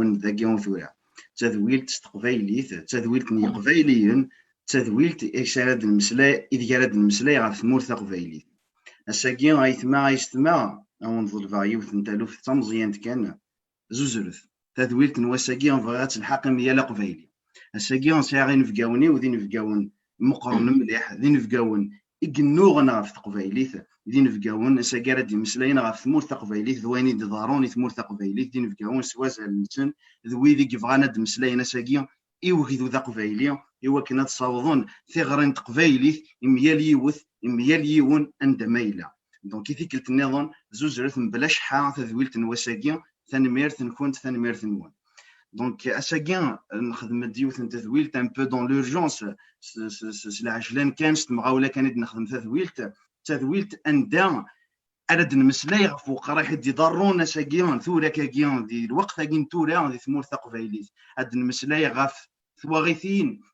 نحاول ذاك ثورة تذويلت تقبايليت تذويلت قبايليين تذويلت إشارة المسلا إذ جرد المسلا غف ثمور تقبايليت الساقي غيثما أو نظل فايوث نتالوف تمزيان كان زوزرث تذويلت نواساقي بغات الحاكم ديال قبايلي الساقي نسيا غير نفقاوني وذي نفقاون مقرن مليح ذي نفقاون إقنوغ غف تقبايليت ذي نفقاون الساقي راه مسلاين غف ثمور تقبايليت ذويني دضاروني ثمور تقبايليت ذي نفقاون سوازع النسن ذوي ذي كيبغانا دمسلاين الساقي إيوكيدو ذا قبايلي إوا كنا تصاوضون ثغرين تقبايليت إميال يوث إميال يون عند مايلة دونك كي قلت النظام زوج رث بلا شحا تذويلت نواساكي ثانميرث نكونت ثانميرث نوان دونك اساكي نخدم ديوث تذويلت ان بو دون لورجونس العجلان كانت مغاوله كانت نخدم تذويلت اندا ارد نمسلاي غف وقرايح دي ضرون اساكي ثورا كاكيان دي الوقت كاين تورا دي ثمور ثقفايليت اد نمسلاي غف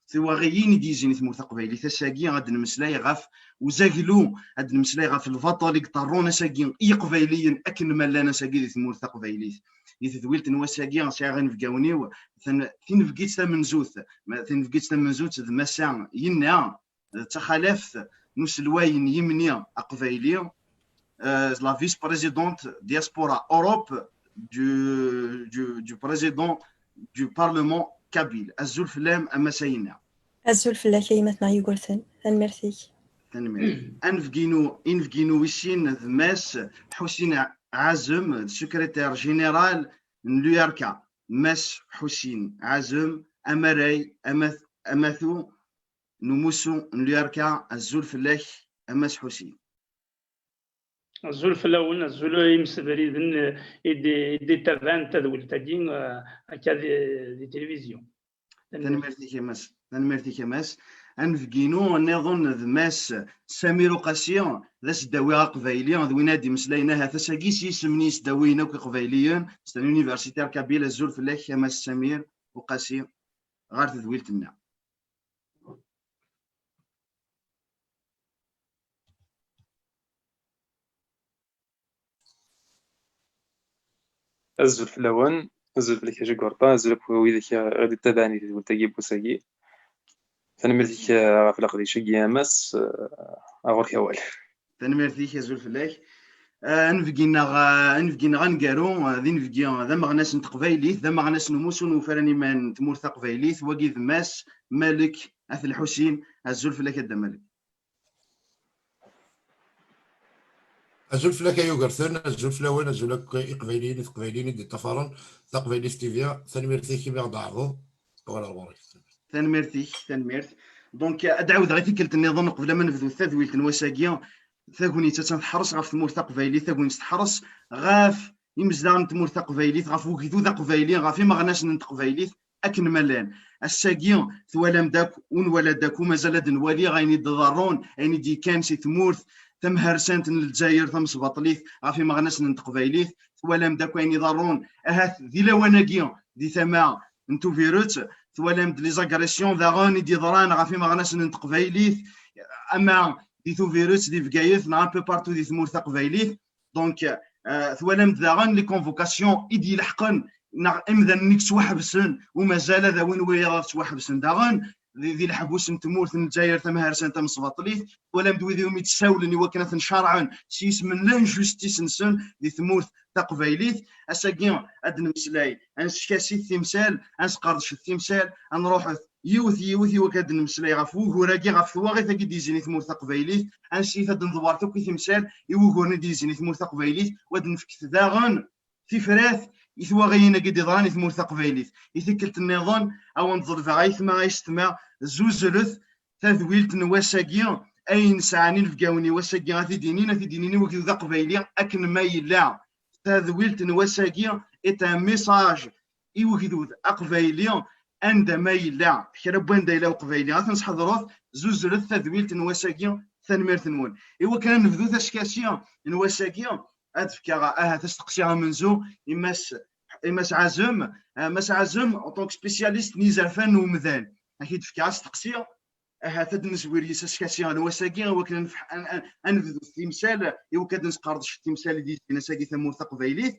ثواغيين ديزين ثمور ثقفايلي ثساقي غاد نمسلاي غف وزاقلو غاد نمسلاي غف الفطالي قطرون ساقي يقبايليا اكن مالانا ساقي ثمور ثقفايلي يثويلت نواساقي غنسيا غنفقاونيو ثنفقيت ثمنزوث مسا ينا تخالف نسلواين يمني اقبايلي لا فيس بريزيدونت دياسبورا اوروب du président du parlement كابيل الزول فلام اما سينا الزول فلا كلمة ما يقولثن ميرسي انفقينو ويشين ذماس حسين عازم سكرتير جينيرال نلوياركا ماس حسين عازم امراي اماثو نموسو نلوياركا الزول فلاك اماس حسين الزول فلاون الزول يمس بريدن يدي تابان تدول تدين هكا دي تلفزيون تنمرتي كماس انفقينو نظن ذماس سمير قاسيون ذاس داوي قبايلي ذوي نادي مسلايناها ثساقيس يسمني سداوينا كقبايليين ستان يونيفرسيتير كابيل الزول فلاك كماس سمير وقاسي غار تذويلتنا الزول فلاون الزول فلاك جا كورطا الزول بوي ذاك غادي تابعني تقول تاكي بوساكي تنمرتيك في الأقضي شقي ماس أغور كوال تنمرتيك يا زول فلاك نفقينا غنقارو ذي نفقي ذا مغناس نتقبايليت ذا مغناس نموسون وفراني من تمور تقبايليت وقي ذماس مالك أث الحسين الزول فلاك هدا مالك الزول فلاك يوغرثن الزول فلاون الزول قبايليين دي التفارن تقبايلي ستيفيا تنمرتيك كيما ضعفو ولا الغوري تنمرت دونك ادعاود غير كلت النظام قبل ما نبداو التذويل نواساكيا ثاكوني تنحرص غاف تمور تقبايلي ثاكوني تحرص غاف يمزدان تمور تقبايلي غاف وكيدو تقبايلي غاف ما غناش نتقبايلي اكن ملان الساكيا ثوالام داك ونولا داك ومازال نوالي غايني ضرون يعني دي كان سي تمورث تم هرسانت الجزائر تم سباطليث غافي ما غناش نتقبايليث ثوالام داك يعني ضرون اهات ذي لواناكيا دي ثما نتو فيروت ثوالام دي ليزاغريسيون ذا غاني دي ضران غافي ما غناش نتقبايليث اما دي تو فيروس دي فكايث نا بو بارتو دي ثمور تقبايليث دونك ثوالام ذا غان لي كونفوكاسيون ايدي لحقن امذا نيك توحبسن ومازال ذا وين ويا توحبسن داغن ذي الحبوس نتمورث الجزائر ثم هرسان تم سباطليث ولا مدوي ذيهم يتساولن وكانت نشرعن سيس من لانجوستيس نسن ذي ثمورث تقبايليث اساكيون ادن مسلاي انسكاسي التمثال انسقردش التمثال نروح يوثي وكاد نمسلاي غف وراكي غف ثواغي ثاكي ديزيني ثمورث تقبايليث انسي ثاد ندوارتو كي تمثال يوغوني ديزيني ثمورث تقبايليث ود نفكت داغن في فراث يثواغينا قد ضراني ثمور تقبايليث يثكلت النظام او نظر فغايث ما غيستمع زوزلث تذويلت نواساكيا اي نسعاني نفقاوني واساكيا غاثي دينيني وكذا ذا قبايلي اكن ما يلا تذويلت نواساكيا ايت ان ميساج يوكذو قبايلي عند ما يلا حرب وين دايلا قبايلي غاتنص حضروث زوزلث تذويلت نواساكيا ثنمير ثنون ايوا كان نفذو تشكاسيا نواساكيا هاد تستقسيها منزو إماس عازم أوطونك سبيسياليست نيزر فن ومذان أكيد فكا تستقسيها هاد نزوير يساسكاسيها نواساكي وكان نفذو التمثال إوا كاد نسقردش التمثال ديال نساكي ثمور تقبايليث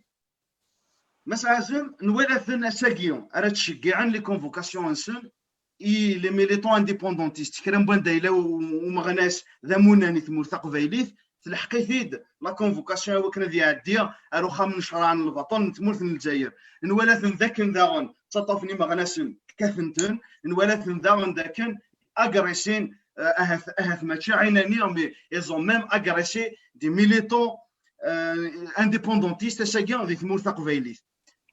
مثلا نولثن اساكيون راه تشجعن لي كونفوكاسيون انسن اي لي ميليتون انديبوندونتيست كرا بان دايلا ومغناس ذاموناني ثمورثا قبايليت تلحقيثيد لا كونفوكاسيون وكنا ذي عديه اروخا من شرعان الوطن تمورث الجزائر نولثن ذاكن داغن تطفني مغناس كثنتن نولثن داغن ذاكن اغريسين اهث ماشي عيناني مي ايزون ميم اغريسي دي ميليتون انديبوندونتيست اساكيون ذي ثمورثا قبايليت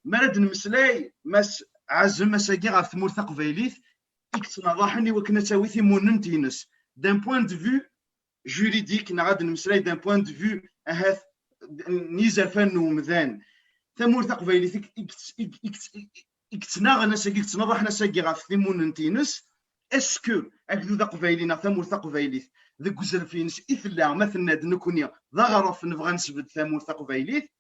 مراد نمسلاي ماس عزم مساكي غير ثمورثا قبايليت إكتنا ضاحني وكنا تاويثي موننتينس دان بوين دو فيو جوريديك نعاد نمسلاي دان بوين دو فيو أهاث نيزال فان ومذان ثمورثا قبايليت إكتنا غنا ساكي إكتنا ضاحنا ساكي غير ثي موننتينس اسكو أكدو ذا قبايلينا ثمورثا قبايليت ذاك وزرفينس إثلا مثلا نكونيا ذا غرف نبغى نسبد ثمورثا قبايليت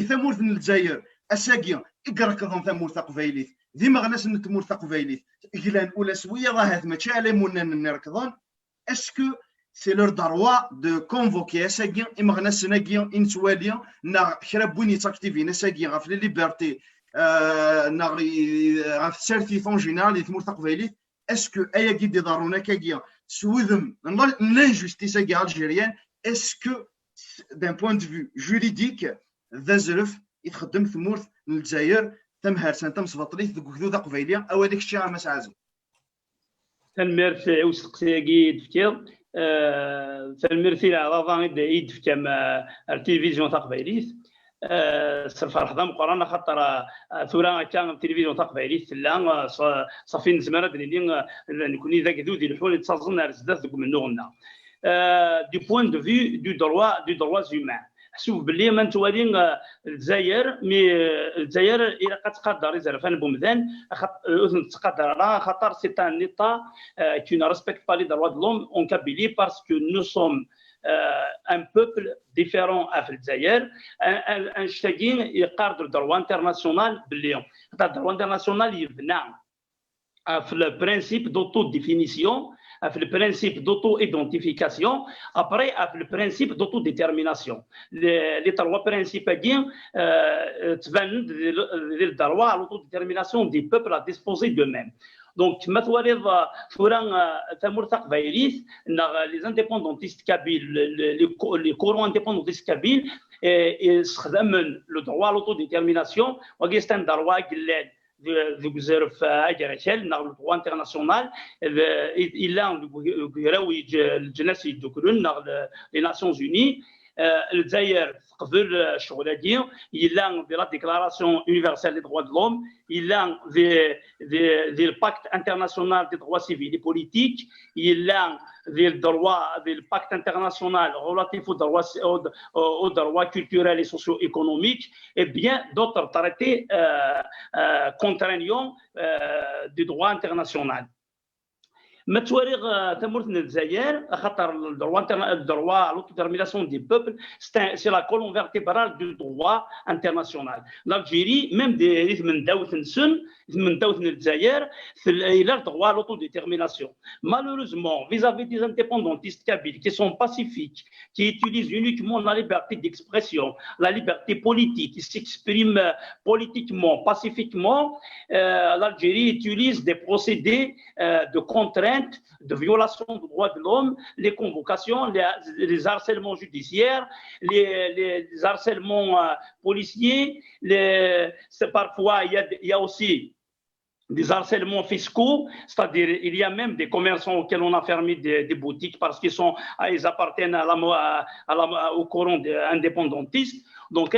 ثمورث الجزائر اساكي إقركضون ثمورثا قبايليت ديما غناس نتمورثا قبايليت إجلان أولا سوية ظاهر ماشي على مونان نركضون اسكو سي لور دروا دو كونفوكي اساكي إما غناس ناكي إنتواليا نا خرابوني تاكتيفين اساكي غاف لي ليبرتي نا غاف سيرتيفون جينيرال ثمورثا قبايليت اسكو ايا كي دي ضارونا كاكيا سوذم لانجوستيس كاع الجيريان اسكو دان بوين دو فيو جوريديك ذا زرف يخدم ثمورث الجزائر تم هارسان تم صفاطليث ذوك ذوذا قبيليه او هذاك الشيء ما سعازم تنمرت وسقسياكي دفتير تنمرتي على ضامن دايد في كما التلفزيون تقبيليث صرف حضام قرانا خاطر ثورا كان التلفزيون تقبيليث لا صافي نزمره دنيا نكوني ذاك ذو دي الحول تصازنا رزدات ذوك من نوغنا دو بوين دو في دو دروا زومان حسوب باللي ما نتوالين الجزائر مي الجزائر الى كتقدر يزرفان بومدان تقدر خاطر سي ان ايتا كي ne respecte pas les droits de l'homme en Kabylie parce que nous sommes un peuple différent في الجزائر انشتاقين يقارد الدروا انترناسيونال باللي الدروا انترناسيونال يبنى في البرانسيب دوتو ديفينيسيون في البرانسيب دوتو ايدونتيفيكاسيون ابري في البرانسيب دوتو ديتيرميناسيون لي تروا برانسيب هادي تبان ديال الدروا على لوتو ديتيرميناسيون دي بوبل ا ديسبوزي دو ميم دونك كما تواليض ثورا ثمورثا قبايليث لي زانديبوندونتيست كابيل لي كورون انديبوندونتيست كابيل يستخدمن لو دروا لوتو ديتيرميناسيون وكيستان دروا قلال ذوك زرف اجرشال نغ الدروا انترناسيونال الا يراوي الجناس يدوكرون نغ لي ناسيونز اوني الجزائر قبل الشغل دي الا في لا ديكلاراسيون يونيفرسال دي دروا دو لوم الا في الباكت انترناسيونال دي دروا سيفيل اي بوليتيك الا في الدروا في الباكت انترناسيونال relatif aux droits culturels et socio-économiques et bien d'autres traités contraignants du droit international. ما تواريغ تمورث الجزائر خاطر الدروا لوتوديرميناسيون دي بوبل سي لا كولون فيرتيبرال دو دروا انترناسيونال الجيري ميم دي من داوث نسن من داوث الجزائر الى الدروا لوتوديرميناسيون malheureusement vis-à-vis des indépendantistes kabyles qui sont pacifiques qui utilisent uniquement la liberté d'expression la liberté politique qui s'expriment politiquement pacifiquement l'Algérie utilise des procédés de contrainte de violation des droits de l'homme, les convocations, les harcèlements judiciaires, les harcèlements policiers, parfois il y a aussi des harcèlements fiscaux, c'est-à-dire il y a même des commerçants auxquels on a fermé des boutiques parce qu'ils appartiennent au courant indépendantiste. Donc,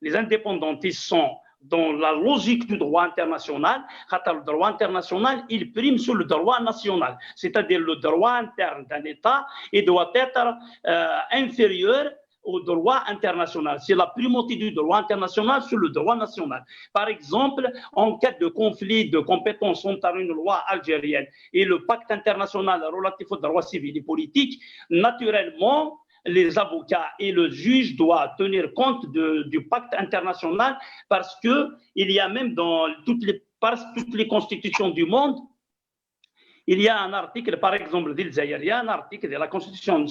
les indépendantistes sont dans la logique du droit international, le droit international, il prime sur le droit national. C'est-à-dire le droit interne d'un État, il doit être inférieur au droit international. C'est la primauté du droit international sur le droit national. Par exemple, en cas de conflit de compétences entre une loi algérienne et le pacte international relatif aux droits civils et politiques, naturellement, les avocats et le juge doivent tenir compte du pacte international parce qu'il y a même dans toutes les constitutions du monde, il y a un article, par exemple, d'Algérie, il y a un article de la Constitution,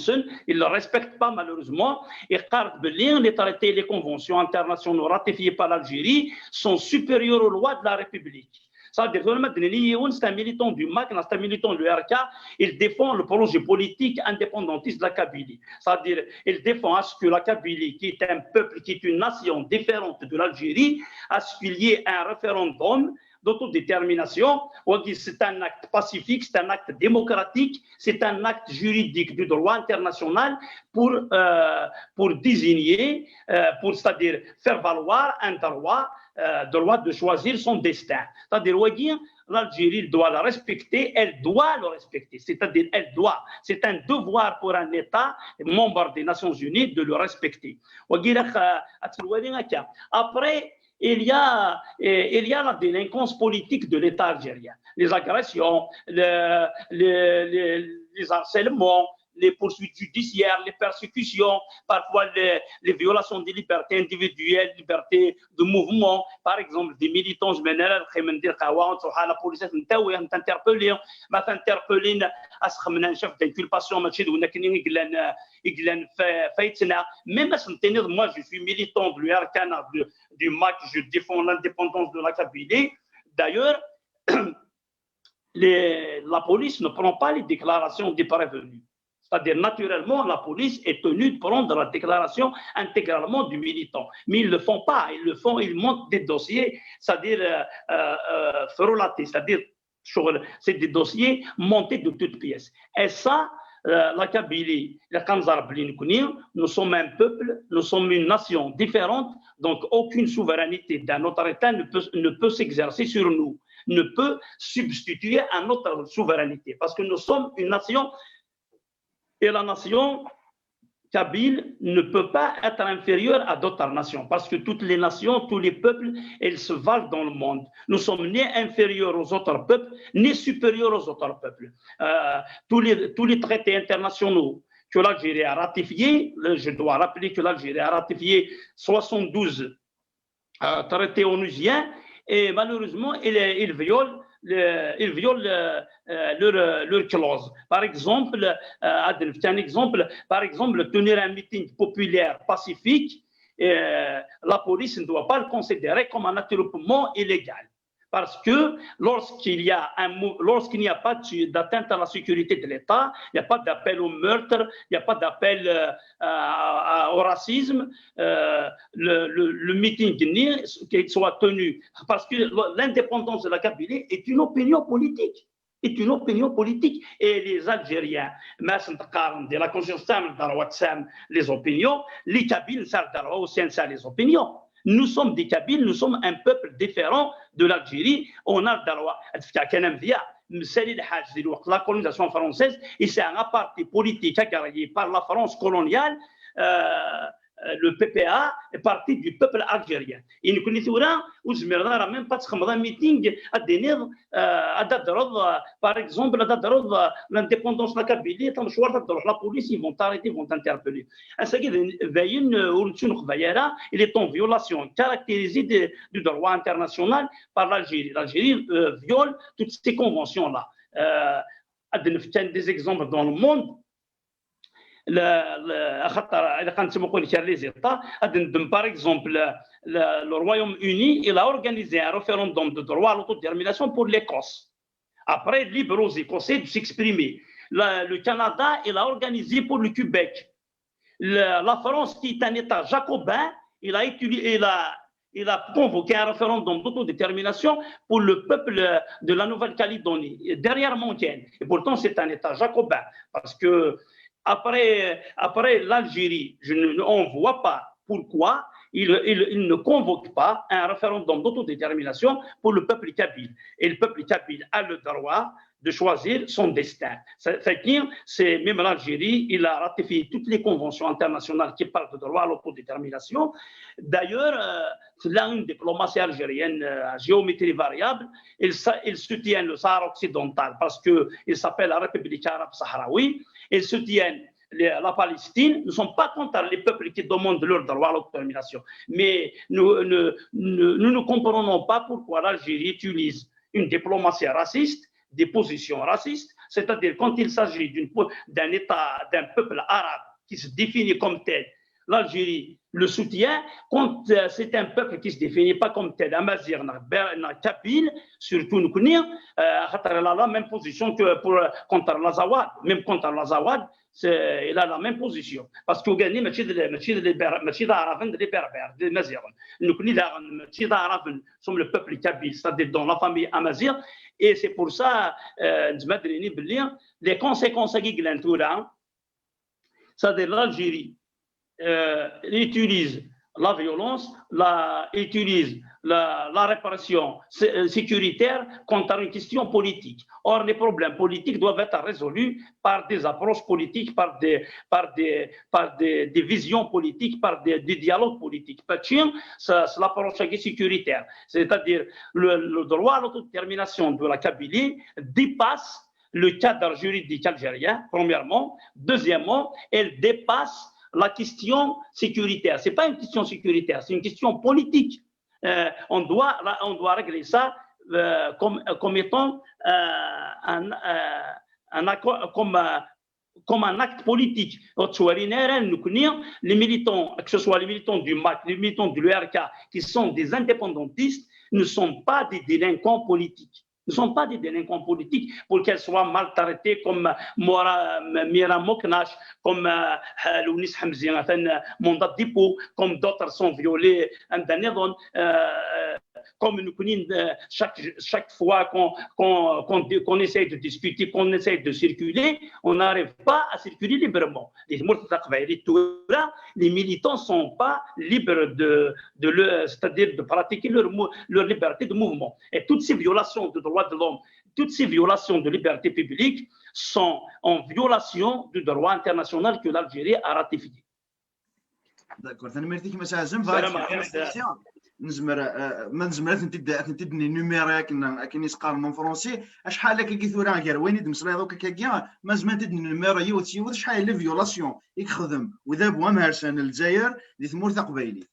il ne le respecte pas malheureusement, et les traités et les conventions internationales ratifiées par l'Algérie sont supérieurs aux lois de la République. C'est-à-dire que c'est un militant du MAC, c'est un militant de l'URK, il défend le projet politique indépendantiste de la Kabylie. C'est-à-dire qu'il défend à ce que la Kabylie, qui est un peuple, qui est une nation différente de l'Algérie, à ce qu'il y ait un référendum d'autodétermination. C'est un acte pacifique, c'est un acte démocratique, c'est un acte juridique du droit international pour désigner, c'est-à-dire faire valoir un droit de choisir son destin. C'est-à-dire l'Algérie doit le respecter, elle doit le respecter. C'est-à-dire c'est un devoir pour un État membre des Nations Unies de le respecter. Après, il y a la délinquance politique de l'État algérien. Les agressions, les harcèlements, les poursuites judiciaires, les persécutions, parfois les violations des libertés individuelles, liberté de mouvement. Par exemple, des militants, je la police t'interpellé, m'a interpellé à ce chef d'inculpation, même moi je suis militant de l'URK, du MAC, je défends l'indépendance de la Kabylie. D'ailleurs, la police ne prend pas les déclarations des prévenus. C'est-à-dire, naturellement, la police est tenue de prendre la déclaration intégralement du militant. Mais ils ne le font pas. Ils montent des dossiers, c'est-à-dire frelatés, c'est-à-dire c'est des dossiers montés de toutes pièces. Et ça, la Kabylie, nous sommes un peuple, nous sommes une nation différente, donc aucune souveraineté d'un autre État ne peut s'exercer sur nous, ne peut substituer à notre souveraineté, parce que nous sommes une nation. Et la nation kabyle ne peut pas être inférieure à d'autres nations, parce que toutes les nations, tous les peuples, elles se valent dans le monde. Nous sommes ni inférieurs aux autres peuples, ni supérieurs aux autres peuples. Tous les traités internationaux que l'Algérie a ratifiés, je dois rappeler que l'Algérie a ratifié 72 traités onusiens, et malheureusement, ils violent leur clause. Par exemple, tenir un meeting populaire pacifique, la police ne doit pas le considérer comme un attroupement illégal. Parce que lorsqu'il n'y a pas d'atteinte à la sécurité de l'État, il n'y a pas d'appel au meurtre, il n'y a pas d'appel au racisme, le meeting qu'il soit tenu. Parce que l'indépendance de la Kabylie est une opinion politique. Et les Algériens, de la conscience les opinions, les Kabyles savent aussi les opinions. Nous sommes des Kabyles, nous sommes un peuple différent de l'Algérie. On a le droit. La colonisation française, et c'est un aparté politique agréé par la France coloniale. Le PPA est parti du peuple algérien. Et nous connaissons même pas de meeting à Denir, par exemple, l'indépendance de la Kabylie, la police, ils vont t'arrêter, ils vont t'interpeller. Il est en violation caractérisée du droit international par l'Algérie. L'Algérie viole toutes ces conventions-là. Des exemples dans le monde. Par exemple, le Royaume-Uni, il a organisé un référendum de droit à l'autodétermination pour l'Écosse. Après, libre aux Écossais de s'exprimer. Le Canada, il a organisé pour le Québec. La France, qui est un État jacobin, il a convoqué un référendum d'autodétermination pour le peuple de la Nouvelle-Calédonie, derrière Montienne. Et pourtant, c'est un État jacobin, parce que après l'Algérie, on ne voit pas pourquoi il ne convoque pas un référendum d'autodétermination pour le peuple kabyle. Et le peuple kabyle a le droit de choisir son destin. C'est même l'Algérie, il a ratifié toutes les conventions internationales qui parlent de droit à l'autodétermination. D'ailleurs, là, une diplomatie algérienne à géométrie variable, il soutient le Sahara occidental parce qu'il s'appelle la République arabe sahraoui. Ils soutiennent la Palestine. Nous ne sommes pas contre les peuples qui demandent leur droit à l'autodétermination. Mais nous ne comprenons pas pourquoi l'Algérie utilise une diplomatie raciste des positions racistes, c'est-à-dire quand il s'agit d'un État, d'un peuple arabe qui se définit comme tel, l'Algérie le soutient. Quand c'est un peuple qui ne se définit pas comme tel, Amazigh, Kabyle, surtout nous connaissons, il a la même position que contre l'Azawad. Même contre l'Azawad, il a la même position. Parce que Ougani, ماشي d'Araben, des Berbères, des Mazirs. Nous connaissons d'Araben, sommes le peuple kabyle, c'est-à-dire dans la famille Amazigh. Et c'est pour ça, les conséquences qui c'est-à-dire l'Algérie utilise la violence, utilise la répression sécuritaire contre une question politique. Or, les problèmes politiques doivent être résolus par des approches politiques, par des visions politiques, par des dialogues politiques. C'est l'approche sécuritaire. C'est-à-dire le droit à l'autodétermination de la Kabylie dépasse le cadre juridique algérien, premièrement. Deuxièmement, elle dépasse la question sécuritaire. Ce n'est pas une question sécuritaire, c'est une question politique. On doit régler ça comme étant comme un acte politique. Les militants, que ce soit les militants du MAC, les militants de l'URK, qui sont des indépendantistes, ne sont pas des délinquants politiques. Ne sont pas des délinquants politiques pour qu'elles soient maltraitées comme Mira Moknash, comme Lounis Hamzi, Mondat Dipo, comme d'autres sont violés, comme nous connaissons chaque fois qu'on essaie de discuter, qu'on essaie de circuler, on n'arrive pas à circuler librement. Les militants ne sont pas libres c'est-à-dire de pratiquer leur liberté de mouvement. Et toutes ces violations de droits de l'homme, toutes ces violations de liberté publique sont en violation du droit international que l'Algérie a ratifié. D'accord. نزمر ما نزمرات نتد نيميرا كاين يسقال من فرونسي شحال هكا كيثورا غير وين دمسلا دوكا كاكيا ما زمان تد نيميرا يوت شحال لي فيولاسيون يخدم وذا بوا مهرسان الجزائر دي ثمور قبايلي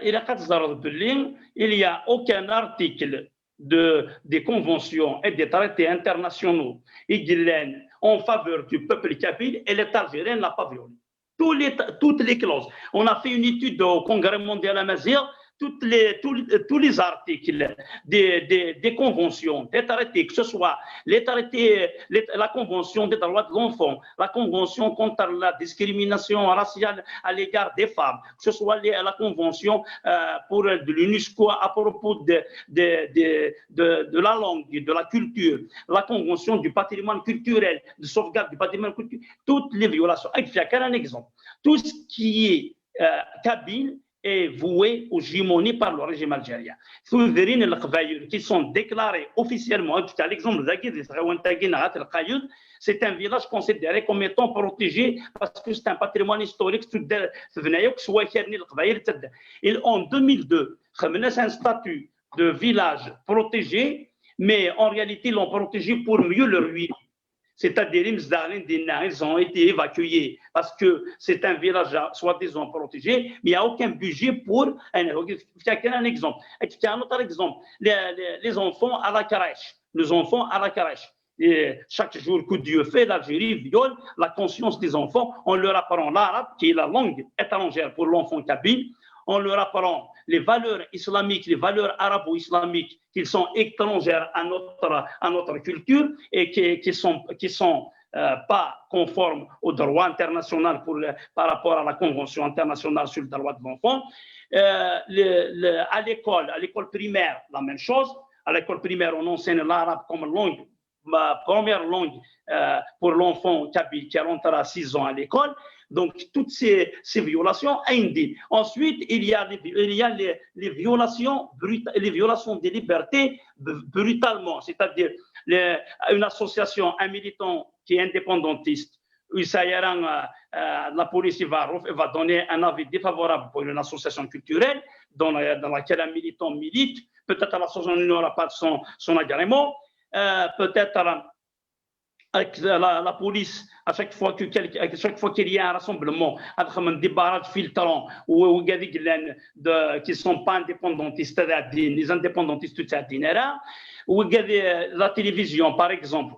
الى قد زرد باللي il y a aucun article des conventions et des traités internationaux en faveur du peuple kabyle et l'État algérien n'a pas violé toutes les clauses. On a fait une étude au Congrès mondial amazigh, tous les articles des conventions, des traités, que ce soit les traités, la convention des droits de l'enfant, la convention contre la discrimination raciale à l'égard des femmes, que ce soit la convention pour l'UNESCO à propos de la langue, de la culture, la convention du patrimoine culturel, de sauvegarde du patrimoine culturel, toutes les violations. Il y a un exemple. Tout ce qui est kabyle est voué aux gémonies par le régime algérien. Qui sont déclarés officiellement, l'exemple de c'est un village considéré comme étant protégé parce que c'est un patrimoine historique. En 2002, c'est un statut de village protégé, mais en réalité, ils l'ont protégé pour mieux le ruiner. C'est-à-dire ils ont été évacués parce que c'est un village soi-disant protégé, mais il n'y a aucun budget pour... Il y a un exemple. Il y a un autre exemple. Les enfants à la crèche. Les enfants à la crèche. Et chaque jour que Dieu fait, l'Algérie viole la conscience des enfants. On leur apprend l'arabe, qui est la langue étrangère pour l'enfant kabyle. On leur apprend les valeurs islamiques, les valeurs arabo-islamiques qui sont étrangères à notre culture et qui sont pas conformes au droit international par rapport à la Convention internationale sur le droit de l'enfant. À l'école primaire, la même chose. À l'école primaire, on enseigne l'arabe comme langue, première langue pour l'enfant kabyle qui rentrera à 6 ans à l'école. Donc, toutes ces violations indiquent. Ensuite, il y a les violations des libertés brutalement. C'est-à-dire, une association, un militant qui est indépendantiste, la police va donner un avis défavorable pour une association culturelle dans laquelle un militant milite. Peut-être l'association n'aura pas son agrément. Peut-être avec la police, à chaque fois qu'il y a un rassemblement, avec des barrages filtrants ou qui ne sont pas indépendantistes, les indépendantistes, ou la télévision, par exemple,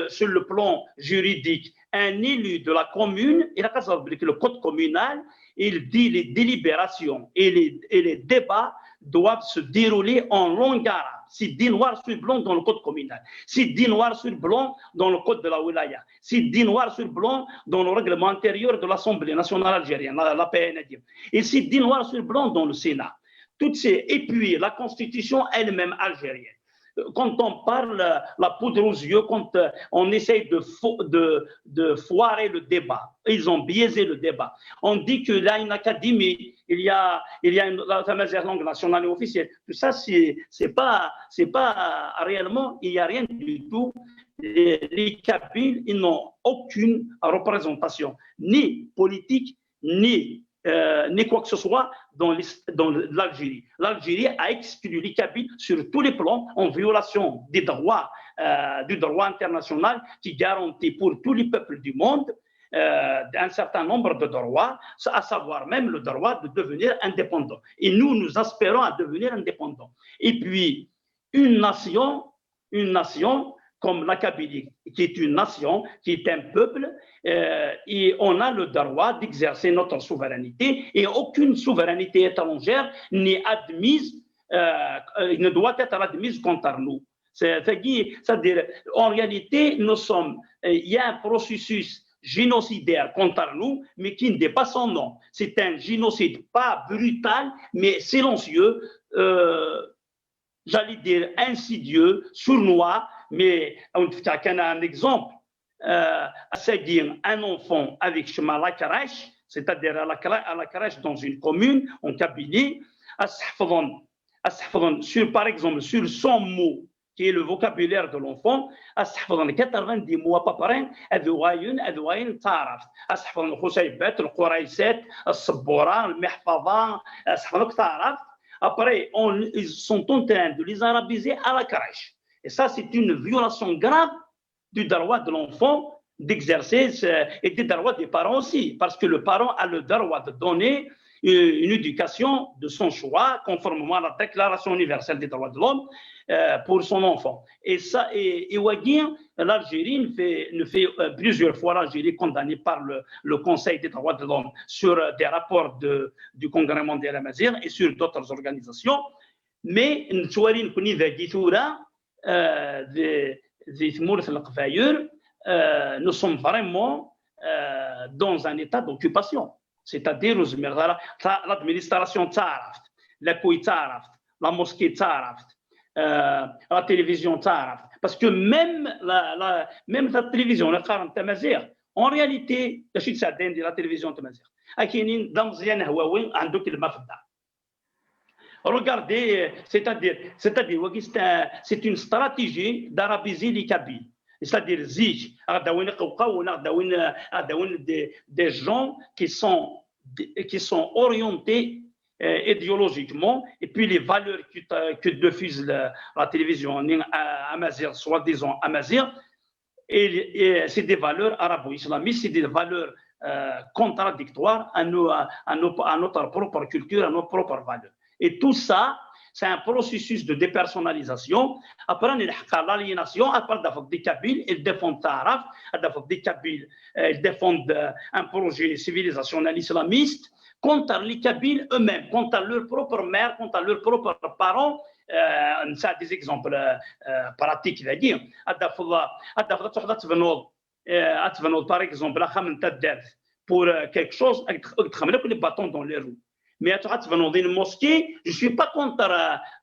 sur le plan juridique, un élu de la commune, il a le code communal, il dit les délibérations et les débats doivent se dérouler en langue arabe. C'est dit noir sur blanc dans le code communal. C'est dit noir sur blanc dans le code de la wilaya. C'est dit noir sur blanc dans le règlement intérieur de l'Assemblée nationale algérienne, la PNAD. Et c'est dit noir sur blanc dans le Sénat. Et puis la constitution elle-même algérienne. Quand on parle la poudre aux yeux, quand on essaye de foirer le débat, ils ont biaisé le débat. On dit qu'il y a une académie, il y a la langue nationale et officielle. Tout ça, c'est pas réellement, il n'y a rien du tout. Les Kabyles, ils n'ont aucune représentation, ni politique, ni quoi que ce soit dans l'Algérie. L'Algérie a exclu les Kabyles sur tous les plans en violation du droit international qui garantit pour tous les peuples du monde un certain nombre de droits, à savoir même le droit de devenir indépendant. Et nous aspirons à devenir indépendants. Et puis, une nation comme la Kabylie, qui est une nation, qui est un peuple, et on a le droit d'exercer notre souveraineté, et aucune souveraineté étrangère n'est admise, ne doit être admise contre nous. C'est-à-dire, en réalité, il y a un processus génocidaire contre nous, mais qui ne dépasse son nom. C'est un génocide pas brutal, mais silencieux, j'allais dire insidieux, sournois. Mais on a un exemple, c'est-à-dire un enfant avec chemin la crèche, c'est-à-dire à la crèche dans une commune, en Kabylie, par exemple, sur 100 mots, qui est le vocabulaire de l'enfant, 90 mots à peu près, أذواين تعرف أسحفظ الخشيبات القريسات الصبورة المحفظة أسحفظك تعرف. Après, ils sont en train de les arabiser à la crèche. Et ça, c'est une violation grave du droit de l'enfant d'exercer et des droits des parents aussi, parce que le parent a le droit de donner une éducation de son choix, conformément à la Déclaration universelle des droits de l'homme pour son enfant. Et ça, et Ouaguin, l'Algérie ne fait plusieurs fois l'Algérie condamnée par le Conseil des droits de l'homme sur des rapports du Congrès mondial amazigh et sur d'autres organisations. Mais nous sommes vraiment dans un état d'occupation. C'est-à-dire l'administration تعرفت, la couille تعرفت, la mosquée تعرفت, la télévision تعرفت. Parce que même la télévision, la قارن تمازيغ, en réalité, la télévision تمازيغ. أكينين دمزيان هواوين عندك المفدى. Regardez, c'est-à-dire, c'est une stratégie d'arabiser les Kabyles. C'est-à-dire, des gens qui sont orientés idéologiquement, et puis les valeurs que diffuse la télévision amazigh, soi-disant amazigh, et c'est des valeurs arabo-islamistes, c'est des valeurs contradictoires à notre propre culture, à nos propres valeurs. Et tout ça, c'est un processus de dépersonnalisation. Après, on a l'aliénation. Après, des Kabyles, ils défendent Taraf. Des Kabyles, ils défendent un projet civilisationnel islamiste contre les Kabyles eux-mêmes, contre leur propre mère, contre leurs propres parents. Ça a des exemples pratiques, il va dire. Par exemple, pour quelque chose, les bâtons dans les roues. Mais à une mosquée, je ne suis pas contre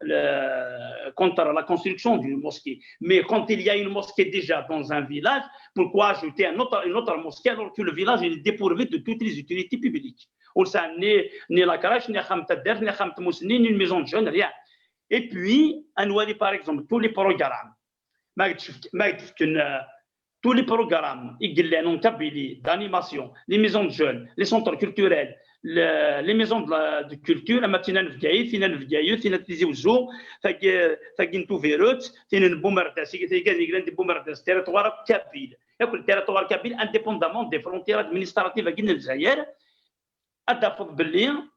la construction d'une mosquée. Mais quand il y a une mosquée déjà dans un village, pourquoi ajouter une autre mosquée alors que le village est dépourvu de toutes les utilités publiques? Ni la crèche, ni une maison de jeunes, rien. Et puis, par exemple, tous les programmes, d'animation, les maisons de jeunes, les centres culturels, les maisons de culture, la matinale Vgaï, finale Vgaï, finale Tizi Ouzou, Fagintou Verut, finale Boumardas, des Boumardas, territoire Kabyle. Le territoire Kabyle, indépendamment des frontières administratives à Guinée-Zaïre, à Dafod Belin,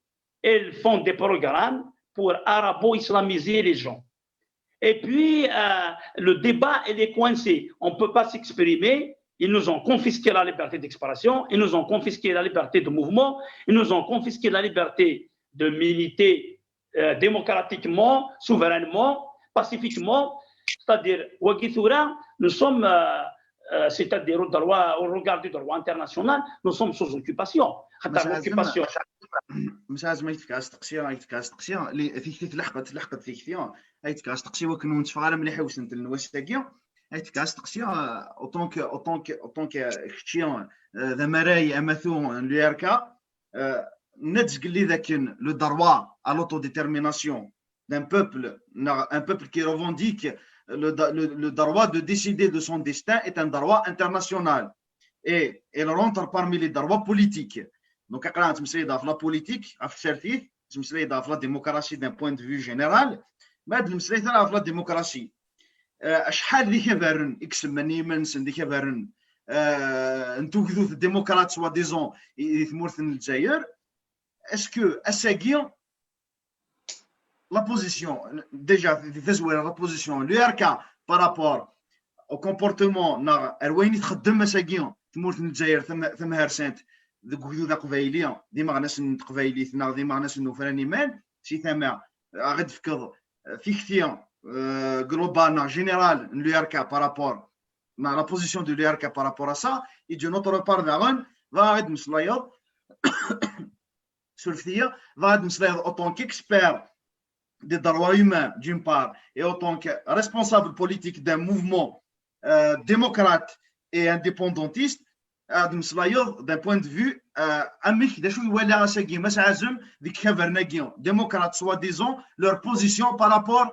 ils font des programmes pour arabo-islamiser les gens. Et puis, le débat, il est coincé. On ne peut pas s'exprimer. Ils nous ont confisqué la liberté d'expression, ils nous ont confisqué la liberté de mouvement, ils nous ont confisqué la liberté de militer démocratiquement, souverainement, pacifiquement. C'est-à-dire, nous sommes, c'est-à-dire au regard du droit international, nous sommes sous occupation. مش لازم يتكاس تقسيا اللي فيك تلحقت فيك يتكاس تقسيا وكنو نتفعل مليح وسنت النواشتاكيا يتكاس تقسيا اوطونك اختيان ذا مراي اماثون ليركا نتزق لي ذاك لو دروا à l'autodétermination d'un peuple qui revendique le droit de décider de son destin est un droit international et elle rentre parmi les droits politiques. Donc, quand on se dans la politique, on se dans la démocratie d'un point de vue général, mais on se dans la démocratie. شحال اللي كيفرن اكس مانيمنس اللي كيفرن انتو كذوث الديمقراط سوا ديزون يثمورث الجزائر اسكو اساكي لا بوزيسيون ديجا في تزوير لا بوزيسيون لو اركا بارابور او كومبورتمون نا وين يتخدم اساكي ثمورث الجزائر ثم هرسانت ذوك قبايليه ديما ناس قبايليتنا ديما ناس نوفراني مان سي ثما غاد فكر فيكتيا global, général, l'URK par rapport à la position de l'URK par rapport à ça, et de notre part, va être en tant qu'expert des droits humains, d'une part, et en tant que responsable politique d'un mouvement démocrate et indépendantiste, d'un point de vue démocrate, soi-disant, leur position par rapport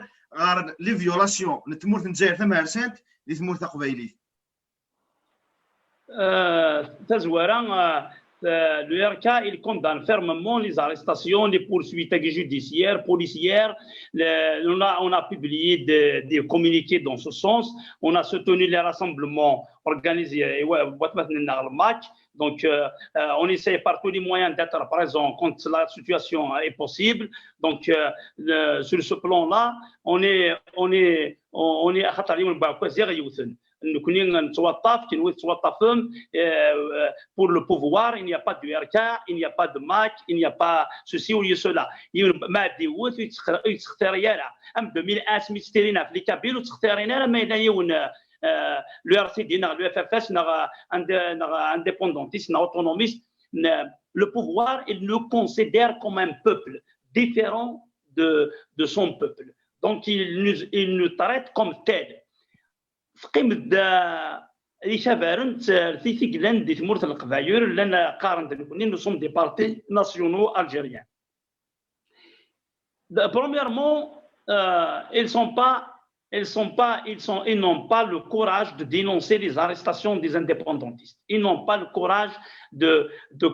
les violations de تمورث الجزائر ثم هرسانت اللي تمورث قبايليت تزوران l'URK il condamne fermement les arrestations, les poursuites judiciaires, policières. On a publié des communiqués dans ce sens. On a soutenu les rassemblements organisés. Donc, on essaie par tous les moyens d'être présent quand la situation est possible. Donc, sur ce plan-là, on est pour le pouvoir, il n'y a pas de RK, il n'y a pas de MAC, il n'y a pas ceci ou cela. Il y a des outils qui sont en 2001, les Kabyles le RCD, le FFS, indépendantiste, autonomiste. Le pouvoir, il le considère comme un peuple différent de son peuple. Donc, il nous traite comme tel. nous sommes des partis nationaux algériens. Premièrement, ils n'ont pas le courage de dénoncer les arrestations des indépendantistes. Ils n'ont pas le courage de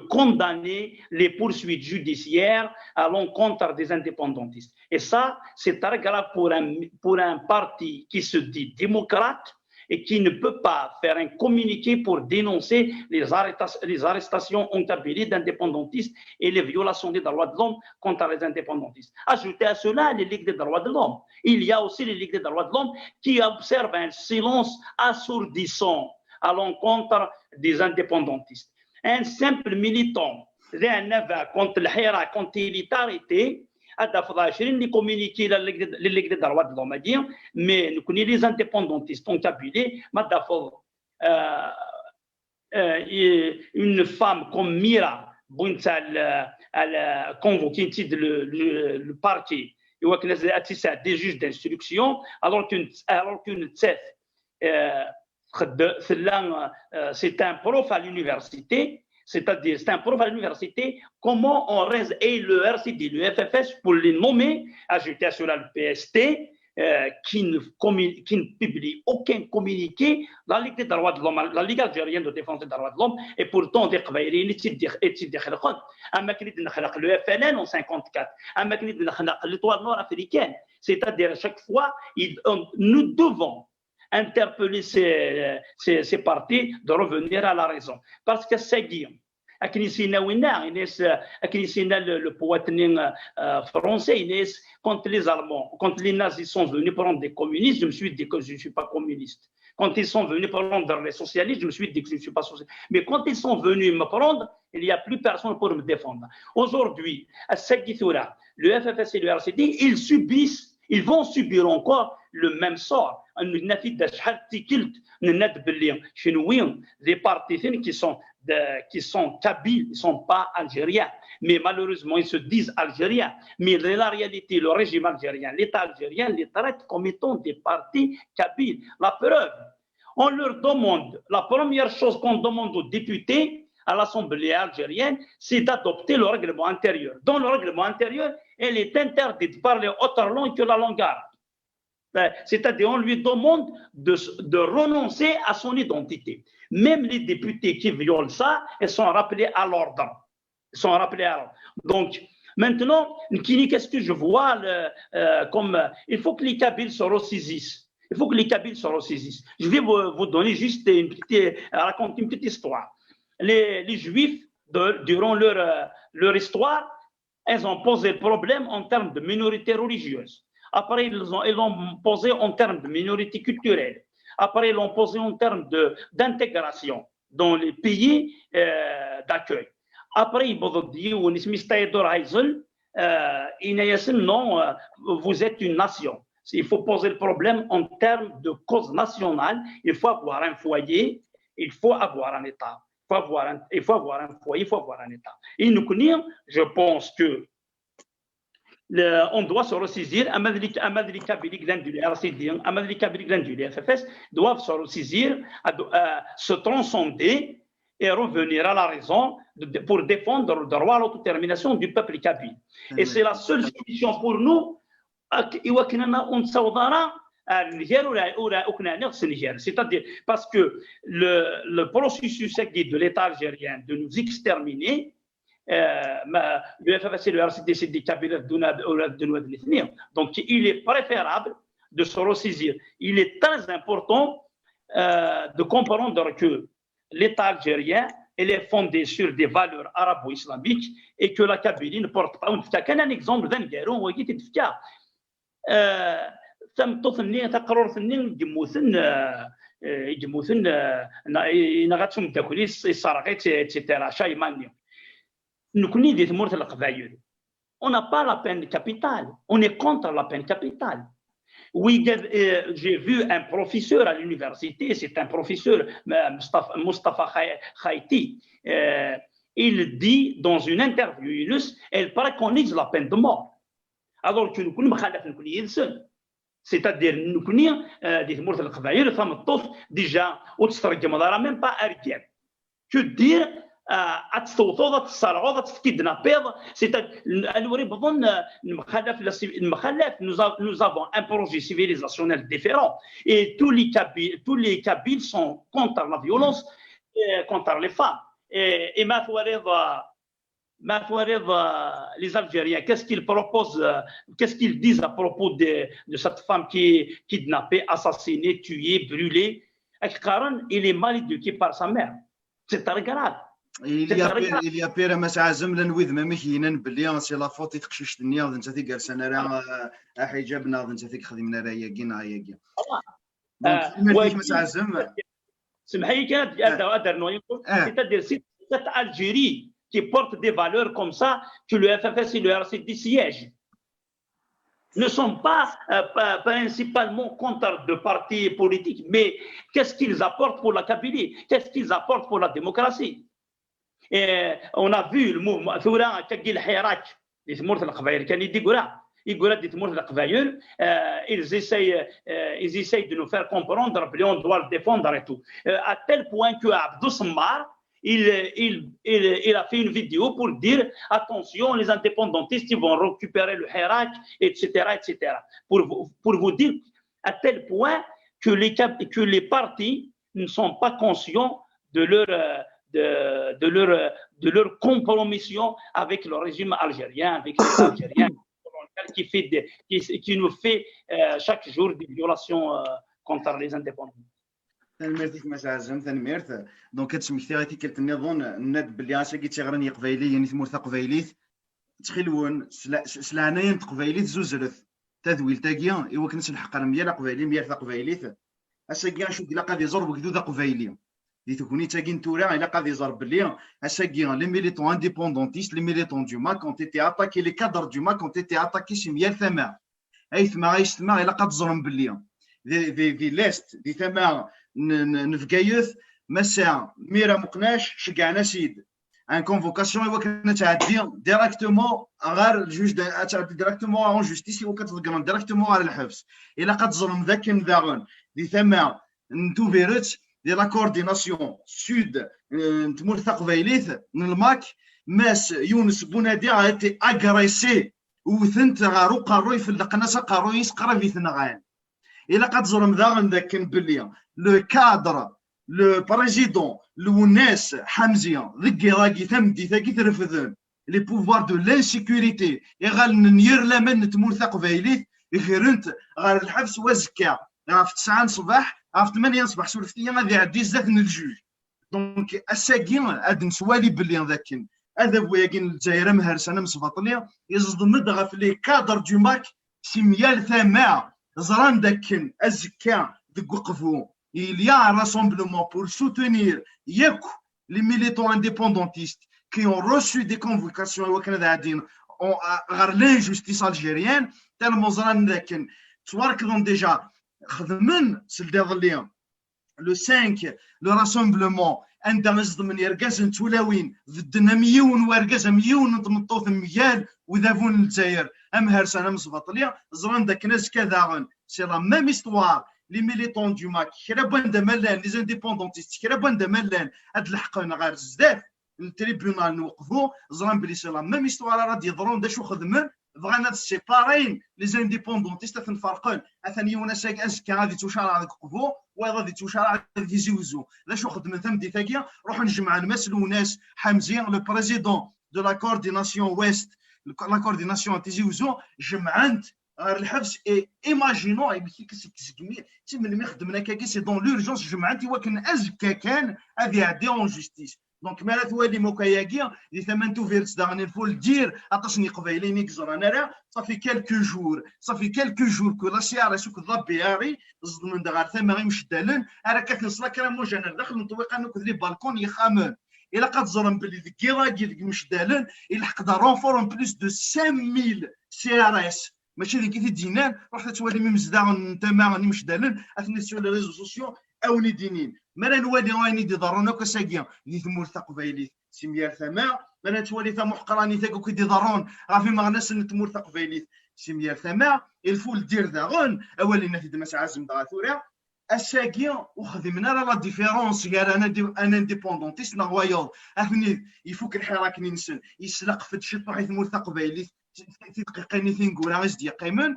condamner les poursuites judiciaires à l'encontre des indépendantistes. Et ça, c'est très grave pour un parti qui se dit démocrate et qui ne peut pas faire un communiqué pour dénoncer les arrestations en Kabylie d'indépendantistes et les violations des droits de l'homme contre les indépendantistes. Ajoutez à cela les ligues des droits de l'homme. Il y a aussi les ligues des droits de l'homme qui observent un silence assourdissant à l'encontre des indépendantistes. Un simple militant, contre le Hira, quand il est arrêté, les communiqués les ligues des droits de l'homme, mais nous connaissons les indépendantistes en Kabylie, une femme comme Mira, elle a convoqué le parquet, des juges d'instruction, alors qu'une c'est un prof à l'université. C'est-à-dire, c'est un prof à l'université, comment on reste, et le RCD, le FFS, pour les nommer, ajouter à cela le PST, qui ne publie aucun communiqué, la Ligue des droits de l'homme, la Ligue algérienne de défense des droits de l'homme, et pourtant des قبائليين يتدخلون. أما كنيد نخلق le FLN en 54, أما كنيد نخلق l'étoile nord-africaine, c'est-à-dire à chaque fois nous devons interpeller ces partis de revenir à la raison, parce que c'est Guillaume. Le poitrine français, quand les Allemands, quand les nazis sont venus prendre des communistes, je me suis dit que je ne suis pas communiste. Quand ils sont venus prendre les socialistes, je me suis dit que je ne suis pas socialiste. Mais quand ils sont venus me prendre, il n'y a plus personne pour me défendre. Aujourd'hui, à Sagithura, le FFS et le RCD, ils vont subir encore le même sort. Des partis qui sont kabyles, ils ne sont pas algériens, mais malheureusement ils se disent algériens. Mais la réalité, le régime algérien, l'État algérien les traite comme étant des partis kabyles. La preuve, on leur demande, la première chose qu'on demande aux députés à l'Assemblée algérienne, c'est d'adopter le règlement intérieur. Dans le règlement intérieur, il est interdit de parler autre langue que la langue arabe. C'est-à-dire, on lui demande de renoncer à son identité. Même les députés qui violent ça, ils sont rappelés à l'ordre. Donc, maintenant, qu'est-ce que je vois il faut que les Kabyles se ressaisissent. Je vais vous donner juste raconter une petite histoire. Les Juifs, durant leur histoire, ils ont posé le problème en termes de minorité religieuse. Après, ils l'ont posé en termes de minorité culturelle. Après, ils l'ont posé en termes d'intégration dans les pays d'accueil. Après, ils ont dit, non, vous êtes une nation. Il faut poser le problème en termes de cause nationale. Il faut avoir un foyer, il faut avoir un État. Il faut avoir un foyer, il faut avoir un État. Et nous, je pense que on doit se ressaisir. Les Kabyles du RCD, les Kabyles du FFS doivent se ressaisir, se transcender et revenir à la raison pour défendre le droit à l'autodétermination du peuple kabyle. Et c'est la seule solution pour nous. C'est-à-dire parce que le processus de l'État algérien de nous exterminer, le FFS et le RCD, c'est des Kabyles de. Donc il est préférable de se ressaisir. Il est très important de comprendre que l'État algérien est fondé sur des valeurs arabo-islamiques et que la Kabylie ne porte pas. Un exemple d'un guerron qui était on n'a pas la peine capitale, on est contre la peine capitale. Oui, j'ai vu un professeur à l'université, c'est un professeur, Mustafa Khaïti, il dit dans une interview, elle préconise la peine de mort. Alors que nous connaissons, c'est-à-dire nous connaissons des morts de la déjà, on ne même pas arrêter. Que dire nous avons un projet civilisationnel différent et tous les Kabyles sont contre la violence contre les femmes et les Algériens, qu'est-ce qu'ils proposent, qu'est-ce qu'ils disent à propos de cette femme qui est kidnappée, assassinée, tuée, brûlée. Il est mal éduqué par sa mère. C'est très grave. Il y a pire ما تعزم لنويذ ما مكينا بلي سي لا فوت تخشش الدنيا انت تي جالس انا راه حجابنا انت تي خدمنا راه ياكينا ياكي دونك ما تعزم سمحي لي هذا نوي c'est-à-dire cette Algérie qui porte des valeurs comme ça que le FFS et le RCD siègent ne sont pas principalement contre de partis politiques, mais qu'est-ce qu'ils apportent pour la Kabylie, qu'est-ce qu'ils apportent pour la démocratie. Et on a vu le mouvement ils essayent de nous faire comprendre qu'on doit le défendre et tout. À tel point que Abdou Sammar, il a fait une vidéo pour dire attention, les indépendantistes ils vont récupérer le Hirak, etc., etc. Pour vous dire à tel point que les partis ne sont pas conscients de leur compromission avec le régime algérien, avec les Algériens, qui nous fait chaque jour des violations contre les indépendants. تنمرتك ما تعزم تنمرت دونك كتشمكتي غادي كنظن الناد بلي اش كيتي غراني قبايلي يعني تمورث قبايليت تخيلون سلعناين قبايليت زوزرث تذويل تاكيا ايوا كنت الحق راه ميال قبايلي ميال قبايليت اش كيا شو ديلا قادي يزرب كدو قبايلي دي تكوني تاكين تورا الا قادي يزرب بلي اش كيا لي ميليتون انديبوندونتيست لي ميليتون دو ماك ont été attaqués les cadres du MAC ont été attaqués شي ميال ثما اي ثما غيشتما الا قاد تزرم بلي في ليست دي ثما نفقايث مسا ميرا مقناش شكعنا سيد ان كونفوكاسيون ايوا كنا تعدي ديريكتومون غير الجوج تعدي ديريكتومون اون جوستيس ايوا كتلقى ديريكتومون على الحبس الا قد ظلم ذاك داغن دي ثما نتو فيرت دي لا كورديناسيون سود تمورث قبايليث من الماك ماس يونس بونادي غاتي اغريسي وثنت غارو قاروي في القناصه قاروي يسقرا في ثنغان الا قد ظلم ذاغن ذاك بلي لو كادر لو بريزيدون لو ناس حمزيه ذكي راكي ثمدي ثاكي ترفذن لي بوفوار دو لانسيكوريتي يغال نير لمن تمورث قبايليت يخرنت غير الحبس وزكا في 9 صباح في 8 صباح سولفتي غادي يعدي زاك الجوج دونك اساكي هاد نسوالي بلي ذاك هذا هو ياكين الجزائر مهرسانه مصباطليه يصدمد غا في لي كادر دو ماك سيميال ثما زران داك الزكا دك وقفوا il y a un rassemblement pour soutenir les militants indépendantistes qui ont reçu des convocations vers l'injustice algérienne tellement زران داك تبارك déjà خدمن سلدي le 5 le rassemblement انت من يرقاز نتولاوين ضدنا مليون وارقاز مليون تمطوث ميال وذافون الجزائر امهر سنه مصباطليه زران داك ناس كذا سي لا ميم استوار لي ميليتون دو ماك كرا بان مالان لي انديبوندونتيست كرا بان مالان هاد الحقنا غير بزاف التريبيونال نوقفوا زران بلي سي لا ميم استوار راه يضرون داش خدمن بغينا سيبارين لي انديبوندونتيست تنفرقون اثني وناس ازكا غادي توشارع نوقفوا وغادي توشارع غادي يزوزوا لاش خدمه ثم دي ثاقيه روحوا نجمع الناس وناس حمزيه لو بريزيدون دو لا كورديناسيون ويست لا كورديناسيون تيزوزو جمعت الحبس اي ايماجينو كيسكمي من اللي خدمنا كاكي سي دون لورجونس جمعت وكان ازكا كان هذه يعدي اون جوستيس دونك مالا توالي موكاياكي اللي ثمن توفيرت داغني الفول دير عطشني قبايلين يكزر انا راه صافي كالكو جور كو لا سياره سوك ضبياري زد من دغار ثما غيمشي دالن راه كتنصلا كلام موجانا داخل نطويق انك لي بالكون يخامن الا قد ظلم باللي ذيك كيراكي ذيك مش دالن يلحق دا رونفور بلوس دو 5000 سي ار اس ماشي ذيك دينان روح توالي مزدا تما مش دالن اثني سو لي ريزو سوسيو او ندينين مالا نوالي غاني دي ضرونا كساكيا اللي ثمورث قبايلي سميال ثما مالا توالي ثم محقراني ثاكو كي دي ضرون غافي مغناس نتمورث قبايلي سميال ثما الفول دير ذاغون اولينا في دماس عازم دغاثورا الساكيا وخدمنا لا ديفيرونس يا انا انديبوندونتيست لا رويال اثني يفوك الحراك ننسن يسلق في شي طوح ثمورث قبايلي في دقيقتين ثنقول غاز دي قيمن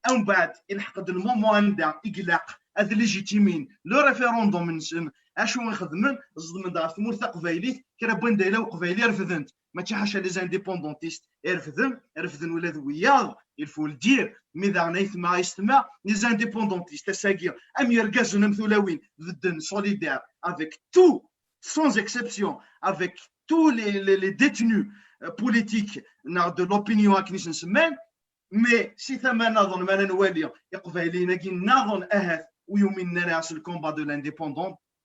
او بعد يلحق المومون دا يقلق هذا ليجيتيمين لو ريفيروندوم نسن اشو يخدمن زد من دار ثمورث قبايلي كرا بان دايله وقبايلي رفضنت ما تحاشا لي زانديبوندونتيست رفضن ولا ذوياض الفول دير ميدا نايث ما يستمع لي زانديبوندونتيست ساكيا ام يرقازون مثلاوين ضد سوليدير افيك تو سون اكسبسيون افيك تو لي ديتنus بوليتيك de l'opinion كنيش نسمان مي سي ثما نظن ما نوالي يقبايلينا كي نظن اهث ويومنا راس الكومبا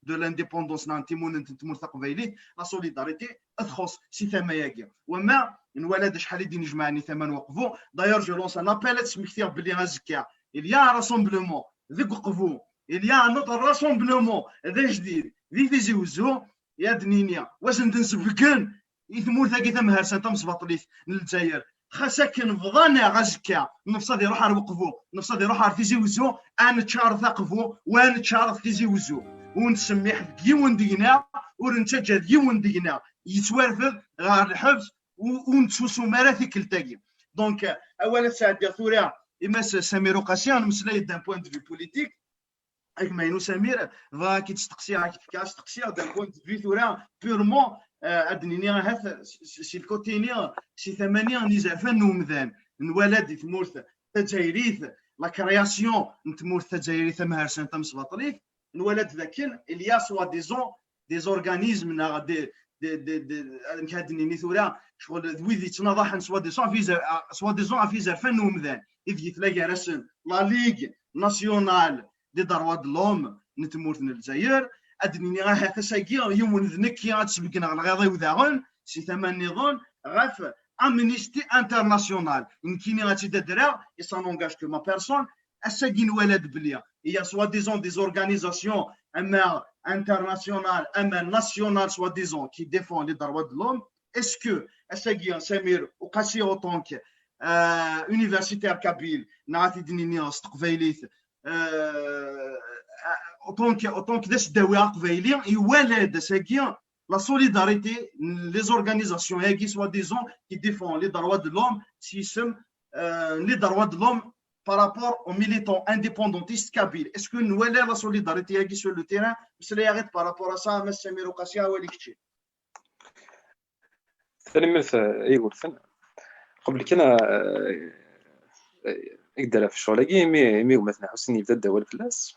دو لانديبوندونس نانتيمون نتمورث قبايلي لا سوليداريتي تخص سي ثما ياكي وما نولد شحال يدي نجمعني ثما نوقفوا داير جو لونس ان ابيل سمكتير بلي غازكا اليا راسومبلومون ذيك وقفوا اليا نوتر راسومبلومون ذا جديد ذي تيزوزو يا دنينيا واش ندنسبكن يثمورث كي ثما هرسان تمصبطليت للجزائر خاساكن فضانا غازكا نفصدي روح نوقفوا نفصدي روح تيزوزو انا تشارث اقفوا وانا تشارث تيزوزو ونسمح في يوم دينا ونتجد يوم دينا يتوارفض غير الحبس ونتسوسو مراتي كلتاكي. دونك اولا ساعه ديال ثوريا اما سمير وقاسيان مسلاي دان بوين دو في بوليتيك كما ينو سمير فا كي تستقسي كيفاش تقسي دان بوين دو في ثوريا بيرمون ادنيني هذا سي الكوتيني سي ثمانية نزافن ومذان نولد تمورث تجايريث لا كرياسيون نتمورث تجايريث مهرسن تمس بطريق نولد ذاكن اليا سوا ديزون دي زورغانيزم نا دي كادني ثورا شغل ذوي تنضح سوا ديزون في زافن ومذان إذ يتلاقى رسم لا ليغ ناسيونال دي دروا دلوم نتمورث الجزائر ادنيني هذا ساكي يوم ذنكي غتسبقنا الغاضي وذاغن سي ثمان نظام غاف امنيستي انترناسيونال يمكن غاتي تدرا سا نونغاج كو ما بيرسون اساكي نولد بليا هي سوا ديزون دي زورغانيزاسيون اما انترناسيونال اما ناسيونال سوا ديزون كي ديفون لي دروا دلوم اسكو اساكي سمير وقاسي اوطونك universitaire kabyle نعطي دنيني استقباليث autant que des dawa قبيلي يولد ساكيا la solidarité les organisations qui soit disons qui défendent les droits de l'homme système les droits de l'homme par rapport aux militants indépendantistes kabyles. Est-ce que nous avons la solidarité qui sur le terrain c'est arrête par rapport à ça mais Samir Oqassia ou Likchi ثاني مثل يقول ثاني قبل كنا يقدر في الشغل مي مثلا حسين يبدا الدول في الناس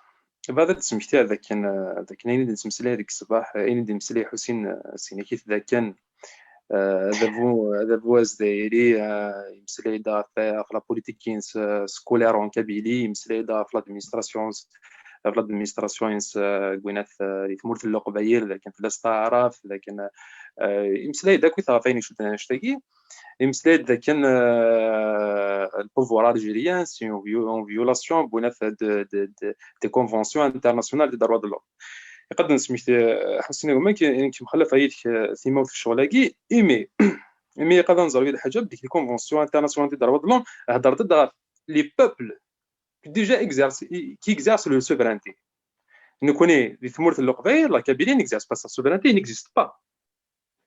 بعد تسمحتي هذا كان نين نسمسلي هذيك الصباح اين نسمسلي حسين سينيكيت ذا كان ذا بواز دايري يمسلي دا في لا بوليتيكين سكولير اون كابيلي يمسلي دا في لادمينستراسيون كوينات يتمرت القبايل لكن في الاستعراف لكن يمسلي دا كويثا فين شتاكي يمسلي دا كان البوفوار الجيريان سي اون فيولاسيون بونات دي كونفونسيون انترناسيونال دي دروا دلوم يقدر نسميت حسين هما كي مخلف هيك ثيما في الشغلاكي ايمي يقدر نزرب هاد الحاجه بديك الكونفونسيون انترناسيونال دي دروا دلوم هضر ضد لي بوبل déjà qui exerce le souveraineté. Nous connaissons les Timour el-Loqbaïl, la Kabylie n'exerce pas sa souveraineté, il n'existe pas.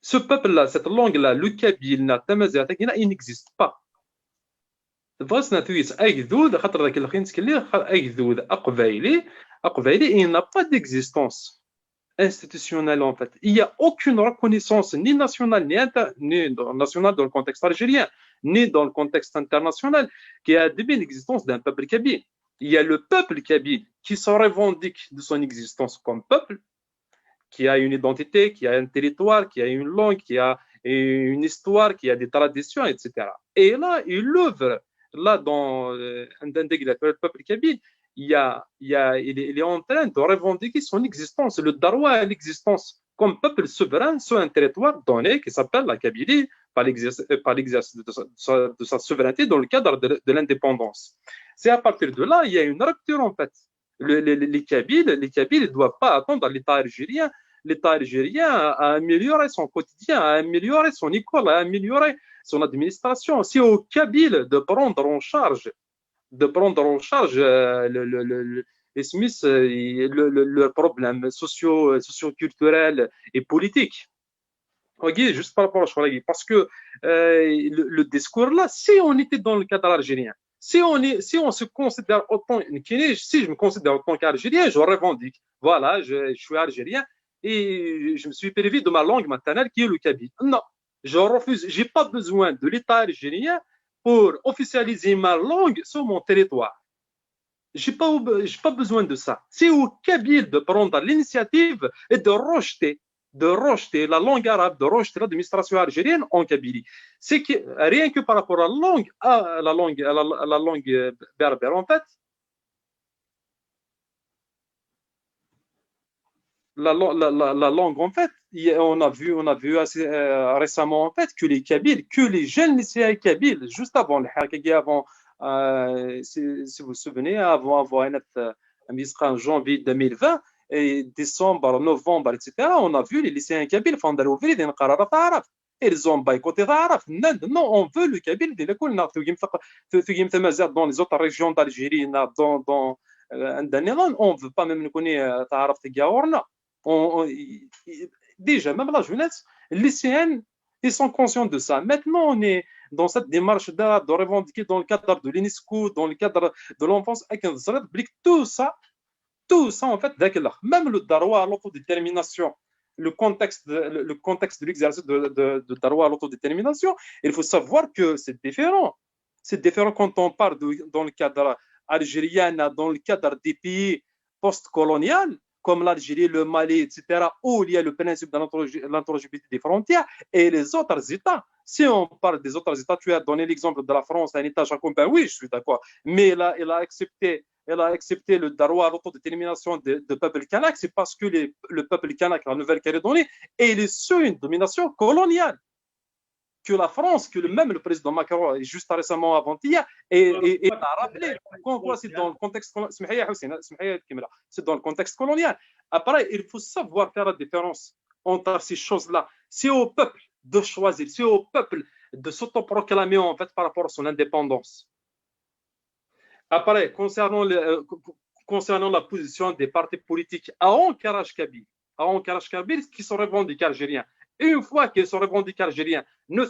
Ce peuple-là, cette langue-là, le Kabyle, il n'existe pas. Parce il n'a pas d'existence institutionnelle en fait. Il n'y a aucune reconnaissance ni nationale ni nationale dans le contexte algérien, ni dans le contexte international, qui a admis l'existence d'un peuple kabyle. Il y a le peuple kabyle qui se revendique de son existence comme peuple, qui a une identité, qui a un territoire, qui a une langue, qui a une histoire, qui a des traditions, etc. Et là, il œuvre, là, dans le peuple kabyle, il est en train de revendiquer son existence, le droit à l'existence comme peuple souverain sur un territoire donné qui s'appelle la Kabylie par l'exercice de sa souveraineté dans le cadre de l'indépendance. C'est à partir de là, il y a une rupture en fait. Les Kabyles ne doivent pas attendre l'État algérien. L'État algérien a amélioré son quotidien, a amélioré son école, a amélioré son administration. C'est aux Kabyles de prendre en charge le problème socio-culturel et politique. Ok, juste par rapport à ce parce que le discours là, si on était dans le cadre algérien, si on se considère autant, si je me considère autant qu'algérien, je revendique. Voilà, je suis algérien et je me suis privé de ma langue maternelle qui est le kabyle. Non, je refuse. J'ai pas besoin de l'État algérien pour officialiser ma langue sur mon territoire. J'ai pas besoin de ça. C'est au Kabyle de prendre l'initiative et de rejeter la langue arabe, de rejeter l'administration algérienne en Kabylie. C'est que rien que par rapport à la langue berbère en fait, la langue en fait, on a vu assez récemment en fait que les jeunes lycéens kabyles, juste avant le Harkagi, avant si vous vous souvenez, avant en janvier 2020 et décembre, novembre, etc., on a vu les lycéens kabyles font des rouvrés d'un qararat arabe. Ils ont boycotté l'arabe. Non, on veut le kabyle. Dans les autres régions d'Algérie, dans عندنا نظام اون فو با ميم نكوني تعرف تجاورنا déjà même la jeunesse les lycéens ils sont conscients de ça maintenant on est dans cette démarche de revendiquer dans le cadre de l'UNESCO dans le cadre de l'enfance tout ça en fait même le droit à l'autodétermination le contexte de l'exercice de droit à l'autodétermination il faut savoir que c'est différent quand on parle dans le cadre algérien dans le cadre des pays post-coloniaux comme l'Algérie, le Mali, etc., où il y a le principe de l'intangibilité des frontières, et les autres États. Si on parle des autres États, tu as donné l'exemple de la France, un État jacobin, oui, je suis d'accord, mais là, elle a accepté le droit à l'autodétermination du peuple kanak, c'est parce que le peuple kanak, la Nouvelle-Calédonie, est sous une domination coloniale. Que la France, que même le président Macron, juste récemment avant-hier, et a rappelé qu'on voit c'est dans le contexte c'est dans le contexte colonial. Après, il faut savoir faire la différence entre ces choses-là. C'est au peuple de choisir, c'est au peuple de s'autoproclamer en fait par rapport à son indépendance. Après, concernant la position des partis politiques à Ankara-Kabylie, qui sont revendiqués algériens. Et une fois qu'ils sont revendiqués algériens, nous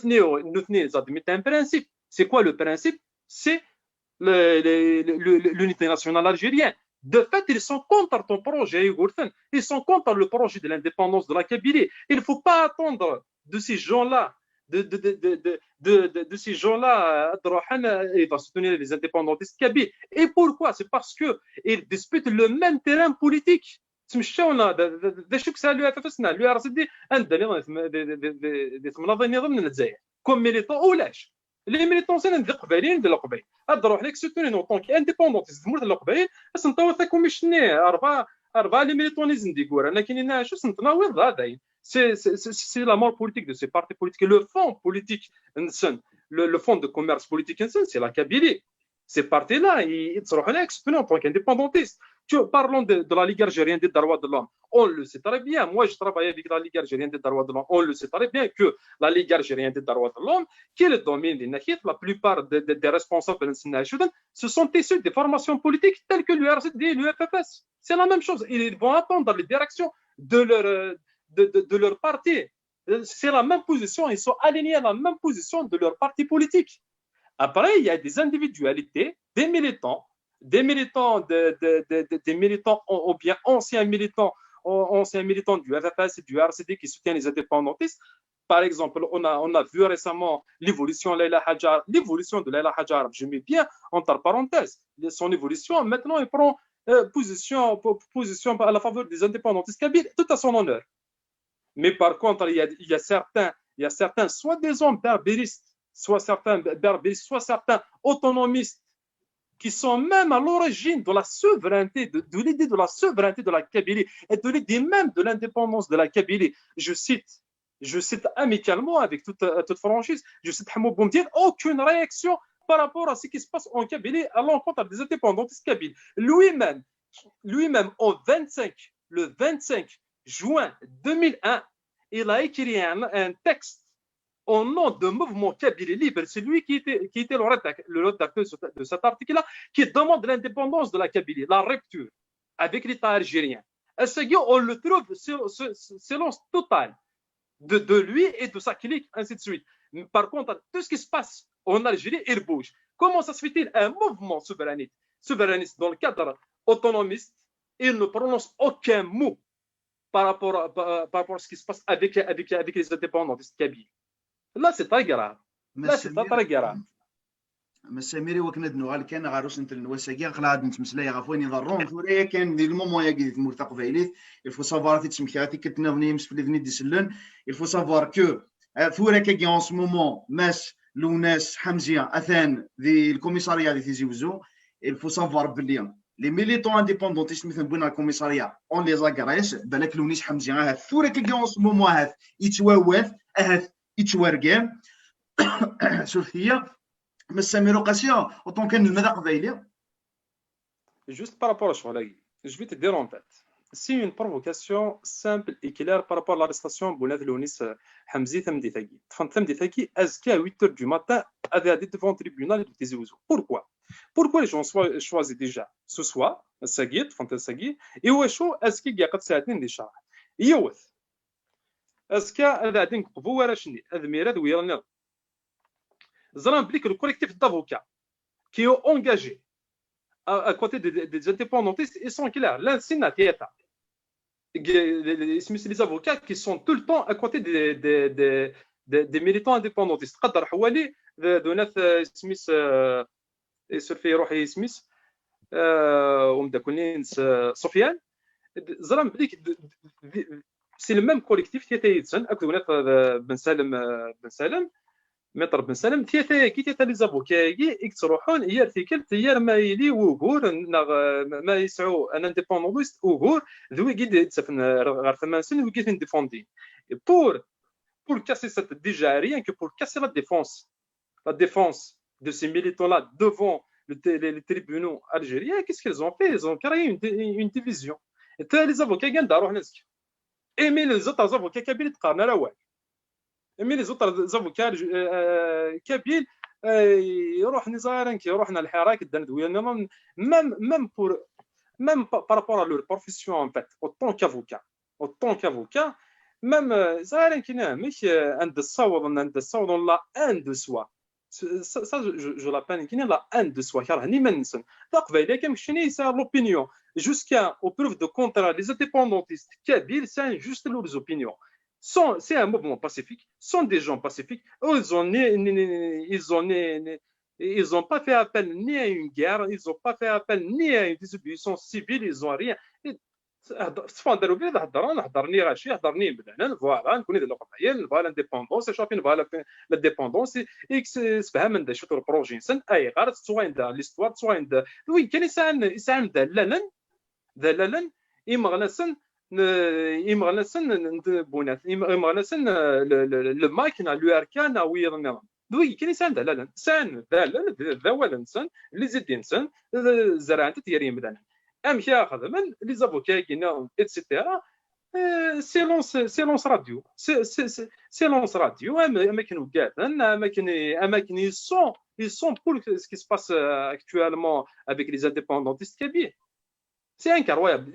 admettons un principe. C'est quoi le principe? C'est l'unité nationale algérienne. De fait, ils sont contre ton projet, ils sont contre le projet de l'indépendance de la Kabylie. Il ne faut pas attendre de ces gens-là, de ces gens-là, il va soutenir les indépendantistes kabyles. Et pourquoi? C'est parce qu'ils disputent le même terrain politique. تمشاونا شو كسالوا فاسنا لو ار سي دي عندنا دي تمناض النظام من الجزائر كوم ميليتون ولاش لي ميليتون سين ندير قبالين ندير القبائل اضروح لك سوتوني نو طونك انديبوندونتيست مورد القبائل سنطاو ثاكم مشني اربعه لي ميليتونيزم دي كور انا كاينين شو سنتناوض هذا سي لا مور بوليتيك دو سي بارتي بوليتيك لو فون بوليتيك نسن لو فون دو كوميرس بوليتيك نسن سي لا كابيلي ces partis-là, ils seront exprimés en tant qu'indépendantistes. Parlons de la Ligue algérienne des droits de l'homme. On le sait très bien. Moi, je travaille avec la Ligue algérienne des droits de l'homme. On le sait très bien que la Ligue algérienne des droits de l'homme, qui est le domaine des Nahid, la plupart des responsables de ce sont issus des formations politiques telles que l'URCD et l'UFFS. C'est la même chose. Ils vont attendre les directions de leur parti. C'est la même position. Ils sont alignés à la même position de leur parti politique. Après, il y a des individualités, des militants ou bien anciens militants du FFS et du RCD qui soutiennent les indépendantistes. Par exemple, on a vu récemment l'évolution de Leila Hadjar, je mets bien entre parenthèses son évolution. Maintenant, il prend position à la faveur des indépendantistes kabyles, tout à son honneur. Mais par contre, il y a certains soi-disant berbéristes, soit certains autonomistes qui sont même à l'origine de la souveraineté, de l'idée de la souveraineté de la Kabylie et de l'idée même de l'indépendance de la Kabylie. Je cite amicalement, avec toute franchise, je cite Hamoud Boumdiene, aucune réaction par rapport à ce qui se passe en Kabylie à l'encontre des indépendantistes kabyles. Lui-même, le 25 juin 2001, il a écrit un texte au nom de mouvement Kabylie libre, c'est lui qui était le rédacteur de cet article-là, qui demande l'indépendance de la Kabylie, la rupture avec l'État algérien. On le trouve silence total de lui et de sa clique, ainsi de suite. Par contre, tout ce qui se passe en Algérie, il bouge. Comment ça se fait-il? Un mouvement souverainiste dans le cadre autonomiste, il ne prononce aucun mot par rapport à ce qui se passe avec les indépendantistes kabyles. لا سي تاي غراف لا سي تاي غراف مساميري وكندنو غال كان غاروس نت الوساقي غلاد نتمسلاي غافوين يضرون ثوريا كان دي المومون ياكي مرتق فايليت الفو سافوار في تسمكاتي كتنافني مسفلي فني دي سلن الفو سافوار كو ثوريا كي اون سو مومون ماس لوناس حمزيه اثان ذي الكوميساريا دي تيزي وزو الفو سافوار بلي لي ميليتون انديبوندونتيست مثل بونا الكوميساريا اون لي زاكريس بالك لونيس حمزيه هاث ثوريا كي اون سو مومون هاث يتواوث هاث يتوارقام شوف هي مساميرو قاسيه اوطون كان المذاق قبايلي. Juste par rapport à Choualagi, je vais te dire en fait, c'est une provocation simple et claire par rapport à l'arrestation de Bounad Lounis Hamzi Thamdi Thagui. Thamdi Thagui, à 8h du matin, avait été devant le tribunal de Tizi Ouzou. Pourquoi? Pourquoi les gens choisissent déjà ce soir الساقيت فهمت الساقي ايوا شو اسكي كاع قد ساعتين دي شهر يوث اسكا هذا غادي نقبو ورا شني هذا ميراد ويرنا زران بليك le collectif d'avocats qui ont engagé à côté des indépendantistes ils sont clairs l'un c'est Natieta les avocats qui sont tout le temps à côté des militants indépendantistes قدر حوالي دونات سميس يسر في روحي سميس ومدا كونين سفيان زرام بليك سي لو ميم كوليكتيف تيتايتسن اكدونات بن سالم متر بن سالم كي لي زافوكاي يكتروحون هي ارتيكل تيار ما يلي وغور ما يسعو ان انديبوندونست وغور ذوي كي تسفن غير 8 سنين وكي ديفوندي pour casser cette déjà rien que pour casser la défense de ces militants là devant les tribunaux algériens. Qu'est-ce qu'ils ont fait? Ils ont créé une division. Et les avocats gagnent d'argent نسك. Et mais les autres avocats kabyles تقارن على واحد. Et mais les autres avocats kabyles يروح نزارن كي يروحنا الحراك الدندويه même par rapport à leur profession en fait autant qu'avocat même زارن كنا مش عند الصوت لا ان دو سوا ça je l'appelle كنا لا ان دو سوا راني ما ننسى قبيله كنمشي سا l'opinion jusqu'à aux preuves de contraire les indépendantistes kabyles c'est juste leurs opinions c'est un mouvement pacifique sont des gens pacifiques ils ont pas fait appel ni à une guerre ils ont pas fait appel ni à une désobéissance civile ils ont rien تفضلوا بيه هضرني راشي هضرني بدانا فوالا نكون ندير القضايا فوالا انديبوندونس شافين فوالا لا ديبوندونس اكس سفهم عند شوط البروجي سن اي غير سوا عند ليستوار سوا عند وي كان يسان دلالا يمغنسن بونات يمغنسن لو ماكينه لو اركان ويرنا وي كان يسان دلالا سان دلالا ذولا سن لي زيدين سن زرعت تيري بدانا ام ياخذ من لي زافوكا كينا اتسيتيرا سيلونس راديو سيلونس راديو اماكن وكاتن اماكن ils sont pour ce qui se passe actuellement avec les indépendantistes kabyles c'est incroyable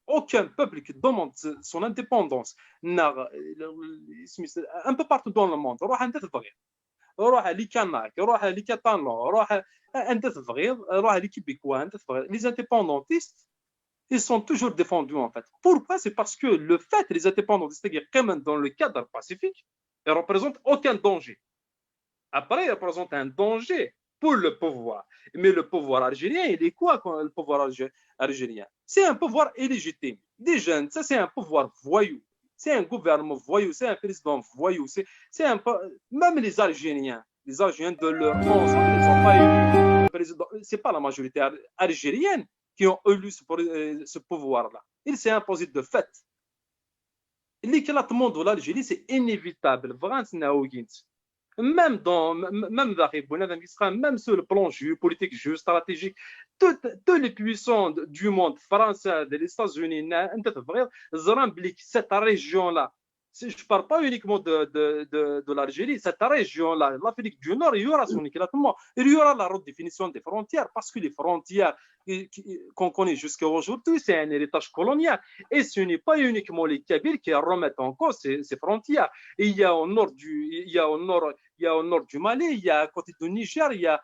aucun peuple qui demande son indépendance un peu partout dans le monde روح انت تبغي روح لي كاناك روح لي كاتالون روح انت تبغي روح لي كيبيكوا انت تبغي les indépendantistes ils sont toujours défendus en fait pourquoi c'est parce que le fait les indépendantistes qui sont dans le cadre pacifique ils représentent aucun danger après ils représentent un danger pour le pouvoir mais le pouvoir algérien il est quoi le pouvoir algérien c'est un pouvoir illégitime déjà ça c'est un pouvoir voyou c'est un gouvernement voyou, c'est un président voyou, c'est un peu... Même les Algériens de leur ensemble, ils n'ont pas élu le président. Ce n'est pas la majorité algérienne qui ont élu ce pouvoir-là. Il s'est imposé de fait. L'éclatement de l'Algérie, c'est inévitable. Même sur le plan géopolitique, géostratégique, tous les puissants du monde, France, des États-Unis, cette région-là, je ne parle pas uniquement de l'Algérie, cette région-là, l'Afrique du Nord, il y aura son éclatement. Il y aura la redéfinition des frontières, parce que les frontières qu'on connaît jusqu'à aujourd'hui, c'est un héritage colonial. Et ce n'est pas uniquement les Kabyles qui remettent en cause ces frontières. Et il y a au nord du Mali, il y a à côté du Niger, il y a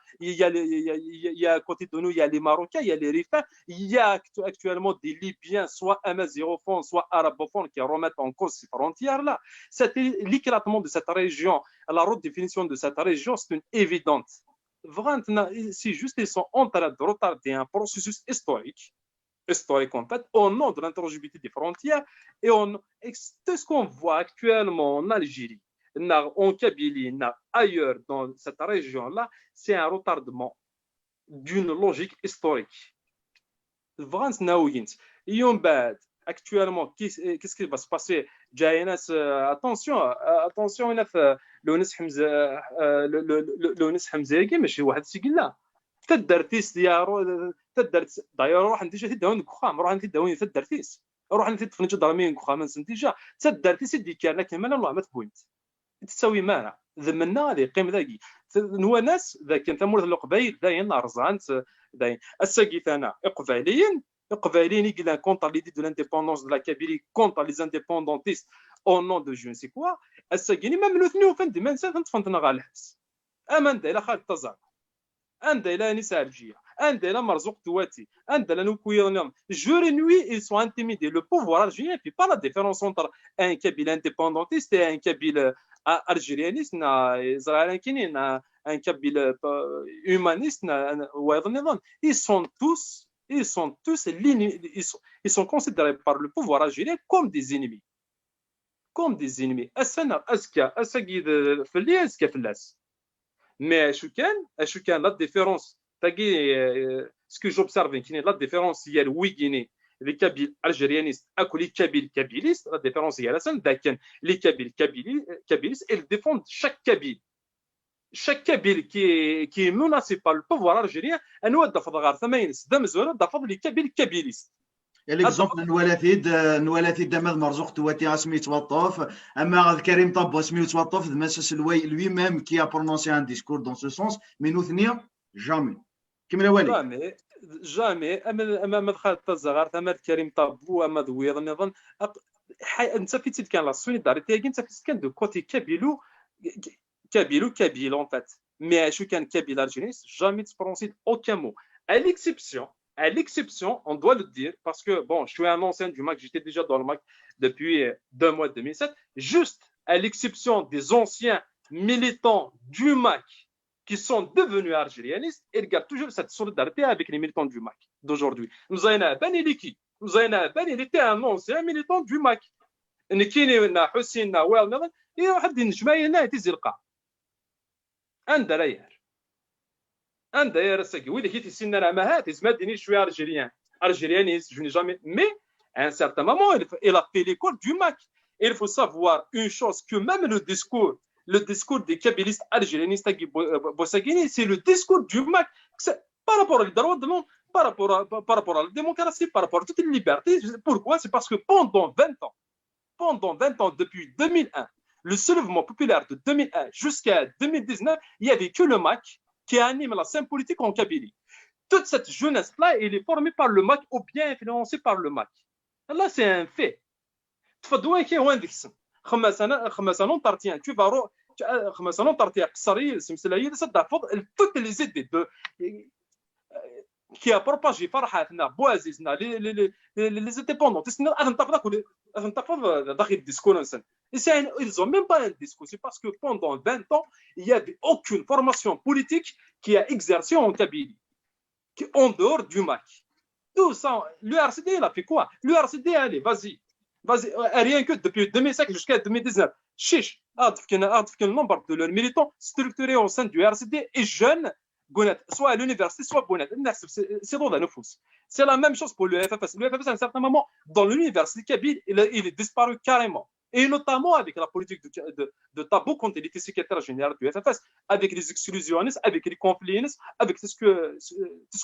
à côté de nous, il y a les Marocains, il y a les Rifains, il y a actuellement des Libyens, soit amazigophones, soit arabophones, qui remettent en cause ces frontières-là. L'éclatement de cette région, la redéfinition de cette région, c'est une évidente. C'est juste qu'ils sont en train de retarder un processus historique en fait, au nom de l'intangibilité des frontières et tout ce qu'on voit actuellement en Algérie, en Kabylie, ailleurs dans cette région-là, c'est un retardement d'une logique historique. Actuellement, qu'est-ce qui va se passer? Attention, لونس حمزه ماشي واحد سيكلا تدرتيس ديالو تدرت داير روح انت جا تداون كخام روح انت داوني تدرتيس روح انت تفنج ضرمين كخام انت تدرتيس دي كان كمان الله ما تبوينت تساوي مانا ذمنا هذه قيم ذاكي هو ناس ذاك ثمور القبائل داين رزانت داين الساقيثانا اقباليين يقلا كونتر ليدي دو لانديبوندونس دو لا كابيلي كونتر لي انديبوندونتيست او نون دو جو سي كوا الساقيني ما ملوثني وفند ما نسان تفنتنا غا الحبس امان دايلا خالد تزار ان دايلا نساء الجيه ان دايلا مرزوق تواتي ان دايلا نوكويرنيوم jour et nuit ils sont intimidés le pouvoir algérien fait pas la différence entre un kabyle indépendantiste et un kabyle algérianiste israélien كاينين un kabyle humaniste وايضا نظام ils sont tous ils sont considérés par le pouvoir algérien comme des ennemis السنه اسكي فلي اسكي فلاس mais شو كان la différence تاقي ce que j'observe كاين la différence هي الويغيني les kabyles algérianistes اكو les kabyles kabylistes la différence هي لسن داكن les kabyles kabylistes ils défendent chaque kabyle qui est menacé par le pouvoir algérien انو دافض غار ثمين سدام زوره دافض les kabyles kabylistes الاكزومبل نوالثيد داماد مرزوق تواتي اسمي توطوف اما كريم طابو اسمي توطوف مساس لوي ميم كي ا برونونسي ان ديسكور دون سو سونس مي نو ثنيا جامي كمل والي جامي اما مدخل الزغار ثمر كريم طابو اما دويض نظن انت فيت كان لا سوليداريتي انت فيت كان دو كوتي كابيل en fait mais شو كان كابيل algérien jamais de prononcer aucun mot à l'exception, on doit le dire, parce que, bon, je suis un ancien du MAC, j'étais déjà dans le MAC depuis 2 mois 2007, juste à l'exception des anciens militants du MAC qui sont devenus algérianistes, ils gardent toujours cette solidarité avec les militants du MAC d'aujourd'hui. Nous avons Ben Eliki, il était un ancien militant du MAC. Nekini, Hussein, Nawel, il y a un جماعة يتزلقا. Un d'ailleurs, c'est que oui, les qui signent la mahat, ils se mettent je suis algérianiste, je n'ai jamais. Mais à un certain moment, il a fait l'école du MAC. Et il faut savoir une chose que même le discours des kabylistes algérianistes, c'est le discours du MAC. Par rapport aux droits de l'homme, par rapport à la démocratie, par rapport à toutes les libertés. Pourquoi? C'est parce que pendant 20 ans, depuis 2001, le soulèvement populaire de 2001 jusqu'à 2019, il n'y avait que le MAC qui anime la scène politique en Kabylie. Toute cette jeunesse-là, elle est formée par le MAC ou bien influencée par le MAC. Là, c'est un fait. تفضلوا كي هو عندك السم خمسة نون تارتيان tu vas خمسة نون تارتيان قصري السمسلاية تدفض toutes les idées de qui a propagé فرحاتنا بوازيزنا les indépendants تسنى أتنتقد داخل الديسكور إنسان ils n'ont même pas un discours. C'est parce que pendant 20 ans, il n'y avait aucune formation politique qui a exercé en Kabylie, en dehors du MAC. Tout ça, l'URCD, il a fait quoi? L'URCD, allez, vas-y, rien que depuis 2005 jusqu'à 2019. Chiche, le nombre de leurs militants structurés au sein du RCD est jeune, soit à l'université, soit c'est dans la nefous. C'est la même chose pour le FFS. Le FFS, à un certain moment, dans l'université kabyle, il est disparu carrément. Et notamment avec la politique de Tabou quand il était secrétaire général du FFS, avec les exclusionnistes, avec les conflits, avec tout ce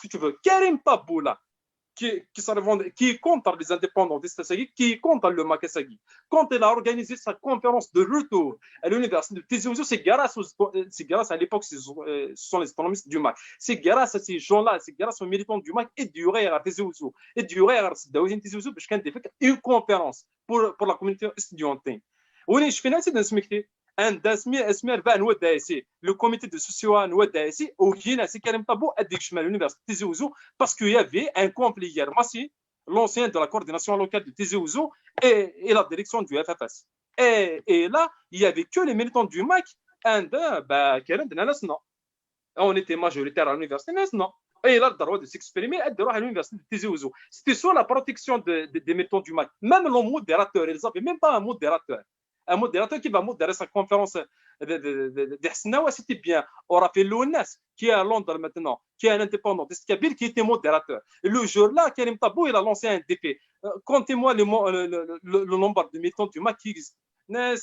que tu veux. Karim Tabou, là, qui est contre les indépendants d'Estassagui, qui est contre le Makasagui. Quand il a organisé sa conférence de retour à l'université de Tizi Ouzou, c'est grâce à l'époque, ce sont les économistes du MAC. C'est grâce à ces gens-là, c'est grâce aux militants du MAC et du RER à Tizi Ouzou, et du RER à Tizi Ouzou, parce qu'il y a une conférence pour la communauté estudiantine. Oui, je finis dans ce métier. Le comité de socio NODASI, c'est Karim Tabou à l'université de Tizi Ouzou, parce qu'il y avait un conflit hier massif, l'ancien de la coordination locale de Tizi Ouzou et la direction du FFS. Et là, il n'y avait que les militants du MAC, on était majoritaire à l'université, non. Et il a le droit de s'exprimer et de à l'université de Tizi Ouzou. C'était sur la protection des militants du MAC. Même le modérateur, ils n'avaient même pas un modérateur. Un modérateur qui va modérer sa conférence de c'était bien. On rappelle l'ONS qui est à Londres maintenant, qui est un indépendant de Kabyle qui était modérateur. Et le jour-là, Karim Tabou, il a lancé un DP. Comptez-moi le nombre de militants du MAC qui existent. Même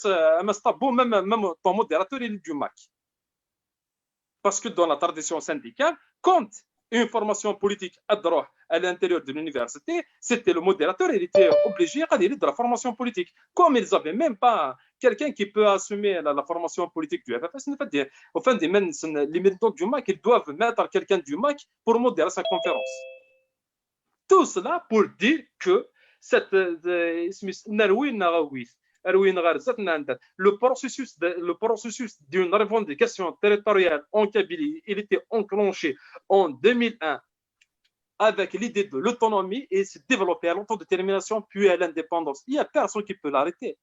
ton modérateur, il est du MAC. Parce que dans la tradition syndicale, quand une formation politique à l'intérieur de l'université, c'était le modérateur, il était obligé de la formation politique. Comme ils n'avaient même pas quelqu'un qui peut assumer la formation politique du FFS, au fin des les méthodes du MAC, ils doivent mettre quelqu'un du MAC pour modérer sa conférence. Tout cela pour dire que cette le processus d'une revendication territoriale en Kabylie, il était enclenché en 2001 avec l'idée de l'autonomie et s'est développé à l'autodétermination puis à l'indépendance. Il n'y a personne qui peut l'arrêter.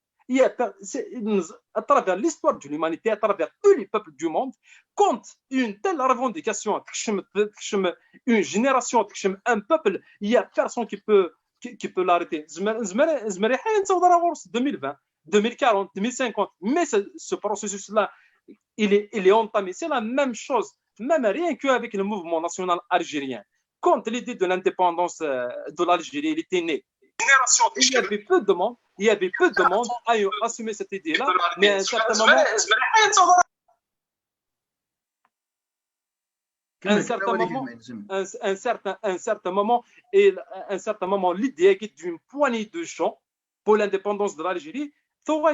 À travers l'histoire de l'humanité, à travers tous les peuples du monde, quand une telle revendication, une génération, un peuple, il n'y a personne qui peut l'arrêter. 2020, 2040, 2050, mais ce processus-là, il est entamé. C'est la même chose, même rien qu'avec le mouvement national algérien. Quand l'idée de l'indépendance de l'Algérie était née, il y avait peu de monde, à assumer cette idée-là, mais à un certain moment, l'idée d'une poignée de gens pour l'indépendance de l'Algérie, tous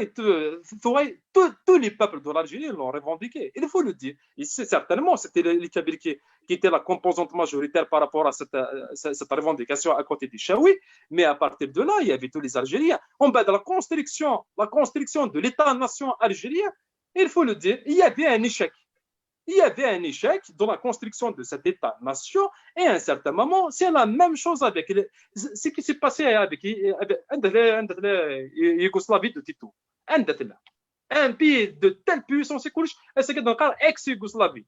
les peuples de l'Algérie l'ont revendiqué. Il faut le dire. Et certainement, c'était les Kabyles qui étaient la composante majoritaire par rapport à cette revendication à côté des Chaouis. Mais à partir de là, il y avait tous les Algériens. En bas de la construction de l'État-nation algérien, il faut le dire, il y avait un échec. Il y avait un échec dans la construction de cet État-nation et à un certain moment, c'est la même chose avec ce qui s'est passé avec Yougoslavie de Tito. Un pays de telle puissance économique, c'est ex-Yougoslavie.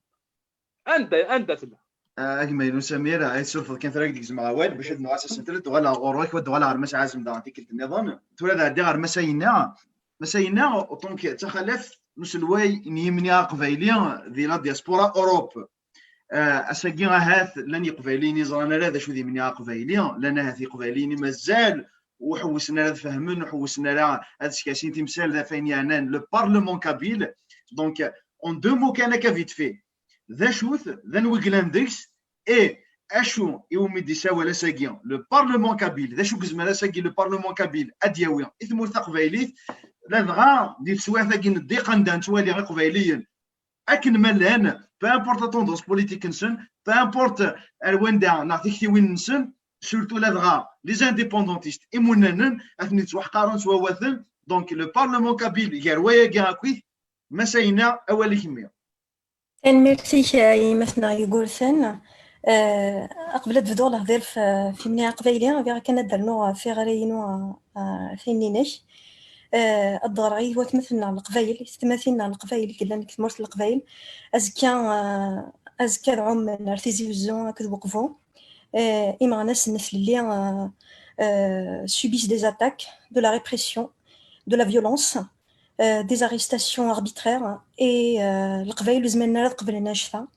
اجمل وسمير هاي السلفه كان فرق ديك زعما وين باش هاد النوع سنتلت ولا غوروك ولا غير مسا عازم دا ديك النظام تولى هادي غير مساينا اوطونك تخلف نسلوي نيمني قبايلي ذي لا دياسبورا اوروب اساكي هاث لاني قبايليني زرانا لا شو ذي مني قبايلي لنا هذه قبايليني مازال وحوسنا لا فهمن وحوسنا لا هذا الشكاسين تمثال ذا فين يعني لو بارلمون كابيل دونك اون دو مو كان كافيت في ذا شوث ذا نوغلان ديكس اي اشو يومي دي سوا لا ساكيان لو بارلمون كابيل ذا شو كزما لا ساكي لو بارلمون كابيل ادياوي اثمور قبايليت لا دغا ديال سواثا كي ندي قندان توالي غير قبايليا اكن ملان بامبورط توندونس بوليتيك نسن بامبورط الواندا نعطيك وين نسن سورتو لا دغا لي زانديبوندونتيست ايمونانن اثني توحقارون سوا واثن دونك لو بارلمون كابيل يرويا كاع كويت مساينا اولي كميه ميرسي يمثنا يقولسن قبل تبدو الهضير في مني قبايلي غير كان درنو في غرينو في نيناش الضرعي هو تمثلنا القبايل يستمثلنا القبايل كلا نكتمرت القبايل ازكا عم نرتزي وزون كذ وقفو إما ناس النسل اللي subissent des attaques, de la répression, de la violence, des arrestations arbitraires et القبايل زماننا قبل ناشفة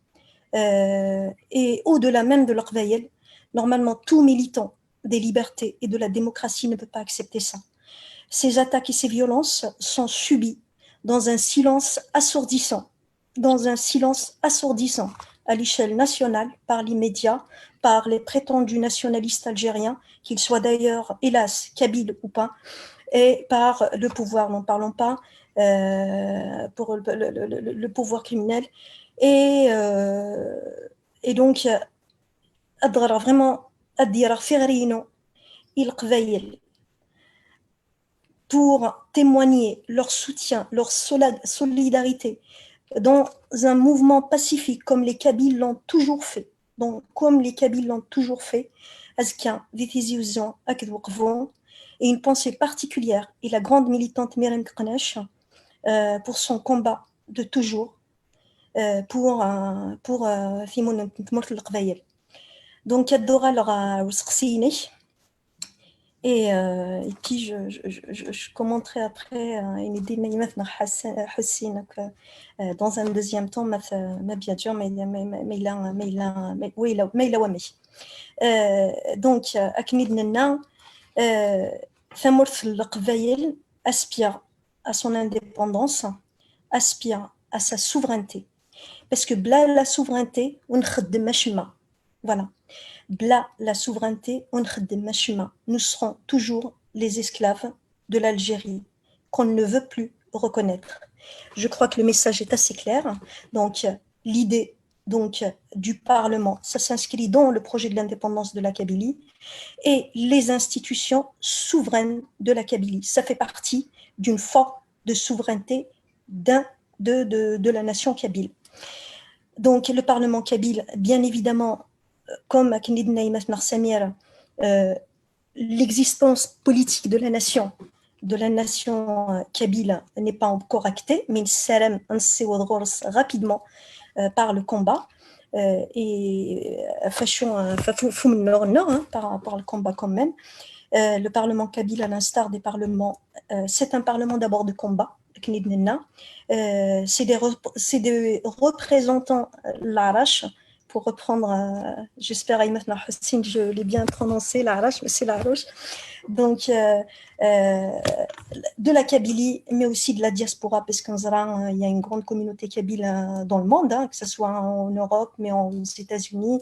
et au-delà même de l'Aqbayel, normalement tout militant des libertés et de la démocratie ne peut pas accepter ça. Ces attaques et ces violences sont subies dans un silence assourdissant, à l'échelle nationale, par les médias, par les prétendus nationalistes algériens, qu'ils soient d'ailleurs, hélas, kabyles ou pas, et par le pouvoir, n'en parlons pas, pour le pouvoir criminel. Et donc, vraiment, pour témoigner leur soutien, leur solidarité dans un mouvement pacifique comme les Kabyles l'ont toujours fait. Et une pensée particulière et la grande militante Miriam Kounesh pour son combat de toujours pour Fimoun Tmort al-Qbayel. Donc Adora leur a remercié et puis je commenterai après une idée dans un deuxième temps ma bien sûr donc أكمل لنا ثمرة القبائل aspire à son indépendance, aspire à sa souveraineté parce que بلا la souveraineté ونخدم ماشما Voilà. Bla la souveraineté, nous serons toujours les esclaves de l'Algérie qu'on ne veut plus reconnaître. Je crois que le message est assez clair. Donc, l'idée du Parlement, ça s'inscrit dans le projet de l'indépendance de la Kabylie et les institutions souveraines de la Kabylie. Ça fait partie d'une forme de souveraineté de la nation kabyle. Donc, le Parlement kabyle, bien évidemment, comme à Knid Naïmat Marsamir, l'existence politique de la nation kabyle n'est pas encore actée, mais Salem rapidement par le combat et par le combat quand même. Le Parlement kabyle, à l'instar des parlements, c'est un parlement d'abord de combat. C'est des représentants l'Arash, pour reprendre, j'espère Aïmat Hussein, je l'ai bien prononcé, l'Arash, mais c'est l'Arash. Donc, de la Kabylie, mais aussi de la diaspora, parce qu'en Zara, il y a une grande communauté kabyle dans le monde, que ce soit en Europe, mais aux États-Unis,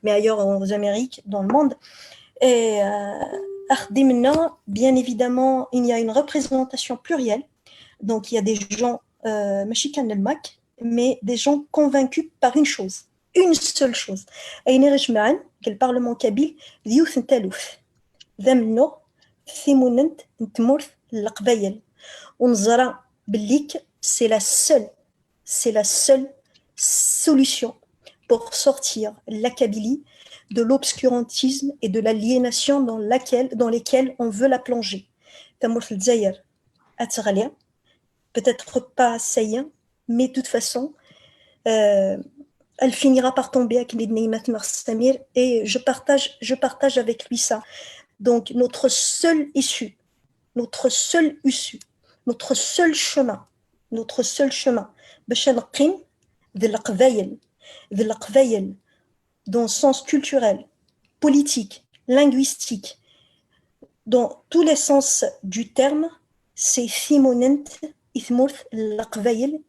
mais ailleurs aux Amériques, dans le monde. Et bien évidemment, il y a une représentation plurielle. Donc, il y a des gens, mais des gens convaincus par une chose, une seule chose. Que le Parlement kabyle, c'est la seule solution pour sortir la Kabylie de l'obscurantisme et de l'aliénation dans lesquelles on veut la plonger. Peut-être pas saillant, mais de toute façon, elle finira par tomber avec Naïmat Marsamir, et je partage avec lui ça. Donc, notre seule issue, notre seul chemin, dans le sens culturel, politique, linguistique, dans tous les sens du terme, c'est Thimonent Ithmurth l'Aqvayel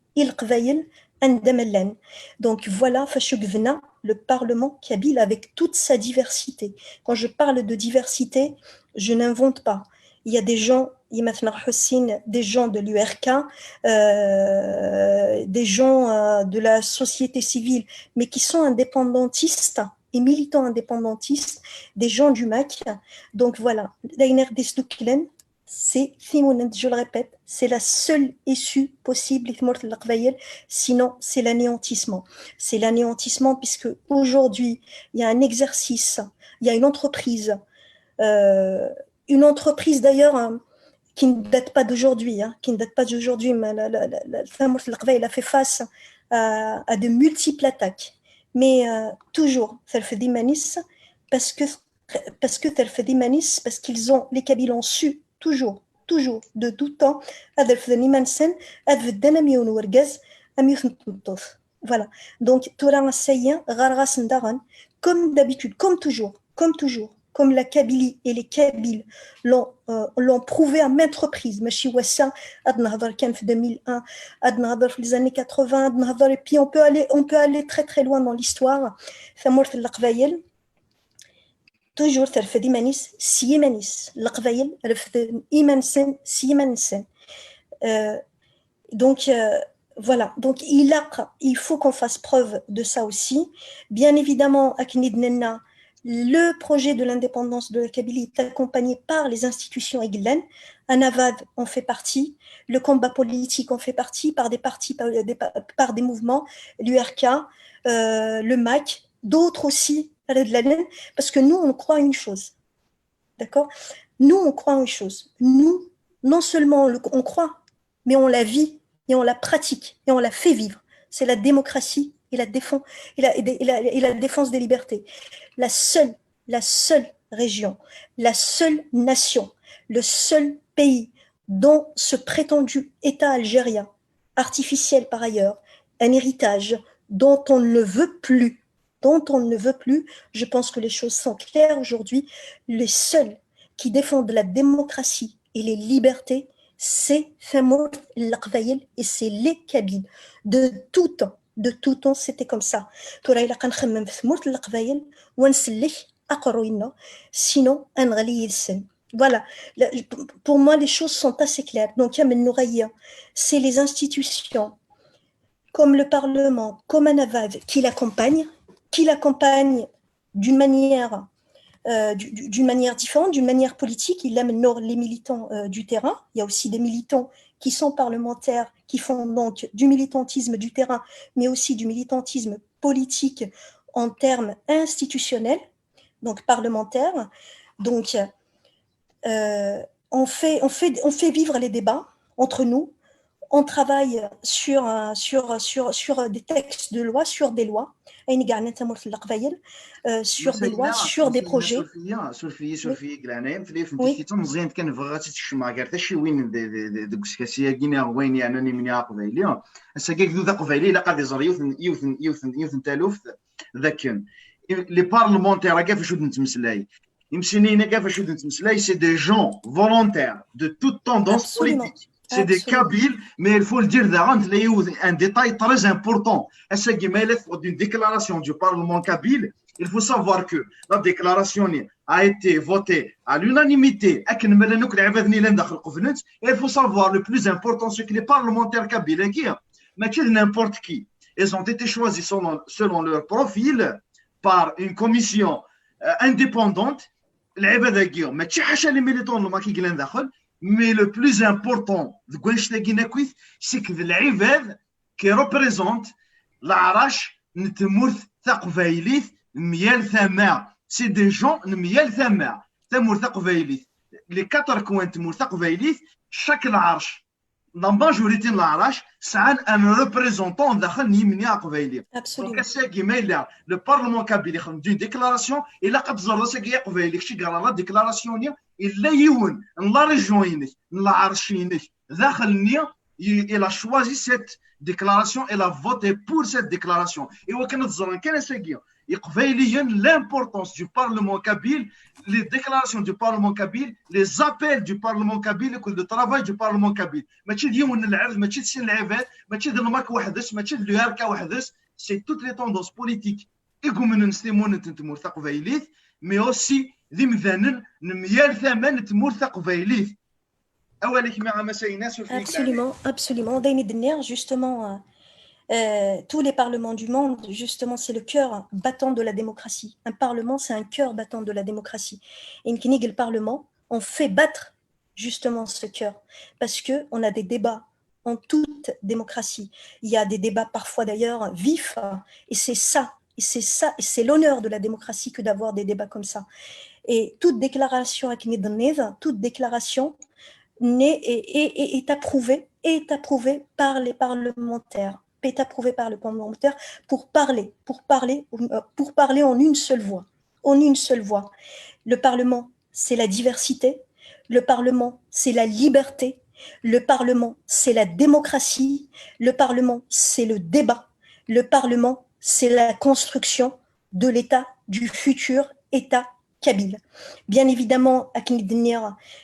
Andamallan. Donc voilà, Fashugvna, le Parlement kabyle avec toute sa diversité. Quand je parle de diversité, je n'invente pas. Il y a des gens, des gens de l'URK, des gens de la société civile, mais qui sont indépendantistes et militants indépendantistes, des gens du MAC. Donc voilà, c'est, je le répète, c'est la seule issue possible, sinon c'est l'anéantissement. C'est l'anéantissement puisque aujourd'hui, il y a un exercice, il y a une entreprise d'ailleurs qui ne date pas d'aujourd'hui, mais elle a fait face à de multiples attaques. Mais toujours, parce qu'ils ont, les Kabyles ont su, toujours, de tout temps, voilà. Donc, comme d'habitude, comme toujours, comme la Kabylie et les Kabyles l'ont prouvé à maintes reprises. Machi Wassa, Adnahadar Kemf 2001, Adnahadar les années 80, et puis on peut aller très très loin dans l'histoire. Famort al-Laqvayel, toujours Tarfadi Manis, Siemanis, Laqvayel, Imansen, Siemansen. Donc, voilà, donc il faut qu'on fasse preuve de ça aussi. Bien évidemment, à Knid Nenna, le projet de l'indépendance de la Kabylie est accompagné par les institutions aiglanes. Anavad en fait partie, le combat politique en fait partie, par des partis, par des mouvements, l'URK, le MAC, d'autres aussi, parce que nous, on croit une chose. D'accord ? Nous, on croit une chose. Nous, non seulement on croit, mais on la vit et on la pratique et on la fait vivre. C'est la démocratie et la défense des libertés. La seule région, la seule nation, le seul pays dont ce prétendu État algérien, artificiel par ailleurs, un héritage dont on ne veut plus, je pense que les choses sont claires aujourd'hui, les seuls qui défendent la démocratie et les libertés, c'est Famor l'Aqvayel et c'est les Kabyles de tout temps. de tout temps c'était comme ça ترى إلا كنخمم في ثمورة القبايل ونسلك أقروينا sinon أنغلي السن. Voilà, pour moi les choses sont assez claires. Donc il y a Mennouraïa, c'est les institutions comme le Parlement, comme Anavad qui l'accompagnent d'une manière différente, d'une manière politique. Il amène les militants du terrain. Il y a aussi des militants qui sont parlementaires, qui font donc du militantisme du terrain, mais aussi du militantisme politique en termes institutionnels, donc parlementaires. Donc, on fait vivre les débats entre nous. On travaille sur des textes de loi, sur des lois, sur des lois, sur des projets. سولفيه كلانايم في فهمتي مزيان كان بغات تشمع كاع حتى شي وين دوك السياقين وين يعني من قبيلي هسا كاع ذا قبيلي لا قاد يزر يوث تالوف ذاك لي بارلمونتير كاع فاش نتمسلاي يمشيني كاع فاش نتمسلاي سي دي جون فولونتير دو توت توندونس بوليتيك. C'est des Kabyles, mais il faut le dire, un détail très important. D'une déclaration du Parlement kabyle, il faut savoir que la déclaration a été votée à l'unanimité. Il faut savoir le plus important, c'est que les parlementaires kabyles, n'importe qui, ils ont été choisis selon leur profil par une commission indépendante. Mais le plus important, c'est que l'Ibad qui représente l'Arash Ntemourth Taqvaïlith Miel Thamar. C'est des gens Miel Thamar. Thamour Taqvaïlith. Les 4 coins Tmour Taqvaïlith, chaque l'Arash, la majorité de l'Arash, c'est un représentant de Nimni Aqvaïlith. Absolument. Donc, le Parlement kabyle a une déclaration, et là, quand vous avez la déclaration, il a choisi cette déclaration, il a voté pour cette déclaration. Et l'importance du Parlement kabyle, les déclarations du Parlement kabyle, les appels du Parlement kabyle, le travail du Parlement kabyle. C'est toutes les tendances politiques. Mais aussi Absolument, absolument. Justement, tous les parlements du monde, justement, c'est le cœur battant de la démocratie. Un parlement, c'est un cœur battant de la démocratie. Et le Parlement, on fait battre justement ce cœur parce qu'on a des débats en toute démocratie. Il y a des débats parfois d'ailleurs vifs, et c'est ça, et c'est l'honneur de la démocratie que d'avoir des débats comme ça. Et toute déclaration est approuvée par les parlementaires, pour parler en une seule voix. Le Parlement, c'est la diversité. Le Parlement, c'est la liberté. Le Parlement, c'est la démocratie. Le Parlement, c'est le débat. Le Parlement, c'est la construction de l'État, du futur État kabyle. Bien évidemment,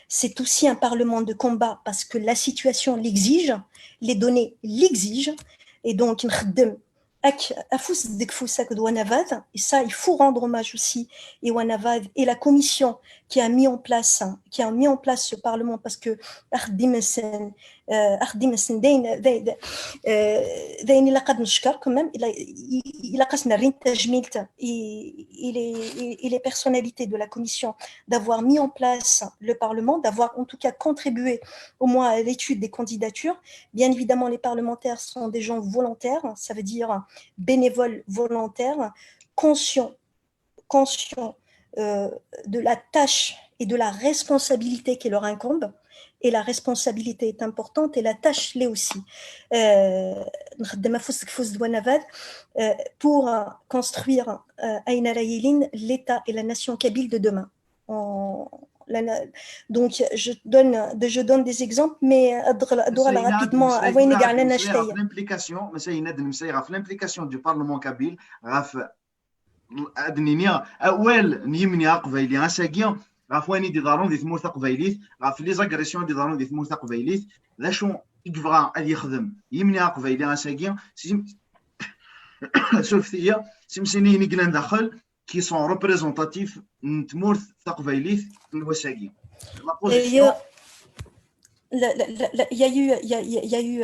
c'est aussi un parlement de combat parce que la situation l'exige, les données l'exigent, et donc et ça, il faut rendre hommage aussi et la commission qui a mis en place ce parlement, parce que quand même, il a les personnalités de la commission d'avoir mis en place le parlement, d'avoir en tout cas contribué au moins à l'étude des candidatures. Bien évidemment, les parlementaires sont des gens volontaires, ça veut dire bénévoles volontaires, conscients de la tâche et de la responsabilité qui leur incombe. Et la responsabilité est importante et la tâche l'est aussi. Pour construire l'État et la nation kabyle de demain. Donc, je donne des exemples, mais rapidement, l'implication du Parlement kabyle, غافواني دي ضارون دي ثمور تقبيليث غاف لي زاغريسيون دي ضارون دي ثمور تقبيليث لا شو يبغى غادي يخدم يمني قبيلي اساكي شوف هي سمسيني نقلن داخل qui sont représentatifs de تمورث تقبيليث الوساقي la position. Il y a eu, il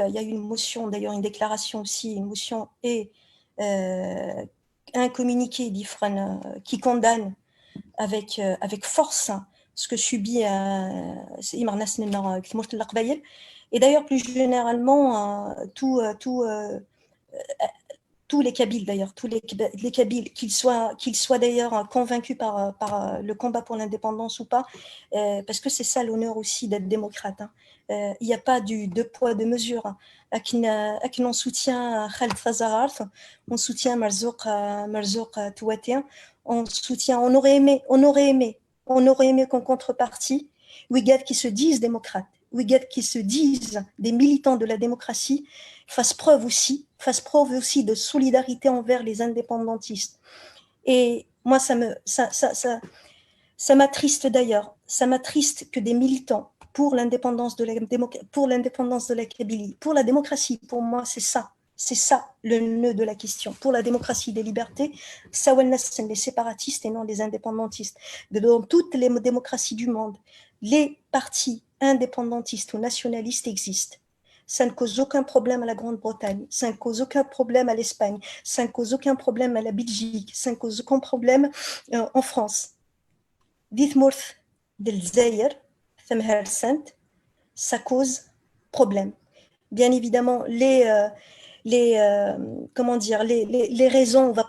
y a eu une motion, d'ailleurs une déclaration aussi, une motion et un communiqué d'Ifran qui condamne avec force ce que subit Imar Nasnina et d'ailleurs plus généralement tous les Kabyles d'ailleurs, tous les Kabyles, qu'ils soient d'ailleurs convaincus par le combat pour l'indépendance ou pas, parce que c'est ça l'honneur aussi d'être démocrate. Il n'y a pas du deux poids, deux mesures. On soutient Khaled Fazarat, on soutient Marzouk Touaté, on aurait aimé qu'en contrepartie, Ouïghads qui se disent démocrates, Ouïghads qui se disent des militants de la démocratie, fassent preuve aussi de solidarité envers les indépendantistes. Et moi, ça m'attriste d'ailleurs, ça m'attriste que des militants pour l'indépendance de la Kabylie, pour la démocratie, pour moi, c'est ça le nœud de la question. Pour la démocratie des libertés, ça les séparatistes et non les indépendantistes. Dans toutes les démocraties du monde, les partis indépendantistes ou nationalistes existent. Ça ne cause aucun problème à la Grande-Bretagne, ça ne cause aucun problème à l'Espagne, ça ne cause aucun problème à la Belgique, ça ne cause aucun problème en France. Dites-morth del Zaïr, ça cause problème. Bien évidemment, les raisons, on va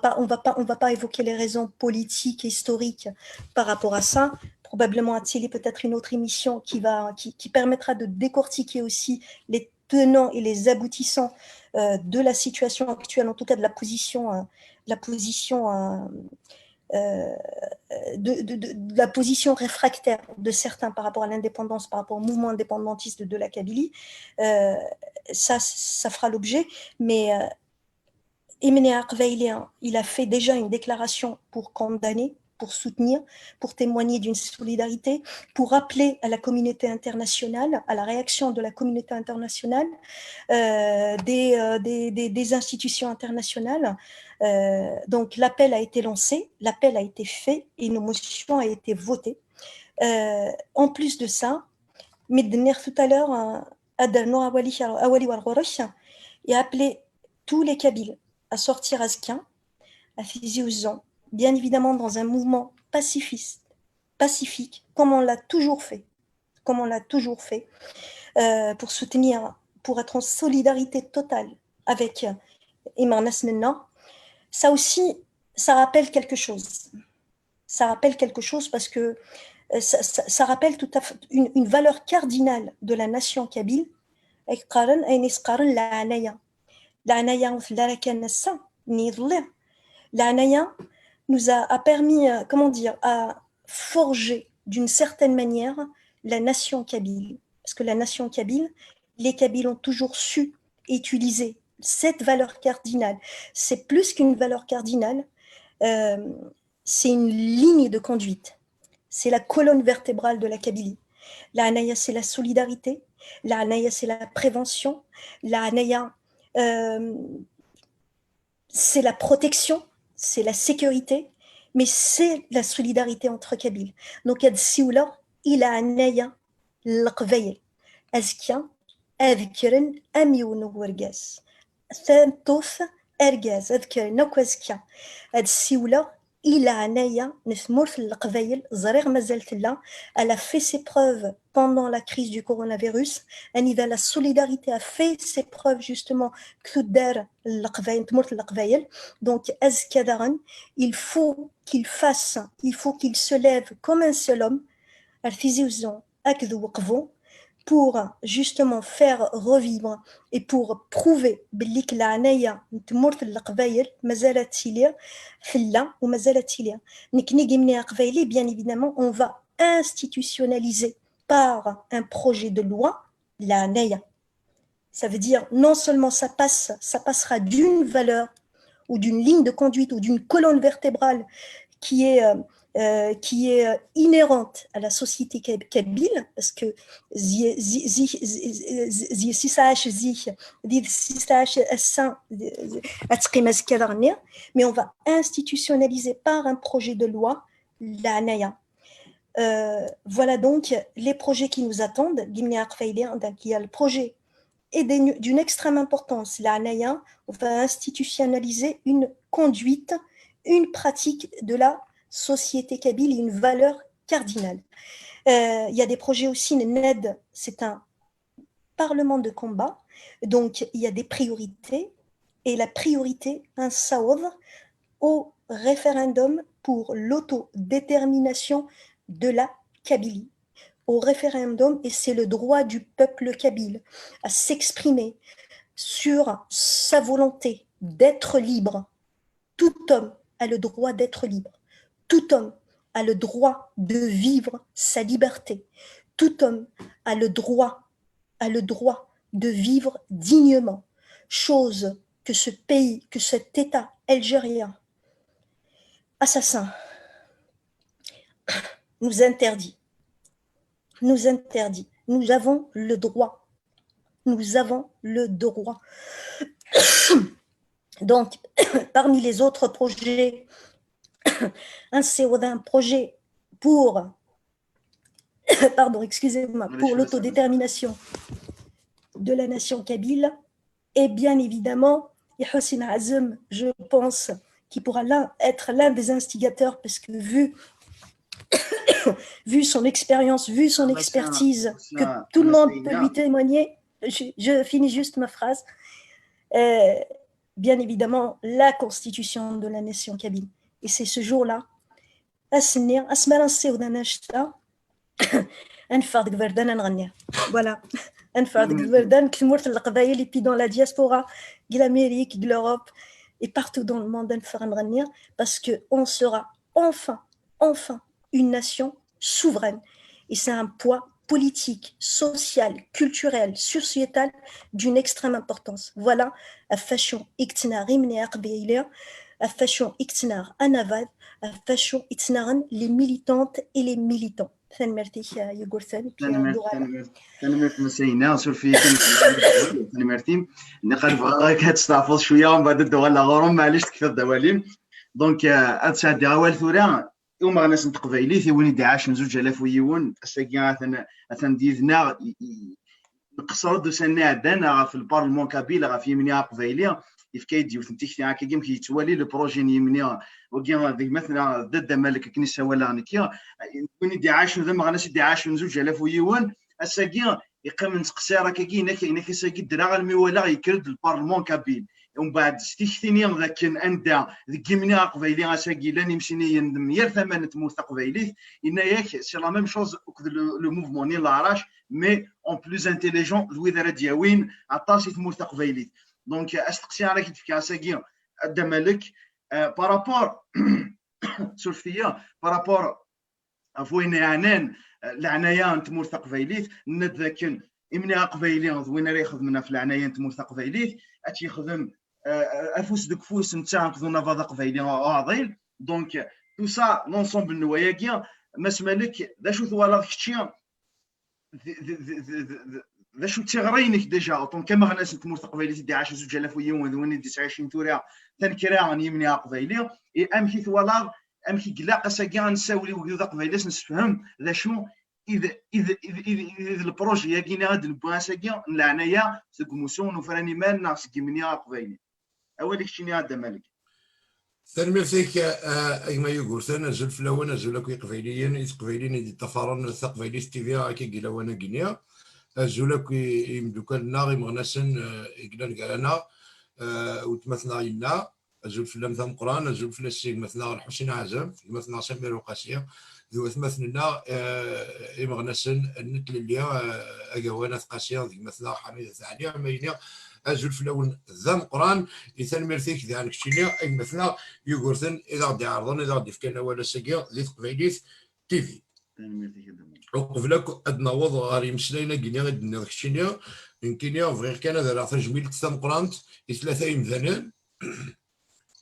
pas évoquer les raisons politiques et historiques par rapport à ça. Probablement a-t-il peut-être une autre émission qui permettra de décortiquer aussi les tenants et les aboutissants de la situation actuelle, en tout cas de la position réfractaire de certains par rapport à l'indépendance, par rapport au mouvement indépendantiste de la Kabylie. Ça fera l'objet, mais Emine Akveili, il a fait déjà une déclaration pour condamner, pour soutenir, pour témoigner d'une solidarité, pour appeler à la communauté internationale, à la réaction de la communauté internationale, des institutions internationales. Donc l'appel a été lancé, l'appel a été fait et une motion a été votée. En plus de ça, Midner tout à l'heure, Adano Awali Walghorosh, et a appelé tous les Kabyles à sortir à Azkian, à Fizi Ouzan, bien évidemment dans un mouvement pacifique, comme on l'a toujours fait, pour soutenir, pour être en solidarité totale avec Imar Nasnina. Ça aussi, ça rappelle quelque chose. Ça rappelle quelque chose parce que ça rappelle tout à fait une valeur cardinale de la nation kabyle. L'Anaya nous a permis, à forger d'une certaine manière la nation kabyle. Parce que la nation kabyle, les Kabyles ont toujours su utiliser cette valeur cardinale. C'est plus qu'une valeur cardinale, c'est une ligne de conduite. C'est la colonne vertébrale de la Kabylie. La Hanaya, c'est la solidarité. La Hanaya, c'est la prévention. La Hanaya, c'est la protection, c'est la sécurité, mais c'est la solidarité entre Kabyles. Donc, il y a Sioula, il a Hanaya, l'Qvayel, Azkian, Adkiren, Amioun, Wargas. Tantof, Ergaz, Adkiren, Nokwazkian. Ad Sioula, il a Anaya, Nefmourth l'Qvayel, Zarer Mazeltella, elle a fait ses preuves pendant la crise du coronavirus. La solidarité a fait ses preuves justement. Donc, Azkadaran, il faut qu'il se lève comme un seul homme, pour justement faire revivre et pour prouver que la Anaya تمرت القبائل ما زالت تيليا حلة وما زالت تيليا نكني جمني قبائلي. Bien évidemment, on va institutionnaliser par un projet de loi la Anaya. Ça veut dire non seulement ça passera d'une valeur ou d'une ligne de conduite ou d'une colonne vertébrale qui est qui est inhérente à la société kabyle, parce que mais on va institutionnaliser par un projet de loi la Anaya. Voilà donc les projets qui nous attendent. Il y a le projet et d'une extrême importance, la Anaya, on va institutionnaliser une conduite, une pratique de la société kabyle, une valeur cardinale. Il y a des projets aussi, NED, c'est un parlement de combat, donc il y a des priorités, et la priorité, un saoud, au référendum pour l'autodétermination de la Kabylie, au référendum, et c'est le droit du peuple kabyle à s'exprimer sur sa volonté d'être libre. Tout homme a le droit d'être libre. Tout homme a le droit de vivre sa liberté. Tout homme a le droit de vivre dignement, chose que ce pays, que cet État algérien assassin nous interdit. Nous interdit. Nous avons le droit. Nous avons le droit. Donc, parmi les autres projets, un projet pour, pardon, excusez-moi, pour l'autodétermination de la nation kabyle, et bien évidemment, Hossein Azem, je pense, qui pourra être l'un des instigateurs, parce que vu son expérience, vu son expertise, que tout le monde peut lui témoigner, je finis juste ma phrase, bien évidemment, la constitution de la nation kabyle. Et c'est ce jour-là, voilà. Et puis dans la diaspora, l'Amérique, l'Europe, et partout dans le monde, parce qu'on sera enfin une nation souveraine. Et c'est un poids politique, social, culturel, sociétal d'une extrême importance. Voilà, la fashion ictinar la fashion ictinar anavad, la fashion ictinar les militantes et les militants. merci يقول كلمة مسينا سولفي كلمتي نقلب غاك تستعفض شويه ومن بعد الدوغ لاغورم معليش تكثر دوالين دونك هادشي هادي غوال ثورا يوم غناس نتقبايلي ثيوني داعش من 2000 ويون اساكي اثن ديزنا نقصر دو سنه عندنا في البرلمان كابيل في يمني قبايليه كيديو ثنتي كي هكا كيم كيتوالي لو بروجي يمني وكي ديك مثلا ضد مالك كنيسه ولا نكيا يكون داعش وذا ما غناش داعش من 2000 ويون اساكي يقام نتقصير هكا كاين كيساكي درا الميولا يكرد البرلمان كابيل ومن بعد ستيكتيني ذاك اندا ذيك يمني قبايلي اساكي لا نمشيني يندم يا ثمانه موثق قبايلي ان ياك سي لا ميم شوز لو موفمون ني لاراش مي اون بلوز انتيليجون ذوي ذا دياوين عطاسي موثق قبايلي دونك استقسي على كيف كاساكي الدمالك بارابور سولفيه بارابور افوين عنان العنايه انت موثق فايليت نذاكن امني قبايلي وين راه ياخذ منها في العنايه انت موثق فايليت اتي يخدم افوس دك فوس نتا نقدو فادا قبايلي عاضيل دونك تو سا لونسومبل نواياكيا ما سمالك دا شو ثوالا كشتي ذا شو تغرينك ديجا طون كما غناس نتمر قبايلي دي 10 2000 ويوم ذوني 29 تورا تنكرا يمني قبايلي اي امشي ثوالا امشي قلاق ساكان نساولي وذا قبايلي نسفهم ذا شو اذا البروجي ياكينا هاد البوان ساكان العنايه سكموسون وفراني مال ناس كيمني قبايلي اولك شنو هذا مالك ثاني فيك ايما يقول ثاني نزل في الاول نزل لك قبايليين دي التفارن قبايلي ستيفيا كي قيلا وانا غينيا الزولك يمدوكان ناغي مغناسن إقلان قالنا وتمثنا عينا الزول في اللمثة القرآن الزول في السيق مثنا الحسين عزم مثنا سمير وقاسية ذو مثنا مغناسن النتل اللي أقوانا قاسية مثنا حميدة ثانية مينيا الزول في الأول ذم قرآن إثان مرثيك ذي عنك شينيا أي مثنا يقولثن إذا غدي عرضن إذا غدي فكان ولا ساقيا ذي تقبيليث تيفي وقبلك أدنى وضع غاري مسلينا قلنا غدنا ذاك الشينيا يمكن يا فغير كان هذا راه تجميل تسام قرانت ثلاثة يمثلان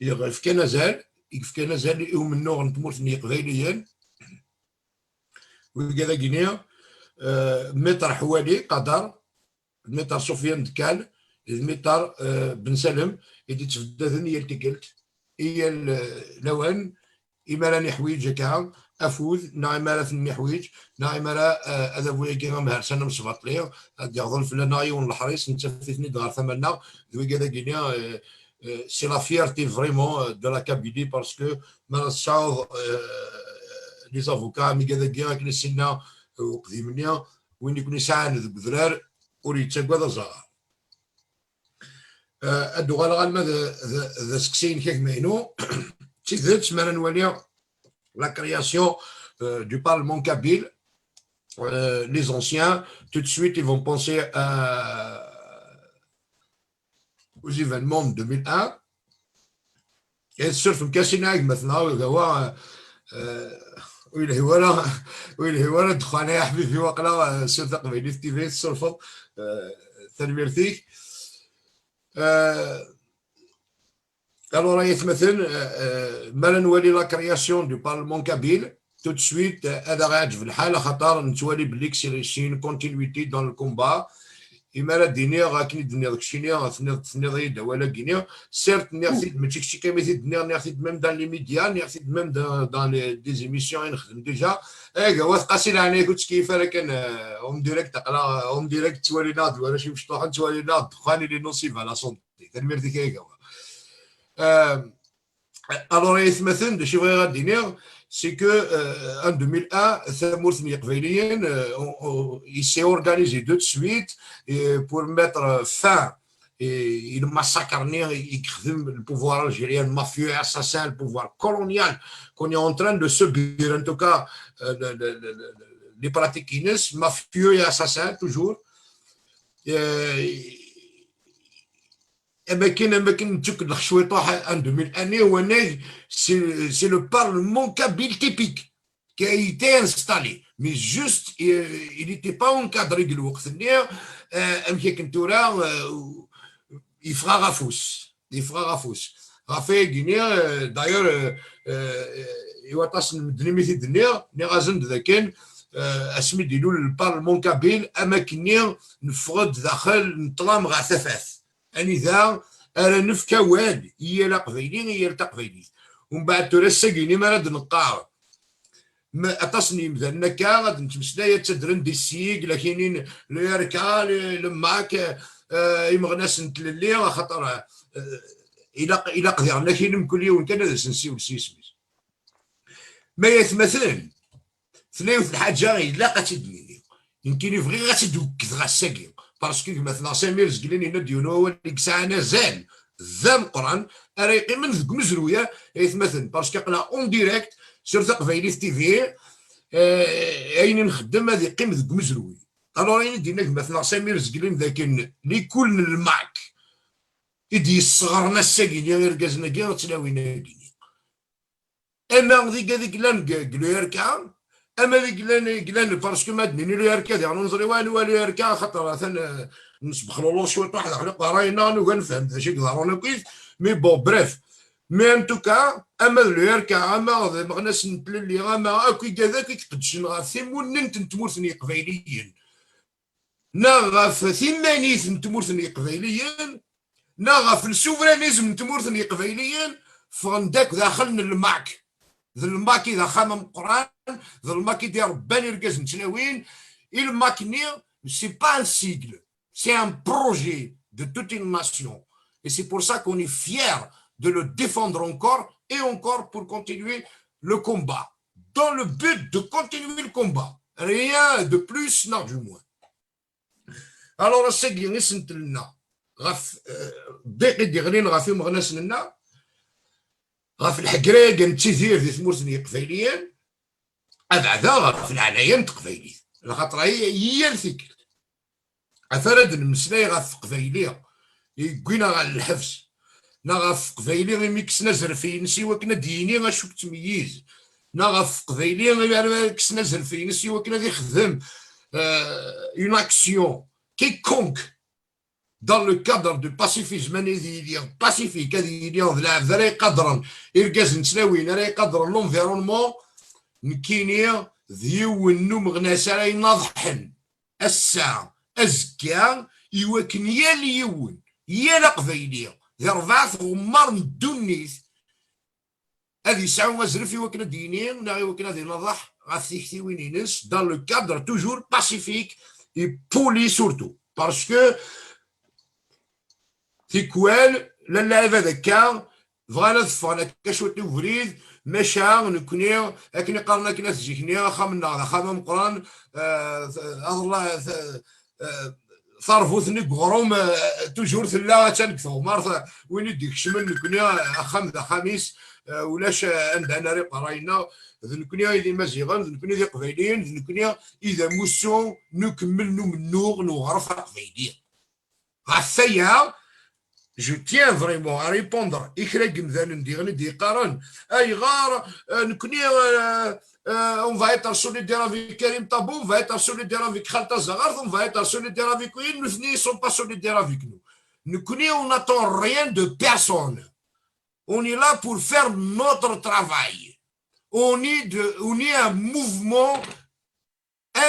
إذا غير كان زال كيف كان زال يؤمنوا نتمرثني قبيليا وكذا غينيا متر حوالي قدر متر سفيان دكال متر بن سلم يدي تفددن هي التقلت هي لوان إما راني حويج هكا افوذ نعم راه ثني حويج نعم راه هذا بويا كيما مهر سنه مصبط ليه هاد يغضل في لنا يون الحريص نتفثني دار ثمنا ذوي كذا غينيا c'est la fierté vraiment de la Kabylie parce que les avocats ميقاذا كنا سنا وقديمنا وين يكون يسعان البذرار وريت هذا زهر الدغال غالما ذا سكسين كيك ماينو تيذات ما نولي la création du Parlement kabyle. Les anciens, tout de suite, ils vont penser aux événements de 2001. Et sur le Kassinag, maintenant, ويلهي دخلنا يا حبيبي في وقلا سلطة قبيلي في تيفي السلفط تنميرتيك Alors, maintenant, نولي la création du Parlement kabyle, tout de suite, هذا غادي في الحالة خاطر نتولي بليك سي une continuité dans le combat. إما لا دينيا غاكني دنيا داك الشيء ثني ضيد ولا كينيا سيرت نيرسيد ماشي شي كيما دنيا نيرسيد ميم دان لي ميديا نيرسيد ميم دان دي زيميسيون نخدم ديجا واث قاسي عليا قلت كيف راه كان اون ديريكت تقرا اون ديريكت توالي ناض ولا شي مشطوح توالي ناض دخاني لي نوسيف على صونتي تنمرتي كيكا alors مثلا شي بغي غادي نير c'est que en 2001, il s'est organisé de suite pour mettre fin et il massacre le pouvoir algérien mafieux et assassin, le pouvoir colonial qu'on est en train de subir, en tout cas les pratiques mafieux et assassins toujours. En 2001, c'est le Parlement kabyle typique qui a été installé. Mais juste, il n'était pas encadré. Il fera Rafous. Rafé Guinée, d'ailleurs, il va passer le Parlement kabyle, نفرض داخل نطلام غا ثفاث أنذا أرى نفكا واد هي لا قبيلين هي لا قبيلين ومن بعد ترسقيني ما راد نقاع ما أتصني مثلا كا غاد نتمسلايا تدرن دي السيق لكنين ليركا لماك يمغناس نتللي خاطر إلا قدرنا كاين كل يوم كان هذا سنسيو سيسميت ما يتمثل ثنين في الحاجة إلا قاتدني يمكن يبغي غاتدوك غاساكي باسكو مثلا سمير زقلين يناديون هو اللي كسانا زال ذا القران راه يقيم ذك مزرويه يتمثل باسكو قنا اون ديريكت سير قبيلي في تيفي اين نخدم هذه يقيم ذك مزروي الو راني دينا مثلا سمير زقلين ذاك اللي كل المعك يدي صغرنا الساكين غير كازنا كاع تلاوينا كيني اما هذيك لان قالوا يركع اما اللي قلنا باسكو ما دنيني له يركا يعني نظري والو يركا خاطر مثلا نسبخ له شويه واحد خلق راينا ونفهم هذا الشيء ضروري كويس مي بون بريف مي ان توكا اما لو يركا اما مغناس نتللي اما اكو كذاك يقدش ثمون نتمورثني قبيليين نغف ثمانيث نتمورثني قبيليين نغف السوفرانيزم نتمورثني قبيليين فنداك داخلنا المعك ذا الماكي ذا خامم القران ذا الماكي ديال رباني ركاز نتلاوين الماكني سي با ان سيغل سي ان بروجي de toute une nation et c'est pour ça qu'on est fier de le défendre encore et encore pour continuer le combat dans le but de continuer le combat rien de plus non du moins alors c'est que نسنت لنا غف دقيق ديالين غافي مغناس لنا غاف الحكراك نتيزير في ثمورثني قبيليين أبعدا غاف العنايين تقبيلي لخاطر هي الفكر أفرد المسلاي غاف قبيلية يقوينا غا الحفظ نا غاف قبيلية ميكسنا زرفين سيوا كنا ديني غاشوك تمييز نا غاف قبيلية كسنا زرفين سيوا كنا دي خدم une action quelconque dans le cadre du pacifisme pacifique هذه اللي ذا قدرا إرجاز نتسلاوين راه قدر l'environnement نكيني ذيو النوم غناسة راي نضحن الساعة أزكى يوكن يا ليون يا لقبيلية ذي ربعة غمار الدنيس هذه ساعة مزرف يوكن الدينين نا يوكن هذه نضح غاثيكتي وين ينس dans le cadre toujours pacifique et poli surtout parce que تيكوال لا هذا كان فغانا ضفانا كشوتي وفريد مشا نكوني لكن قالنا كنا تجيكني خامنا خامم قران الله صرفوثني بغروم توجور ثلا تنكثو مارث وين يديك شمل نكوني خميس ولاش عندنا ريق راينا نكوني اذا مزيغان نكوني ذي قبيلين نكوني اذا موسو نكمل منوغ نغرف قبيلين غاثيا Je tiens vraiment à répondre. On va être solidaire avec Karim Tabou, on va être solidaire avec Khalta Zaghar, on va être solidaire avec eux. Nous ne sommes pas solidaires avec nous. On n'attend rien de personne. On est là pour faire notre travail. On est un mouvement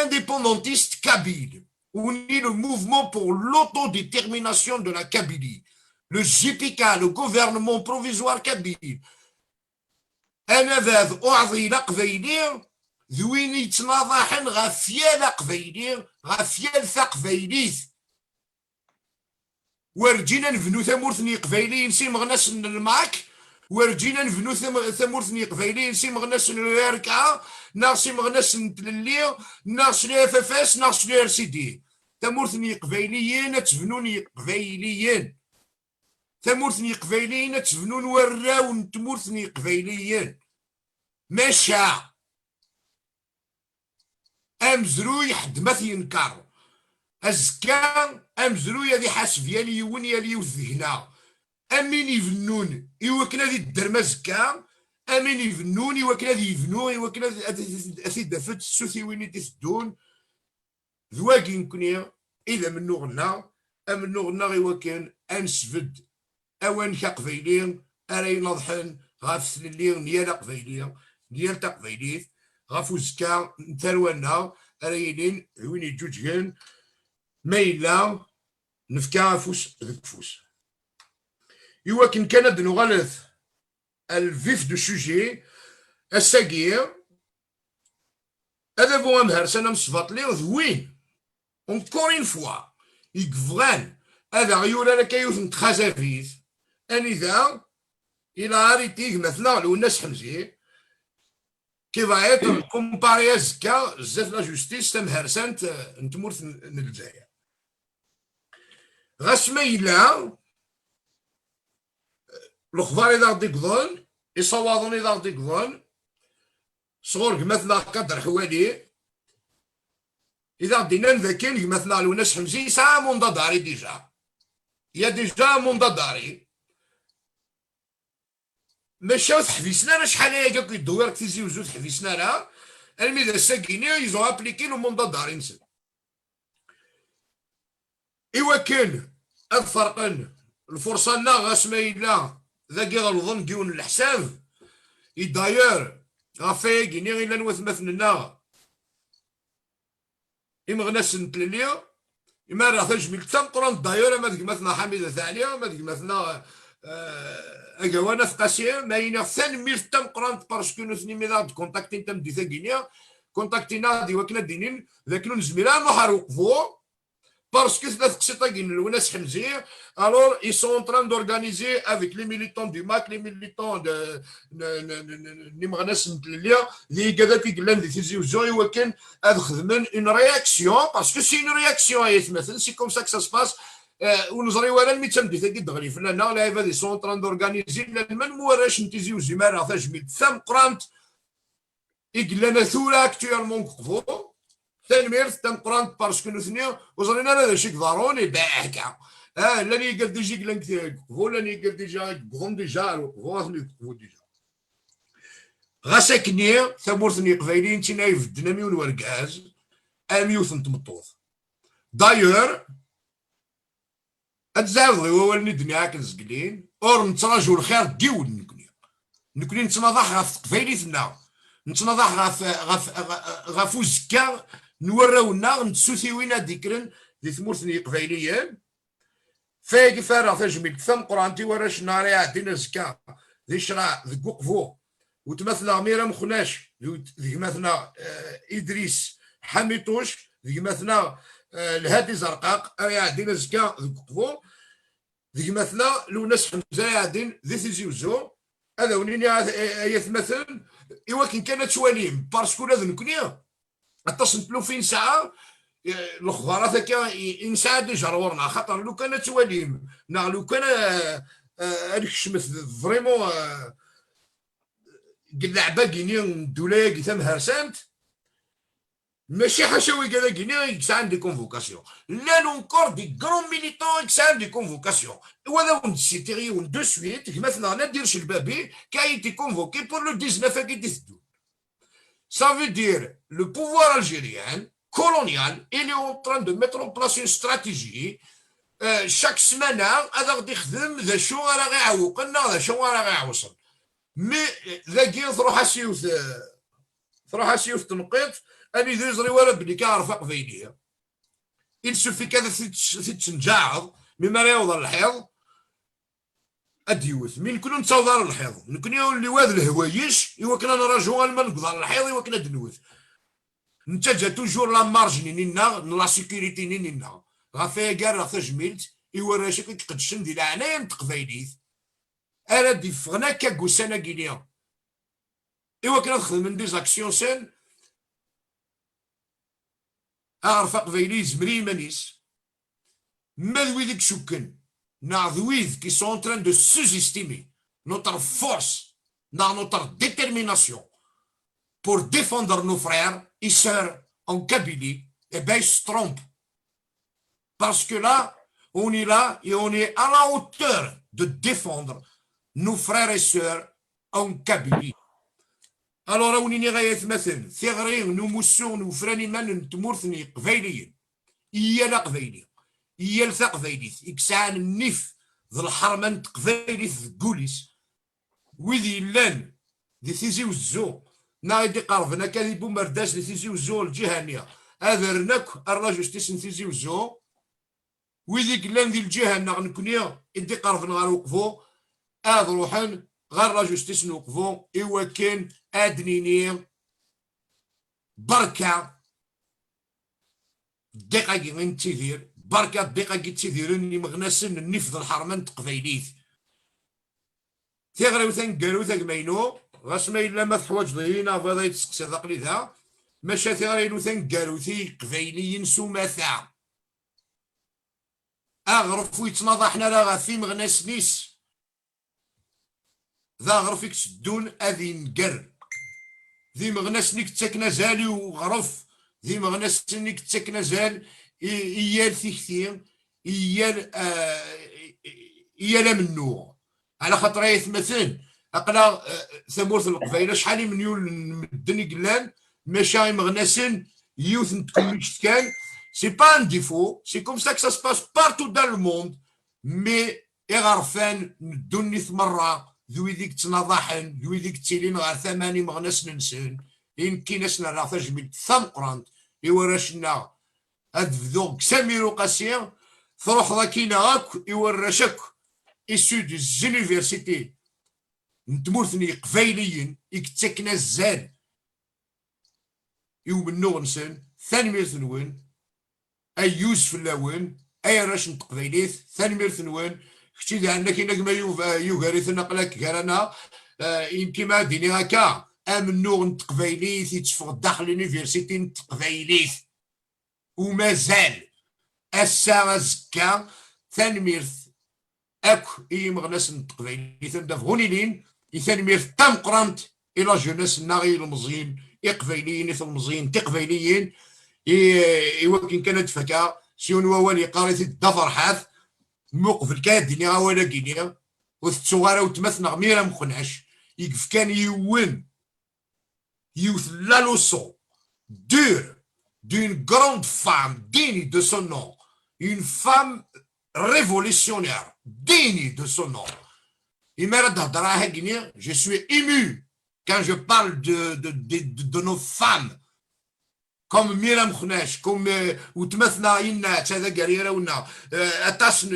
indépendantiste kabyle. On est le mouvement pour l'autodétermination de la Kabylie. Le GPK, le gouvernement provisoire kabyle. أنا ذا أعطي لقبيلي ذوين يتناضحن غفيا لقبيلي غفيا ثقبيليث ورجينا نبنو ثمورثني قبيلي نسي مغناس الماك ورجينا نبنو ثمورثني قبيلي نسي مغناس الركعة ناقصي مغناس نتللي ناقصي FFS ناقصي RCD ثمورثني قبيليين تبنوني قبيليين ثمورثني قبيليين تبنون وراو نتمورثني قبيليين ماشا امزروي حد ما ينكر ازكى امزروي هذه حاسب يا ليون يا ليوث هنا امين يفنون يوكنا ذي الدرما زكا امين يفنون يوكنا ذي يفنون يوكنا ذي دفت السوثي وين تسدون ذواكي نكوني اذا منو غنا امنو غنا غيوكن انسفد اوان كقبيلين اري نضحن غاف سللين نيال قبيلين ديال تقبيليت غافو زكا نترونا اريلين وين يجوجين ميلا نفكا فوس ذك فوس يوا كان نغلث الفيف دو سوجي الساقير هذا بو امهر سنه مصفاطلي وين اونكور اون فوا يكفغان هذا غيولا لك يوث نتخازافيز انذا الى اريتيك مثلا لو الناس حمزي كي فا ايتر كومباري زكا بزاف لا جوستيس تمهرسانت نتمورث الجزائر غاس ميلا الاخبار اذا غادي يقضون يصوضون اذا غادي يقضون صغور مثلا قدر حوالي اذا غادينا نذاكين مثلا لو ناس حمزي ساعه منضداري ديجا يا ديجا منضداري مشاو تحفيسنا راه شحال هي قالك الدوير كتيزي وزوج تحفيسنا راه الميدا الساكيني يزو ابليكي لو منضداري نسل ايوا كان هاد فرقن الفرصه لا غاسمايلا ذاكي غنظن كيون الحساب داير غافي كيني غير نواث مثلنا غناس نتلليا إما راه تجميل تنقرن داير ما ديك مثلا حميده ثانيه ما ديك مثلا اكوانا في قاسيه ما ينا ثاني ميل تنقرن باسكو نثني ميلاد كونتاكتي انت مدي ثاكينيا كونتاكتينا دي وكنا دينين ذاك نزميلا نروح وقفوا باسكو ثلاث قسيطاكين الناس حمزيه alors ils sont en train d'organiser avec les militants du MAC les militants de نمغناس نتلليا اللي كذاك يقلان دي تيزي وزوي وكان هاد خدمن اون رياكسيون باسكو سي اون رياكسيون يتمثل سي كوم سا كو سا سباس ونزري ولا الميتام دي ثاكي دغري فلانا لا هذا دي سون تران دورغانيزي لمن موراش نتيزي وزيما راه تجميل ثم قرانت يقلنا ثورا اكتوالمون قفو تنميرت تنقرانت باسكو نثنيا وزرينا هذا شي ضروني باهكا لاني قال ديجي قلن قفو لاني قال ديجا قفون ديجا قفو ديجا غاساكني ثمورثني قبايلين تيناي في الدنامي وركاز اميوث نتمطوط دايور اتزاوض هو ندني هاك الزقلين اور نتراجو الخير ديول نكوني نتناضح غاف قفايليتنا نتناضح غاف وزكا نوراونا نتسوثيوينا ذكرن ذي ثمورثني قبايليين فايق فارغ تجميل ثم قرانتي وراش ناري عدينا زكا ذي شرع ذي قوقفو وتمثل ميرا مخناش ذي مثلا ادريس حميتوش ذي مثلا الهادي زرقاق عدينا زكا ذي قوقفو ذي مثلا لو ناس حمزه عدين ذي تيزي وزو هذا ونيني يتمثل ايوا كان كانت شواليم باسكو هذا نكوني اتصل فين ساعه الاخبار هكا انسى ديجا ورنا خاطر لو كانت تواليم لو كان هذيك الشمس فريمون اللعبه كيني الدوله كي ثم هرسانت ماشي حشاوي كذا كيني يكسان دي كونفوكاسيون لا نونكور دي كرون ميليتون يكسان دي كونفوكاسيون وهذا ون سيتيري ون دو سويت مثلا انا ندير شلبابي كاي تي كونفوكي بور لو 19 كي تسدو ça veut dire le pouvoir algérien colonial, il est en train de mettre en place une stratégie. Chaque semaine, هذا غادي يخدم ذا شو راه غيعوقنا ذا شو راه غيعوصل. مي ذاكي تروح اسيوف تنقيط اني ذي ولا بلي كارفه قبيليه. il suffit كذا تنجاعض مما لا يوضر الحيض اديوث من كنا نتصاوض الحيض نكون اللي واد الهوايش ايوا كنا نراجعوا ما نقدر الحيض ايوا كنا دنوث انت جا توجور لا مارج نينا لا سيكوريتي نينا غافيا كاع راه تجميلت ايوا راه شكون تقدشن ديال عنايا تقبايليت انا دي فغنا كاكوسانا كينيا ايوا كنا نخدم من دي زاكسيون سين اعرف قبايلي زمري مانيس ما ذويدك شكن Narduiz qui sont en train de sous-estimer notre force, dans notre détermination pour défendre nos frères et sœurs en Kabylie, eh bien, ils se trompent. Parce que là, on est là et on est à la hauteur de défendre nos frères et sœurs en Kabylie. Alors, on est là, مثلا ثغرين نمسون وفراني من نتمرثني قبيليين إيانا قبيلي يال ثقفيليث إكسان النف ذو الحرمان تقفيليث ذكوليس وذي لان ذي تيزي وزو نايدي قرفنا كذي بومرداس ذي تيزي وزو الجهانية أذرناك الراجل ستيسن تيزي وزو وذيك لان ذي الجهة نكونيا إدي قرفنا غير وقفو آذ روحان غير راجل ستيسن وقفو إوا كان أدنيني بركة دقيقة غين تيدير بركة دقيقة كي تيديروني مغناسن النفذ الحرمان تقبايليت تيغريو ثانكالو ثاك ماينو غاس ما إلا ما تحواج ضينا فهذا يتسقسي تقليدها ماشا تيغريو ثانكالو ثي قبايليين سوماثا أغرف ويتناضحنا راه غافي مغناس نيس ذا غرفيك تسدون أذي نقر ذي مغناس نيك تساكنا زالي وغرف ذي مغناس نيك تساكنا زال إيال ثيكثير إيال منو على خاطر يتمثل أقلا ثمورث القبيلة شحال من يول مدني قلان ماشا مغناسن يوث نتكلمش كان سي با ان ديفو سي كوم سا كو سا سباس بارتو دان لو موند مي إغرفان ندوني ثمرة ذوي ذيك تناضحن ذوي ذيك تيلين غير ثماني مغناس ننسن يمكن اسنا راه تجمد ثم قرانت يورشنا هاد سميرو قاسير تروح ذاكينا هاك يورشك اسو دي زونيفرسيتي نتمرثني قبايليين يكتسكنا الزاد يومنو نسن ثاني ميرثنوين اي يوسف اللاون اي راش نتقبايليث ثاني ميرثنوين كتي ذا عندك انك ما يوغاريث نقلك كرانا يمكن ما ديني هكا امنو نتقبايليث يتفق داخل اليونيفرسيتي نتقبايليث ومازال الساعة زكا ثانميرث اكو مغناس نتقبايلي ثندا فغوني لين ثانميرث تام قرانت الى جوناس ناغي المزيين قبايليين المزيين تقبايليين يمكن كانت فكا سيون ووالي قاريث الدفر حاث موقف الكاديني ولا كينيا وثتصوغارا وتمثنا غميرا مخنعش يقف كان يوين يوث لا لوسون دور d'une grande femme digne de son nom, une femme révolutionnaire, digne de son nom. Je suis ému quand je parle de nos femmes comme Myriam Khounesh, comme وتمثلنا إنا هذا قريرة ونا أتاس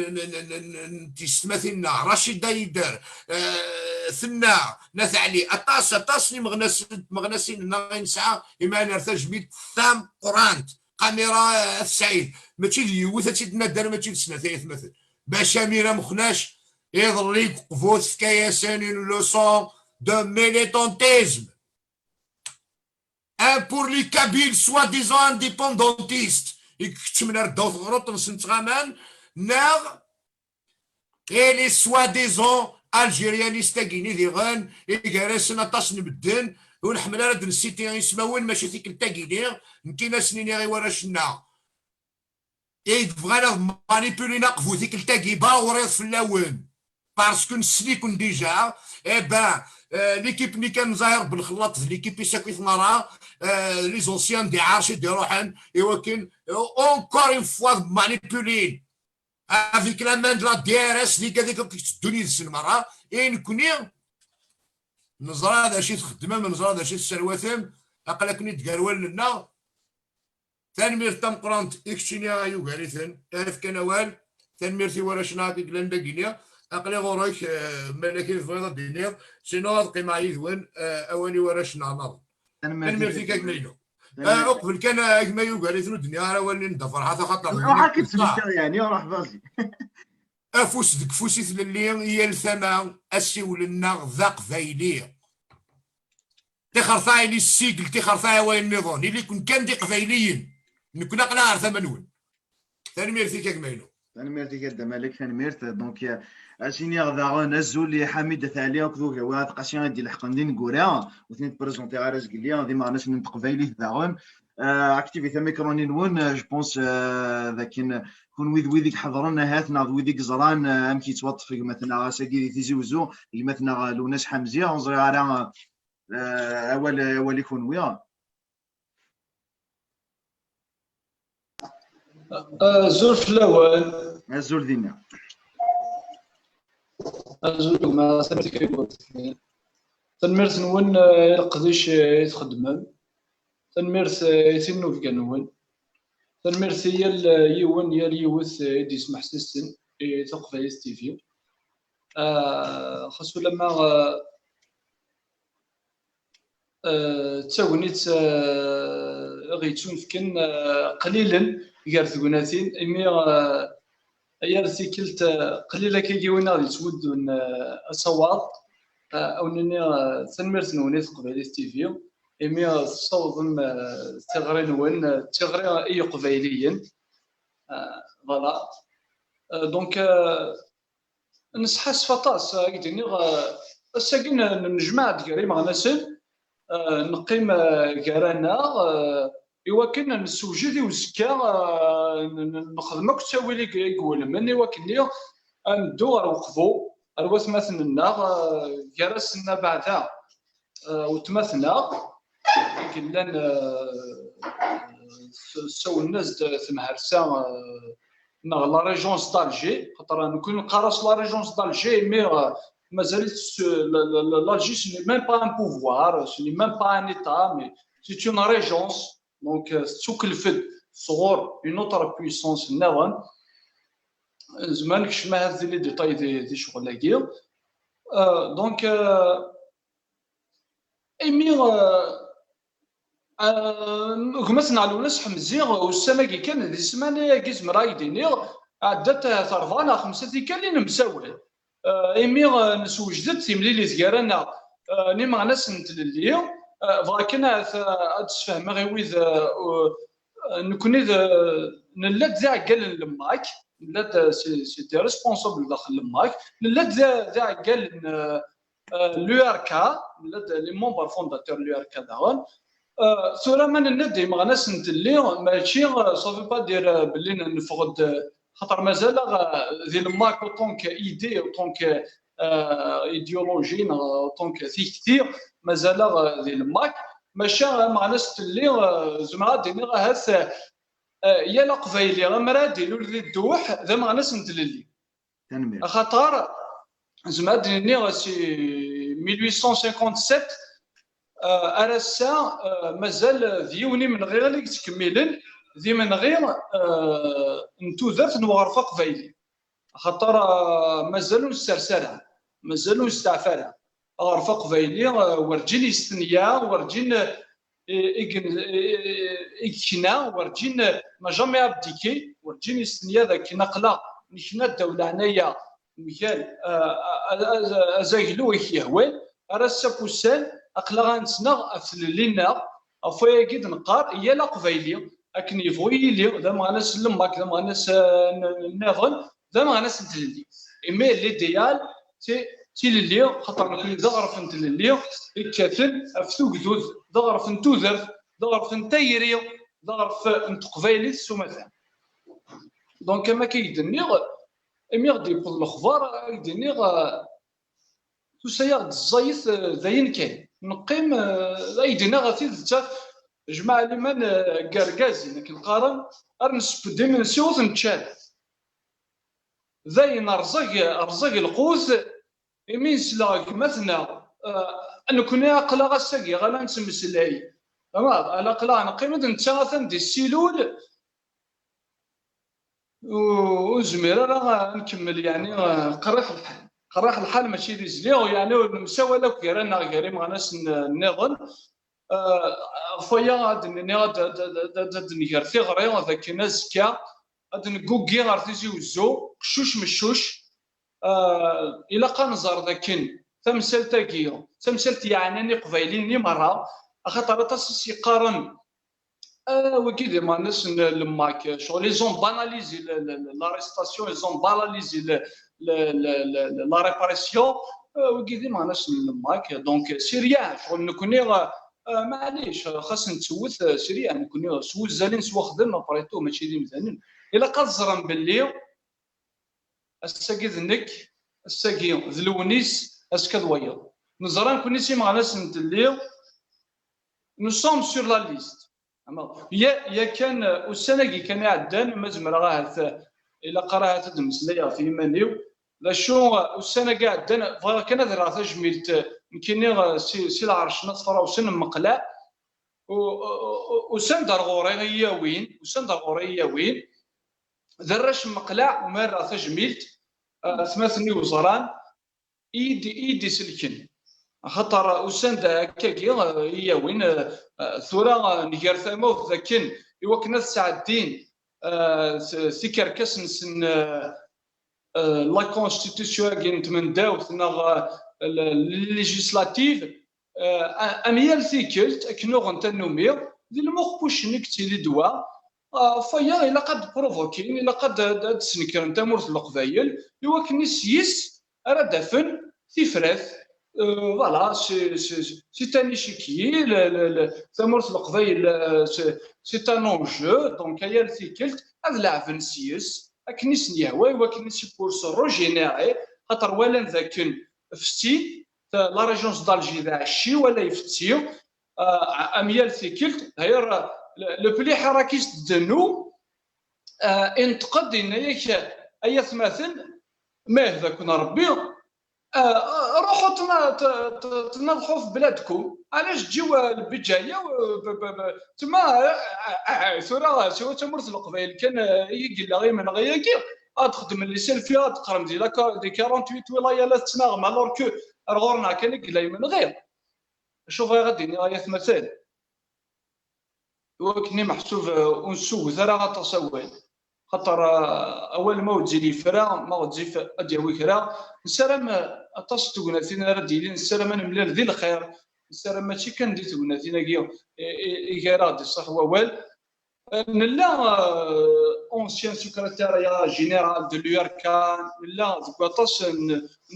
تمثلنا رشيدة يدر ثنا ناس علي أتاس مغنسين نغين ساعة إما نرتج بيت ثام قرانت قاميرا السعيد ما تشيل يوثا تشيل ندر ما تشيل سنة ثلاث مثل باشا Myriam Khounesh يضريك قفوس كياسين une leçon de militantisme. Pour les Kabyles soi-disant indépendantistes et les soi-disant algérianistes guinéens et جالسين طاس نبدن ونحمل راد نسيتي يسمعون ماشي ذيك التاكيدير نتينا سنين غير ورا شنا اي بغينا مانيبولي نقفو ذيك التاكيبا وريض في اللون باسكو نسلي كون ديجا اي بان ليكيب اللي كان ظاهر بالخلاط في ليكيب يساكي ثمرة لي زونسيان دي عارشي دي روحان ولكن اونكور اون فوا مانيبولين افيك لا مان دو لا دي ار اس اللي كذاك تدوني ذيك المرة اي نكوني نزرى هذا شي تخدم ما نزرى هذا شي السرواتم اقل كوني تقالوا لنا تنمير تم قرانت اكشينيا يو غاريثن تعرف كنوال تنمير في ورا شناكي كلان داكينيا أقلي غوروك ملكي فويضة الدنيا سينو غادقي معايا يذون أواني ورا شنا تنمير في كاك ميلو أقبل كان أجمع يوغاري ثنو الدنيا راه ولي ندفر حتى خاطر راح كتسمع يعني راح بازي أفوس ديك فوسيت للي هي الثما أسيول لنا ذاق فايلية تخرطاي لي السيكل تخرطاي وين النظام اللي كان دي قفايليين نكون أقنع ثمنون تنمير في كاك ميلو تنمير في كاك مالك تنمير دونك اشيني غدا نزول لي حميد ثالي وكذوك واد قاشين ديال الحق ندير نقولها وثنين بريزونتي غاراس قال لي غادي ما ناش نتقبايلي داغون اكتيفي ثا ميكروني نون جو بونس ذاك كون ويديك حضرنا هاتنا ويديك زران ام كيتوطف مثلا غاساكي تيزوزو مثلا لوناس حمزيه ونزري على اول يكون ويا زول في الاول الزول دينا زول ما سمعتك كيقول تنمرت نون يقديش يتخدم تنمرت يتنو في كنون تنمرت هي اليون هي اليوث يدي يسمح سيستم يتوقف على اس تي في خاصو لما تاونيت غيتون فكن قليلا كار ثقناتين امي هي رسيكلت قليلا كيجيونا غادي تودون الصواب او نني تنمرت نوني قبيله تي في امي تصوضن تغرين وين تغري اي قبيليين فوالا دونك نصحى فطاس كيديني الساكن نجمع ديالي مع ناس نقيم كرانا يوكن نسوجدي وزكا نخدمك تساوي لك يقول مني وكني ندو نوقفو الواث مثلنا كراسنا بعدا وتمثلنا كلان سو الناس تمهرسا لا ريجونس دالجي خاطر نكون نقراص لا ريجونس دالجي مي مازالت l'Algérie ce n'est même pas un pouvoir, ce n'est même pas un état, mais c'est une régence. Donc تكلفت صغور une autre puissance نوان زمان كشما هذه لي ديتاي دي شغلاكي دونك ايمي كمسنا على الناس حمزي والسماكي كان دي سمانه كيز مرايديني عدات ثرفانا خمسه دي كان لي مساول ايمي نسوجدت تيملي لي زكرانا ني مع ناس نتللي فكنا تفهم غير ويذ نكوني نلات ذا قال لماك نلات سي دي ريسبونسابل داخل لماك نلات ذا قال لو ار كا نلات لي مونبر فونداتور لو ار كا داون ثورا من ندي مع ناس نتلي ماشي صافي با دير بلي نفقد خاطر مازال ذي الماك اونطونك ايدي اونطونك ايديولوجي اونطونك ثيكتير مازال ذي الماك ماشي مع ناس اللي زعما ديني هاث يا لا قبايلي غمراد يلولي الدوح ذا ما غناس نتللي تنمير خاطر زعما دني سي 1857 ارسا مازال ديوني من غير اللي تكملن ذي من غير نتوذرت نوغرفه قبايلي خاطر مازالوا نسترسلها مازالوا نستعفرها غرفه قبايلي ورجين يستنيا ورجين إكنا ورجين ما جامي أبديكي ورجين يستنيا ذاك نقلا نحنا الدولة عنايا مكان أزايلو يهوان أرسا بوسان أقلا غنسنا أفل لنا أفويا كيد نقار هي لا قبايلي أكن يفوي لي ذا ما غناس لماك ذا ما غناس ناضن ذا ما غناس نتللي إما ليديال تي للي خاطر نكون ضغرف نت للي كاتل افتو كذوذ ضغرف نتوذر ضغرف نتايري ضغرف نتقبايلي السمثان دونك كما كيدني امي غادي يبقى الاخبار يدني توسايا الزايث ذاين كاين نقيم يدينا غادي جماعه اللي من كاركازي لكن قارن ارنسب ديما نسيوث نتشال ذاين رزق القوس إمين سلاك مثلا أن كنا أقلا غساقي غالا نتمسلاي أما على أقلا نقيمة نتاغثا دي السيلول وزميرة راه نكمل يعني قريح الحال ماشي دي زليغ يعني مساوى لك رانا غيري مع ناس النظام فيا غاد نغير في غري ذاك الناس كا غاد نكوكي غير تيزي وزو قشوش مشوش إلا قنزر ذاكن تمثال تاكيو تمثال يعني قبايليني مرة خاطر تصيص يقارن وكيدي ما الناس لماك شغل لي زون باناليزي لاريستاسيون لي زون باناليزي لا ريباريسيون وكيدي ما الناس لماك دونك سيريان شغل نكوني معليش خاص نتسوث سيريان نكوني سوز زالين سوا خدم بريتو ماشي دي مثلا إلا قنزرن باللي الساقي ذنك الساقي ذلونيس اسكاد ويض نزران كونيسي مع ناس نتلي نو سوم سور لا ليست يا كان السنه كان عدان ما زمر راه الا قراها تدمسليا في مانيو لا شو السنه كاع عدان كان راه تجميلت يمكن سي العرش نصفر وسن مقلع وسندر غوري هي وين وسندر غوري هي وين ذرش مقلع ومره تجميلت ثماثني وزران ايدي سلكن خاطر وسند هكاكي هي وين ثورة نجار ثموت ذاكن يوكنا ساعدين سيكركس نسن لا كونستيتيسيون كنت من داوت نغ ليجيسلاتيف اميال سيكلت اكنو غنتنومير دي المخبوش نكتي لي دوا فيا إلا قد بروفوكين إلا قد تسنكر نتا مورث القبايل يوكني سيس راه دافن تيفراث فوالا سي تاني شيكي تمورث القبايل سي ان اونجو دونك هيا الثيكلت هذا لعب سيس اكني سنيهواي وكني سي بور سو روجينيري خاطر ولا ذاك فتي لا ريجونس دالجي ذا الشي ولا يفتي اميال ثيكلت هيا لو بلي حراكيست دنو انتقد ان ياك اي ثماثل ما هذاك ربي روحوا تنضحوا في بلادكم علاش تجيو البجايه تما ثورة سوا تمرث القبائل كان يقول غير من غياكي تخدم اللي سير فيها تقرم دي 48 ولايات تناغم الوغ كو رغورنا كان يقول من غير شوف غادي غايه مثال وكني محسوب ونسوق ذرا غتصوي خاطر اول ما وتجي لي فرا ما تجي اديوي كرا نسلم اتص تقناتينا راه ديالي نسلم انا ملال ذي الخير نسلم ماشي كندير تقناتينا كيا دي صح ووال نلا اونسيان سكرتير جينيرال دو لويركان لا زكواطاس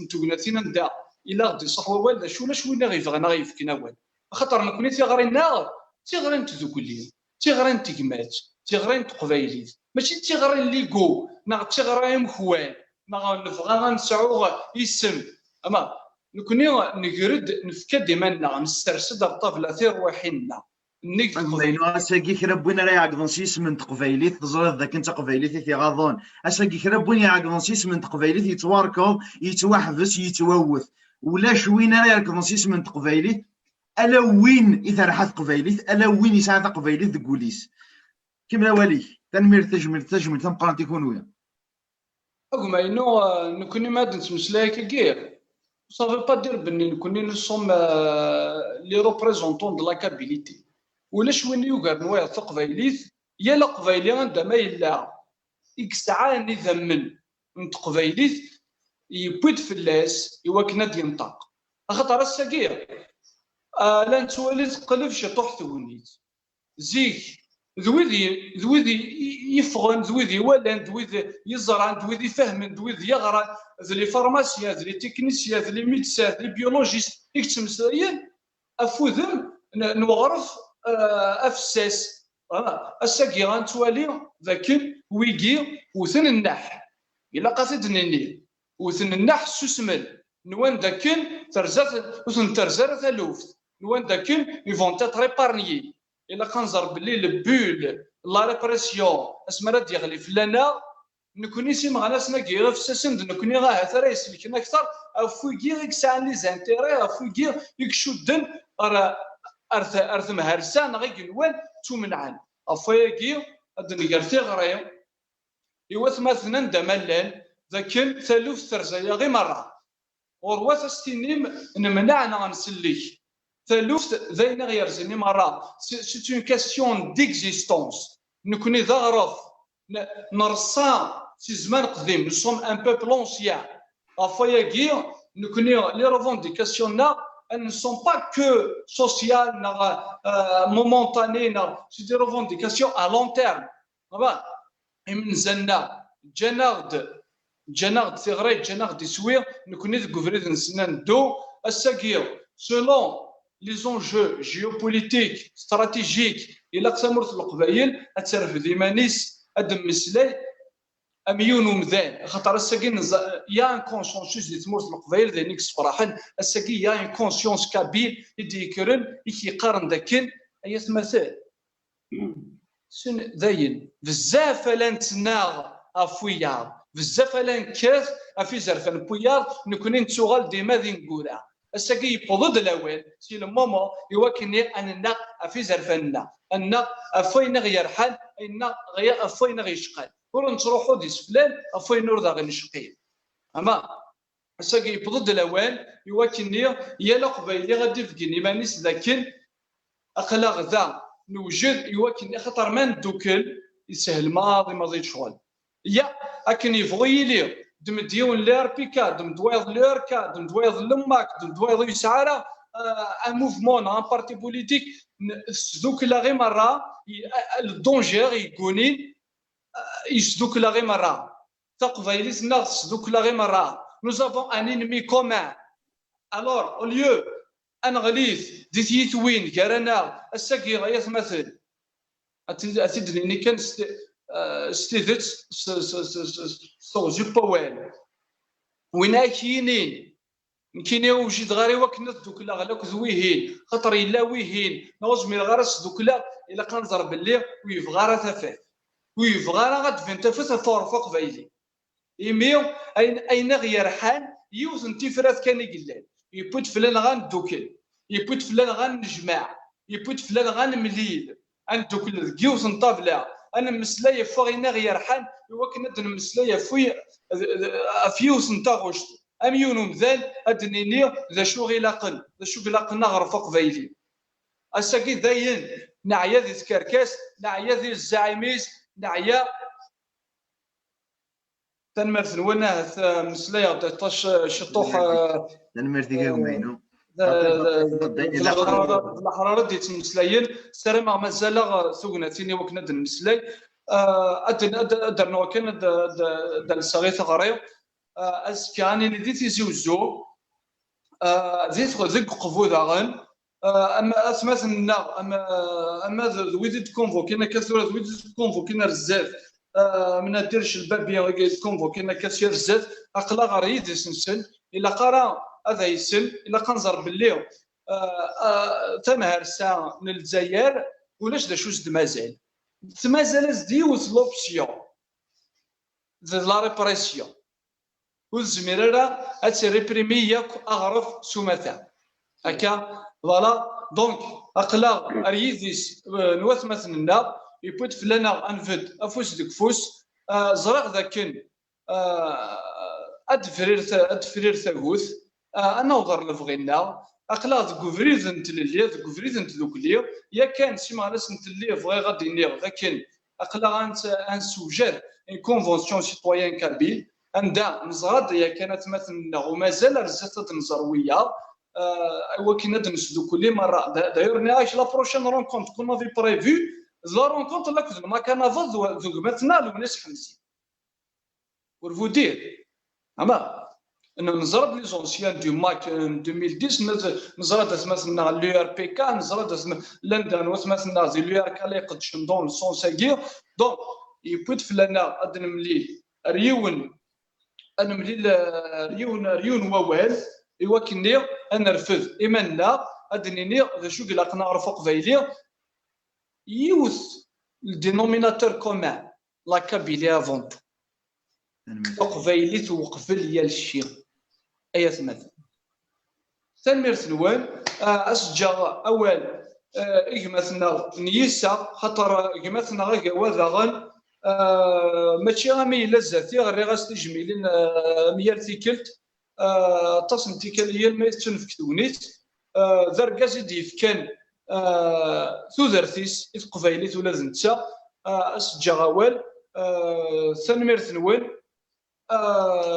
نتقناتينا ندا الا غدي صح ووال شو لا شوينا غيفغنا غيفكنا وال خاطر نكوني تيغرينا تيغرين تذوكلين تيغرين تقمات تيغرين تقبايليت ماشي تيغرين ليكو نا تيغرين خوان نا نبغى نسعو اسم اما نكوني نقرد نفكا ديما نسترسد الطفله في رواحنا نيك ماينو اساكي كرا بوين راه يعقدون سيس من تقبايليت تزرد ذاك انت قبايليت يغاضون اساكي كرا بوين يعقدون سيس من تقبايليت يتواركو يتوحبس يتووث ولا شوين راه يركضون سيس من تقبايليت الا وين اذا راحت قبايليت الا وين يسعى قبايليت ذكوليس كيما والي تنمير تجمل تنقران تيكون ويا ماينو نكوني ما نتمسلاي كي ça veut pas dire que nous sommes les représentants de la Kabylie. ولا شوين يوغر نوايا تقبايليت يا القبايلي عندما يلا يكسعى نذمن من تقبايليت يبيد فلاس يوكنا دينطاق خاطر الساقيه لا نتولي تقلب شي طوح ثونيت زيك ذويذي يفغن ذويذي ولان ذويذي يزرع ذويذي يفهمن ذويذي يغرى ذلي فارماسيا ذلي تكنيسيا ذلي ميدسا ذلي بيولوجيست يكتم سريان افوذم نغرف افساس الساقي غنتوالي ذاك ويجي وثن النح الا قصد نيني وثن النح سوسمل نوان ذاك ترزات وثن ترزات ثلوث نوان ذاك يفون تيت ريبارنيي الا كنزر باللي البول لا ريبرسيون اسمرا ديغلي فلانا نكوني سي مغنا سناكي غير فساسند نكوني غا ثرا يسلكنا اكثر افوكي غيك سان لي زانتيري افوكي يكشودن راه ارث مهرسان غير نوال تومنعان افوكي ادني غير غرايا يوث مثلا دملان ذاك ثالوث ثرزايا غير مره ورواث استنيم نمنعنا غنسليك ثالوث ذاين غير زيني مرة سي اون كاستيون ديكزيستونس نكوني ذا غرف نرسا سي زمان قديم نو سوم ان بوبل اونسيان افايا كي نكوني لي ريفونديكاسيون elles ne sont pas que sociales, momentanées, c'est des revendications à long terme. Et منزلنا جنارد ثغري جنارد يسوير نكوني ذكفريد نسنان دو الساقير selon les enjeux géopolitiques, stratégiques et l'accès القبائل أتعرف ديمانيس أدم مسلاي أميون ومذان خاطر الساقين يا ان كونسونسوس دي تمورت القبائل ذينيك صراحة الساقي يا ان كونسيونس كابيل يدي يكرن يقارن ذاكن أي مثال سن ذاين بزاف لانتناغ افويار بزاف لانكاث افي زرفان بويار نكوني نتوغال ديما ذي نقولها الساقي يبوض الاول سي المومون يوكني اننا افي زرفاننا ان افوينا غير حال ان غير افوينا غير شقال ونتروحوا دي سفلان افوينا رضا غير نشقيل اما الساقي يبوض الاول يوكني يا القبيلي غادي فكيني مانيس ذاكن اخلاق ذا نوجد يوكني خاطر ما ندوكل يسهل ماضي شغل يا اكن يبغي لي دم ديون لير بيكا دم دويض ليركا دم دويض لماك دم دويض يسعارة ان موفمون ان بارتي بوليتيك يسدوك لا غير مره الدونجير يكونين يسدوك لا غير مره تقبايليت ناس يسدوك لا غير مره nous avons un ennemi commun alors au lieu ان غليث ديتيت وين كارنا الساقي غيث مثل اتدني كان ستيذت سو بوال وين كاينين كاينين وجد غاري وكنت دوكلا غلاك ذويهين خاطر الا ويهين نوز من غرس دوكلا الا كنزر باللي ويفغارا ثفاف ويفغارا غتفين تفاس فوق بايلي ايميو اين غير حال يوزن تيفرات كان يقلال يبوت فلان غندوكل يبوت فلان غنجمع يبوت فلان غنمليل عندوكل كيوز نطابله انا مسلايه فوغينا غير حال وكنا مسلايه فيوس نتاغوش اميون مذال ادنيني ذا شو غيلاقن ذا شو غيلاقنا غرفق فايلي الساقي ذاين نعيا ذي تكركاس نعيا ذي الزعيميس نعيا تنمرث وانا مسلايه طاش شطوح تنمرث كاومينو الحراره ديال المسلايين سير ما مازال ثوغناتيني وكنا المسلاي درنا كان دال الصغير غريب اسكاني اللي ديتي زوزو زيت ذك قفو داغن اما اسماتنا اما ذويد كونفوكينا كثر ذويد كونفوكينا بزاف من ديرش البابيه كونفوكينا كثير بزاف اقلا غريد يسنسل الا قرا هذا يسل الا كنزر باللي تمهر ساعه من الجزائر ولاش دا شوز مازال زدي وث لوبسيون لا ريبريسيون والزميرة ريبريمي ياك اغرف سمثا هكا فوالا دونك اقلا اريديس نواث مثلنا يبوت فلانا انفد افوس ديك فوس زرق ذاكن ادفرير ثاغوث انا وضر لفغينا اقلا دكوفريز نتللي دكوفريز نتلوكلي يا كان شي مغناس نتللي فغي غادي نيغ لكن اقلا ان سوجير ان كونفونسيون سيتويان كابيل عندها نزرد يا كانت مثلا ومازال رزات نزرويه ولكن ندنسدو كل مره داير نعيش لا بروشين رونكونت كنا في بريفو لا رونكونت لا كنت ما كان فض ذوك مثلا لو ناس 50 pour vous dire اما ان نزرد لي زونسيان دو ماك 2010 نزرد مثلا لو ار بي كا نزرد لندن مثلا زي لو ار كالي قد شندون سون ساغير دونك يبوت فلانا ادن ملي ريون انا ملي ريون ووال يوكني انا رفض ايماننا ادنيني ذا شو قلق نعرف قبايلي يوث الدينوميناتور كومان لا كابيلي افون قبايلي توقفل يا الشيخ اي مثلا تنمير ثنوان اسجا اول مثلا نيسا خاطر مثلا غا وذاغن ماشي غامي لزاتي غير غاس تجميلين ميال تيكلت تصن تيكاليا ما يتنفك تونيت ذركاز يديف كان ثوذرثيس قبايليت ولا ذنتا اسجا غوال تنمير ثنوان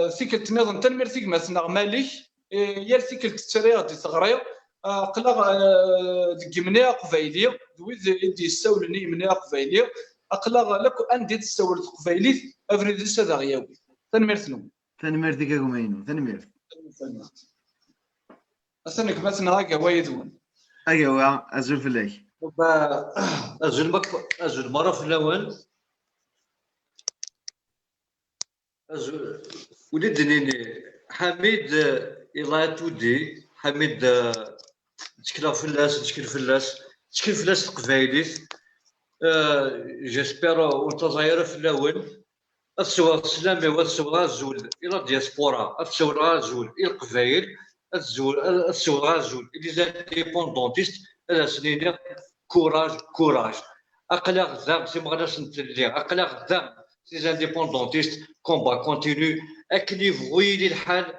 ثيكلت نظن تنمير ثيك مثلا مالك يال ثيكلت تريغ دي تغريغ قلا دكمنيا قبايلي دويد يدي يستولني منيا قبايلي اقلا لك اندي تستول قبايلي افريدي سدا غياوي تنمير ثنوان تنمير ديك غومينو تنمير أصلاً مثلا هاكا وايدون ايوا ازول فلاك أزول مرة في الأول أزول ولدني حميد إلا تودي حميد تشكل فلاس القبايليت جيسبير وانت صغيرة في الأول السوا السلامي والسوا الزول إلى دياسبورا السوا الزول إلى القبايل السوا الزول إلى زانديبوندونتيست على سنين كوراج أقلا غدا سي مغناش نتلي أقلا غدا سي زانديبوندونتيست كومبا كونتينيو أكني فغويلي الحال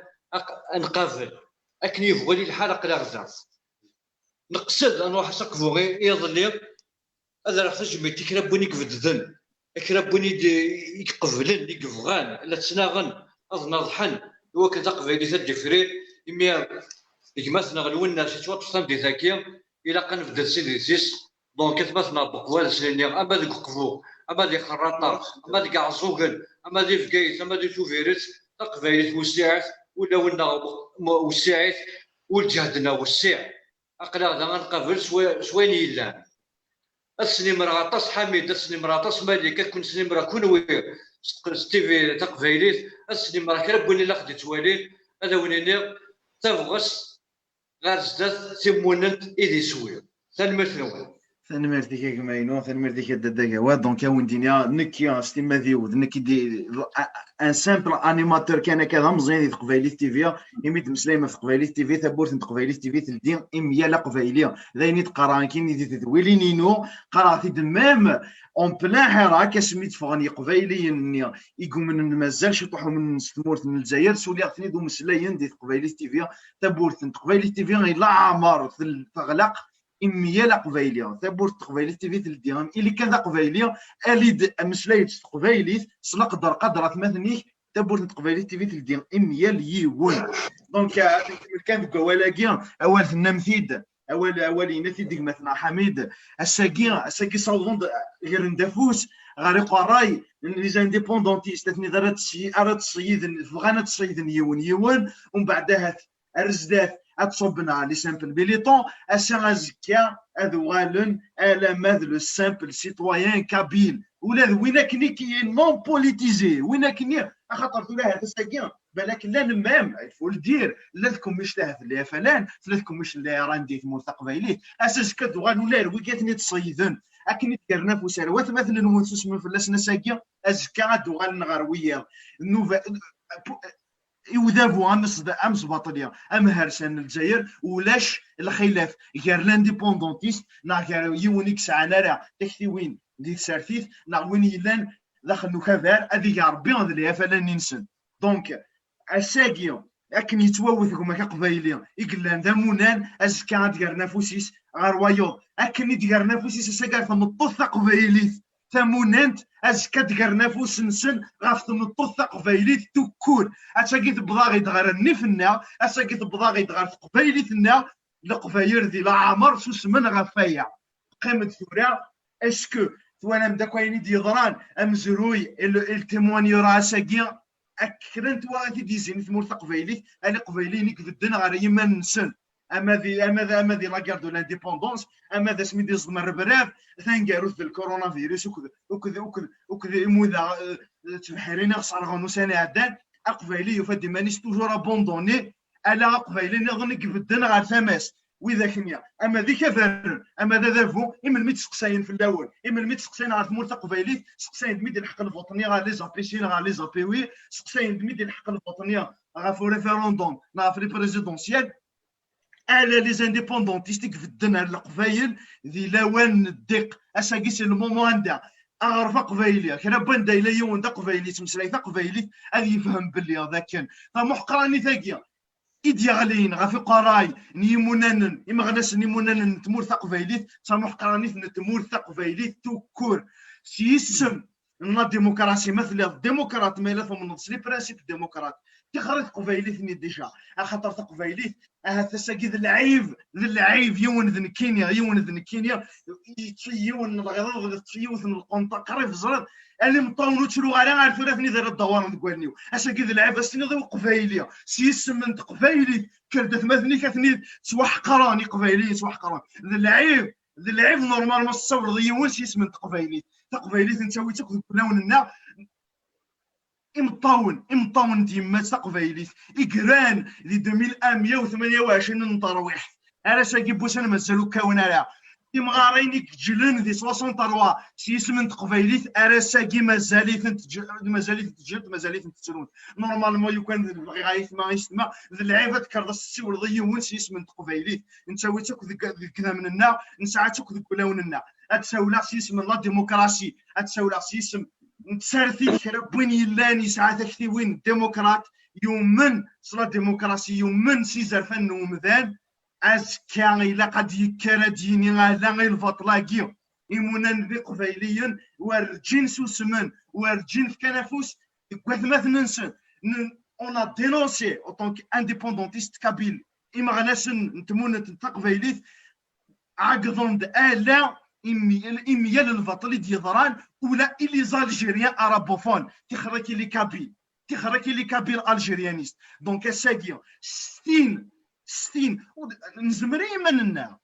نقابل أكني فغويلي الحال أقلا غدا نقصد أنا واحد سقفوغي يظلي هذا راه خرج مي تكربوني كفدذن كربوني يقبلن يقفغان لا تسناغن اظنضحن هو كذا قبيلي تدفري يميا يجمسنا غلونا شي توات تصام دي ذاكيه الى قنفد السيديسيس دونك كتباتنا بقوال سنين اما ديك قفو اما ديك خراطه اما ديك عزوقن اما ديك فكايت اما ديك توفيرت تقبيلت وسعت ولا ولنا وسعت والجهدنا وسع اقلا غدا غنقابل شوين يلان السنيمرا عطاس حميد السنيمرا عطاس مالك كتكون سنيمرا كونوي ستيفي تقفايليت السنيمرا كربوني لا خديت والي هذا وينيني تفغس غير زدات تيموننت ايدي سوير تنمير ديك كماينو تنمير ديك الدكاوا دونك يا وندينيا نكيا ستيما ديود نكي دي ان سامبل انيماتور كان كذا مزيان في قبايلي تيفيا يميت مسليمه في قبايلي تيفي تبورت قبايلي تيفي تلدين اميا لا قبايليه ذايني تقرا كاين دي تدويلي نينو قراتي دمام اون بلان حراك سميت فغني قبايلي يقوم من مازالش يطيحوا من ستمورت من الجزائر سولي عطني دو مسلاين دي قبايلي تيفيا تبورت قبايلي تيفيا لا عمر تغلق إميا لا قبايلية تبورت قبايلية تيفي تلديهم إلي كان قبايلية أليد مسلايت قبايلية سنقدر قدرت مثنيك تبورت قبايلية تيفي تلديهم إميا ليون دونك كان كوالاكيا أول نمثيد أول ينثيد ديك مثلا حميد الساكي صوضون غير ندافوس غير قراي لي زانديبوندونتيست ثني غير تصيد فغانا تصيد يون ومن بعدها الرزدات اتصبنا لي سامبل بيليطون اسا زكا اذوالن على ماذ لو سامبل سيتويان كابيل ولا وين كني كي نون بوليتيزي وين كني خاطر تقول هذا ساكين بالك لا نمام الفول دير لا لكم مش له اللي فلان لكم مش اللي راندي مستقبلي اساس كدوغان ولا ويكاتني تصيدن اكني ديرنا فوسروات مثلا نموتوس من فلاسنا ساكين ازكا دوغان نغرويه نوفا يوذابوا امس باطليا ام هرسان الجزائر ولاش الخلاف غير لانديبوندونتيست نا غير يونيك سعنا راه تكتيوين ديك سارتيت نا وين يلان داخل نكافار هذيك يا ربي اللي فلان ننسن دونك الساقيون لكن يتواوث كما قبايلي يقلان ذا مونان ازكا ديال نافوسيس غرويو اكن ديال نافوسيس ساكا فنطوث قبايلي ثمونانت ازكا ديال نافوس نسن غاف نطوث قبايلي توكور اتاكي تبضاغي دغار النفنا اتاكي تبضاغي دغار قبايلي ثنا لقباير ذي لا عمر سوسمن غفايا قيمه ثورا اسكو وانا مداكوين دي ضران امزروي التيموني راه ساكيا اكرنت واغي ديزين في مورث قبايلي انا قبايلي نكبدنا غير يما نسن اما ذي لا غير دو لانديبوندونس اما ذا سمي دي زمر الربراف ثانكاروث بالكورونا فيروس وكذا موذا تبحرين خسر غنوساني عدان قبايلي يفدي مانيش توجور ابوندوني الا قبايلي نظن نكبدنا غير ثماس وإذا كنيا أما ذيك فارن أما ذا ذافو إما الميت سقساين في الأول إما الميت سقساين على ثمور قبايلي سقساين دميد الحق الوطنية غا لي زابيسين غا لي زابيوي سقساين دميد الحق الوطنية غا في ريفيروندوم غا في بريزيدونسيال على لي زانديبوندونتيستيك في الدنيا القبايل ذي لوان الدق أساكيس المومون عندها أعرف قبايلي كنا بندا إلى يوم دا قبايلي تمسلاي قبايلي هذا يفهم باللي هذا كان فمحقراني ثاقيا إديالين غافي قراي نيمونان إما غناس نيمونان تمور ثقفيليت سامح قرانيت نتمور ثقفيليت توكور سيسم لا ديمقراطية مثل الديمقراط ما لا من نصلي برانسيب الديمقراط تخرج قبيليت ني ديجا خاطر ثقفيليت هذا ساكيد العيب يون ذن كينيا يون الغيظ يون القنطه قريب زرد اللي مطونو تشلو غير عارفو راه فين داير الدوار نتقولنيو اساكيد العيب اسني ذو قبيليه سيسم من قبيلي كردت مثني كثني توحقراني قبيلي توحقران ذا العيب نورمال ما تصور ضيون سيسم من قبيلي انت ويتك كلنا امطاون ديما تقبايليت إقران لي 2128 نطرويح انا ساكي بوسنا مازالو كاونا لا تيمغارينيك جلن ذي 63 سيسمن تقبايليت انا ساكي مازاليت تجلون نورمالمون يكون بغي غايث ما يسمع اللعيبه تكرر السيول ضيون سيسمن تقبايليت انت ويتك كذا مننا نساعتك ذكلاوننا اتساولا سيسمن لا ديمقراطي اتساولا سيسم نتسارثي كربوين يلاني ساعات كثيوين الديمقراط يومن صلا ديمقراطي يومن سيزر فن ومذان أزكا إلا قد يكرا ديني غالا غير الفطلاقي يمونان ذي قبيليا ورجين سوسمن ورجين في كنافوس كواث مثلا ننسى on a dénoncé en tant qu'indépendantiste kabyle إما غناس نتمون تقبيليت عقضون آلا إميا للفطلي ديضران ولا إلي زالجيريان أرابوفون تخركي لي كابيل ألجيريانيست دونك الساقية ستين نزمري مننا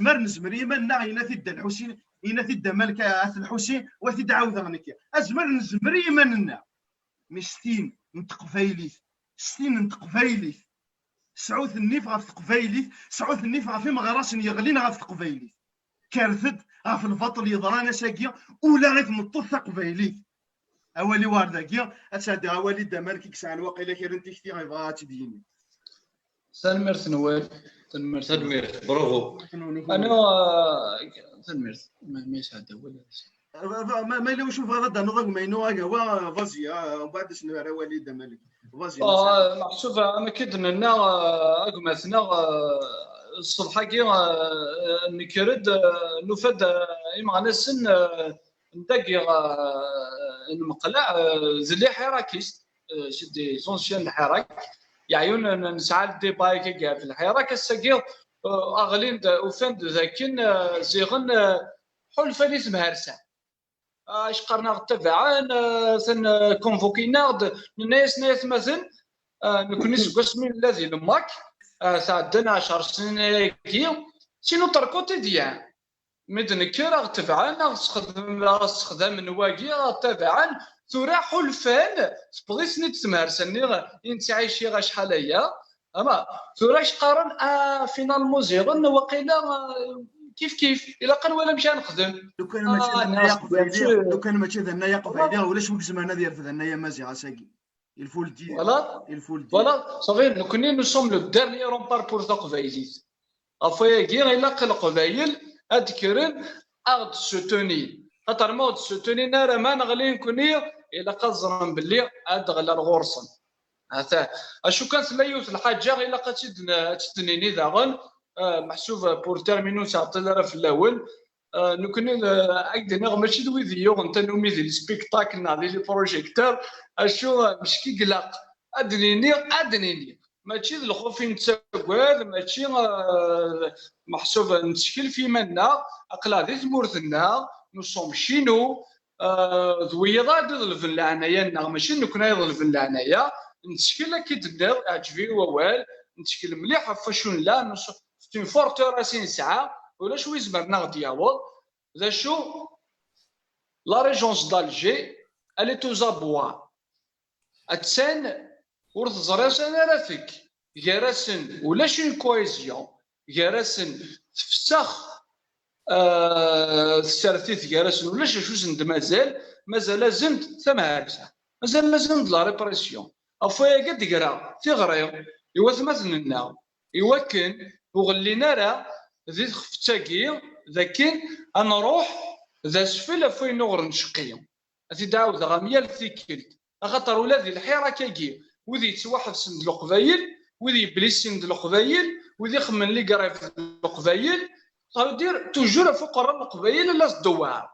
نزمري مننا يناثي الدا الحسين يناثي الدا مالك الحسين وثي دعاو ذغنك نزمري مننا مش ستين نتقفايليت سعوث النيف غاف تقفايليت سعوث النيف غافي مغراس يغلين غاف تقفايليت كارثد غاف الفطل يضرانا ساقيا ولا غير نطوث قبايليت اولي وارداكيا اتسادي اولي دمالك كسع الواقيلا كيرنتي كثير غيبغى تديني سلميرت نوال سلميرت برافو انا سلميرت ما يسعد ولا ما لو شوف هذا نظام ما ينوع هو فازيا وبعد شنو راه ولي دمالك فازيا شوف انا كدنا اقمتنا الصبح كي نكرد نفد إما نسن ندقي المقلع زلي حراكيست شدي زونسيان الحراك يعيون نسعى الديباي كي في الحراك الساقي اغلين وفند ذاكن زيغن حلفه اللي مهرسه اش قرنا تبعا سن كونفوكينا ناس مثلا نكون قسمي الذي لماك ساعدنا 10 سنين كي سينو تركوتي ديان مدنكر تبعا استخدام نواقي تبعا ثورا حلفان بغيتني تمارسني انت عايشي غا شحال هي اما ثورا قارن فينالمون زيرون وقيلا كيف الا قال ولا مشى نخدم لو كان ماشي هنايا قبيليه لو كان ماشي هنايا قبيليه ولاش مكزمانه ديال هنايا مازيغه ساكي الفول دي فوالا صافي نو سوم لو ديرني رومبار بور تقبايليت افايا كي الا قال قبايل اذكرن ارد سوتوني خاطر ما سوتوني نارا ما نغلي نكوني الا قزرن باللي عاد غلا الغرصن هذا اشو كانت لا يوث الحاجه الا تدنيني داغن محسوب بور تيرمينو تعطي راه في الاول نكون عندنا ماشي دويديو انت نومي ديال السبيكتاكل ناضي لي بروجيكتور اشو مشكي قلق ادنيني ماشي الخوف نتسوال ماشي محسوب نتشكل في منا اقلا دي تمورثنا نو سوم شينو ذويضا ضلف العنايا ماشي نكون ضلف العنايا نتشكل كي تدير عجبي ووال نتشكل مليح فاشون لا ستون فورتوراسين ساعه ولا شوي زمرنا غادي يعوض ذا شو لا ريجونس دالجي الي توزابوا اتسان ورث زراسن رافك جراسن ولا شي كويزيون جراسن تفسخ السرتيت جراسن ولا شو زند مازال زند ثمارسه مازال زند لا ريبريسيون افايا قد قرا تيغري ايوا ثمثلنا ايوا كان وغلينا راه زيد خفتاكي ذاكين نروح ذا سفل فين نغر نشقيهم زيد عاود غاميال ثيكلت خاطر ولادي الحيره كاكي وذي يتواحد سند القبايل وذي يبليس سند القبايل وذي يخمن لي قراي في القبايل صافي دير توجور فقراء القبايل لا الدوار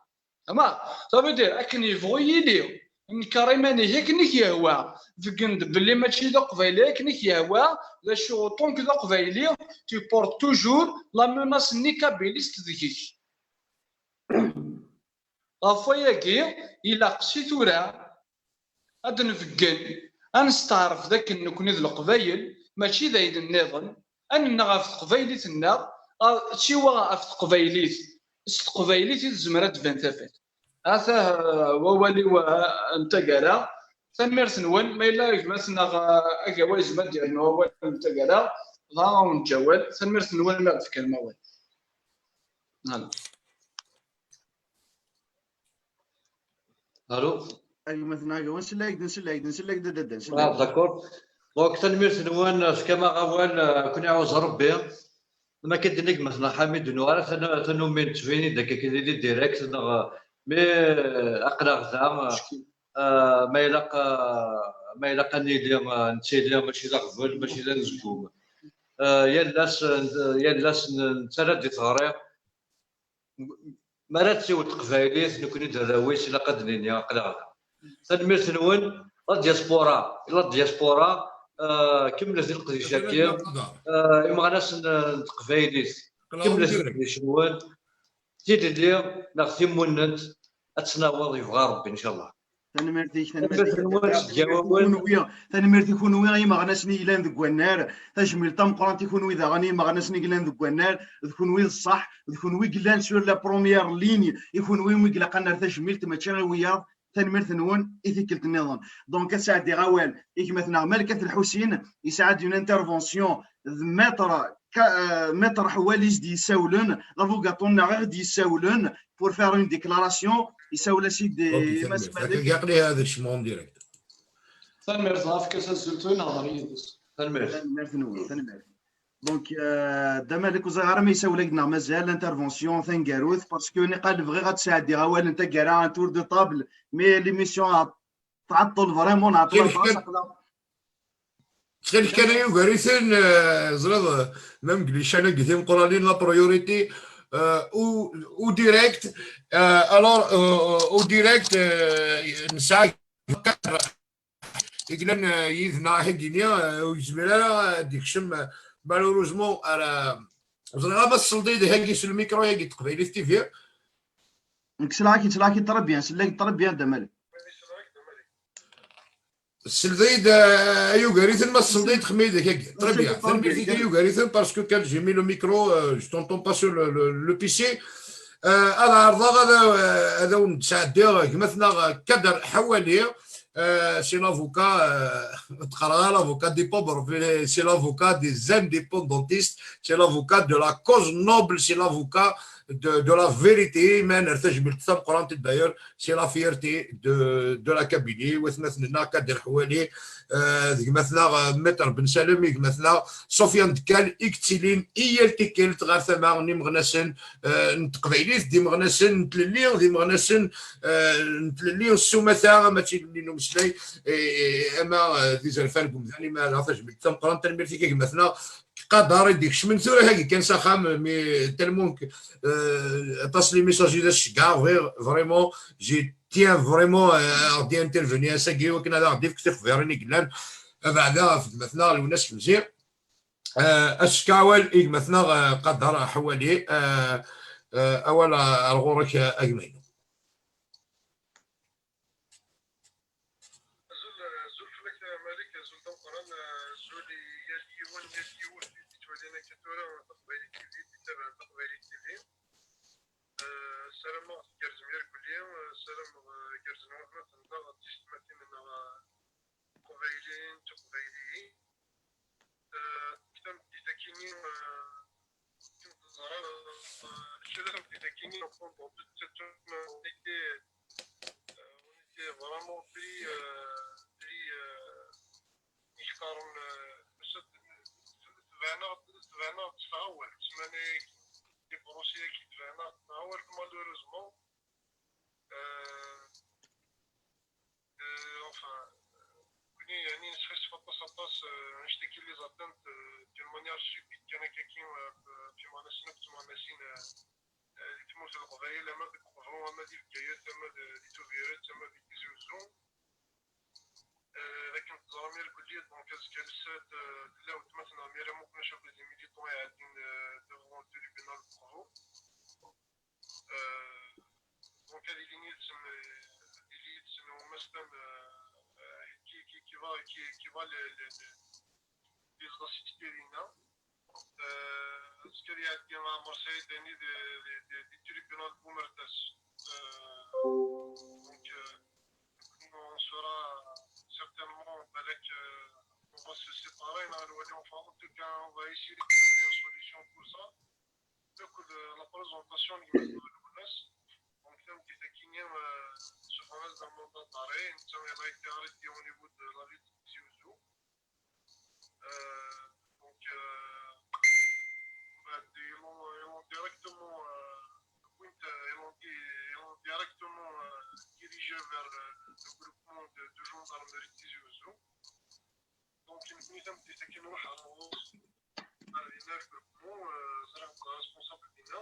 اما صافي دير اكن يبغي لي كريماني هيك نيك يهوى فكند بلي ماشي ذا قبايلي هيك نيك يهوى لا شو طونك ذا قبايلي تي بورت توجور لا موناس نيكابيليست ذيك افاياكي الا قسيت ورا هاد نفكن انستعرف ذاك نكون ذا القبايل ماشي ذايد النظام ان نغاف قبايلتنا شي واقف قبايليت قبايليت الزمرات بان ثافات هذا وولي وانت قرا سمير نون ما الا يجمعنا اكواز ما ديالنا هو انت قرا ها ونتجاوب سمير نون ما في كلمه وين هلا الو ايوا مثلا ونسلاك داكور دونك سمير نون كما غوال كون يعوز ربي ما كدنيك مثلا حميد نوار تنومين تفيني داك كيدير ديريكت مي اقرا غزا ما يلاقى لي نتيلي ماشي لا غفل ماشي لا نزكوم يا لاس نتردي تغري مرات سيو تقفايليت نكون دراويس الا قدنيني اقرا غزا تنمير نون لا دياسبورا كملت القضيه كيف ما غناش تقفايليت كملت القضيه تيدي لي ناخذ مننت اتناوض يبغى ربي ان شاء الله ثاني يكونوا غير ما غناسني الا ذوك النار تجميل طم قران تيكونوا اذا غني ما غناسني الا ذوك النار تكونوا الصح تكونوا قلان سور لا بروميير ليني يكونوا مقلا قنار تجميل تماشي ويا ثاني نون ايثيكلت النظام دونك ساعد دي غوال مثلا ملكه الحسين يساعد اون انترفونسيون متر حوالي دي يساولون لافوكاتون غير دي يساولون بور فار اون ديكلاراسيون يساول سيدي يقلي هذا الشمون ديريكت سمير صافي كسلتوين نظريه سمير دونك دمالك وزغار ما يساول لنا مازال انترفونسيون ثانكاروث باسكو نقال بغي غتساعد دي غوال انت كارا ان تور دو طابل مي ليميسيون تعطل فريمون نعطل تخيل كان يوغاريثن زرد ميم كليشانا قديم قرانين لا بريوريتي او ديريكت الور او ديريكت نسعى يقلن يذنا هكينيا ويزميلا ديك شم مالوروزمون زرد بس الصلديد هاكي في الميكرو هاكي تقبيلي ستيفيا سلاكي تربيان دمالك السلديد يوغاريثن ما السلديد خميدك هكا تربيا ثاني يوغاريثن باسكو كان جي مي لو ميكرو جو تونطون با سور لو بيسي هذا عرضه هذا ونتساعدوا مثلا كدر حوالي chez l'avocat, l'avocat des pauvres, chez l'avocat des indépendantistes, chez l'avocat de la cause noble, chez l'avocat de la vérité humaine. D'ailleurs, c'est la fierté de la Kabylie. وثمثلنا كدر حوالي مثلا متر بن سالم مثلا سفيان دكال اكتلين ايالتيكل تغار ثما مغنسن نتقبيليت دي مغنسن نتللي دي مغنسن نتللي السومثا ما تيلي مسلاي اما دي زرفان بمثاني ما لاطاش بالتم قران تنميرتي كي مثلا قدر يديك شمن ثورة هاكي كان ساخام مي تلمون تصلي ميساجي دا الشكا فريمون جي تيان فريمون غادي انترفيني اساكي وكان هذا غادي فيك تخفيرني كلان بعدا مثلا الناس مزيان الشكاوال مثلا قدر حوالي اولا الغورك اجمعين vraiment pris يشكرون تبعنا تفاول سماني دي بروسيا كي تبعنا تفاول مالوروزمون enfin كوني يعني نسخس فطاس نشتكي لي زاتنت دون مانيير سوبيت كان كاين في ماناسين تموت القضايا اما ديك القفرون اما ديك الجايات اما دي توفيرات اما دي تيزوزون لكن التزامير كلية دونك كالسات لا وتمثل ميرا ممكن نشوف لي ميليتون يعدين ديفون تريبينال بروفو دونك هذه اللي نيتسم مثلا qui va les assistérina ce qu'il y a qui à Marseille des tribunaux de Boumertas donc on sera certainement avec on va se séparer enfin en tout cas on va essayer de trouver une solution pour ça donc la présentation du donc là qui est qui se passe dans le mandat d'arrêt ça a été arrêté au niveau de la ville de Tiozou donc ils l'ont directement dirigé vers le groupement de gendarmerie de Tiozou donc nous sommes des qui nous le groupement responsable d'INA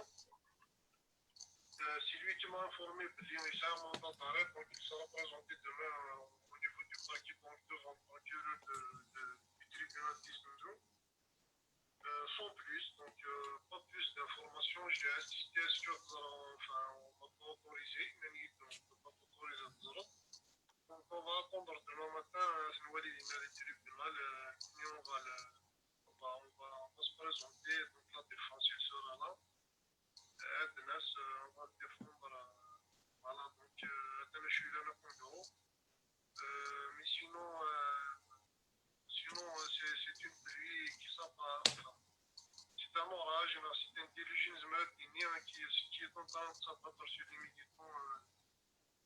c'est lui qui m'a informé qu'il y a un mandat d'arrêt donc il sera présenté demain au niveau du parquet donc devant le procureur du tribunal d'Ismaïl sans plus donc pas plus d'informations j'ai insisté sur enfin on va pas autoriser mais on ne peut pas autoriser donc on va attendre demain matin le tribunal et on va se présenter donc la défense sera là الناس غادي défendre voilà donc انا je suis là pour mais sinon c'est une pluie qui s'appelle c'est un orage c'est une intelligence maritime qui est en train de s'abattre sur les militants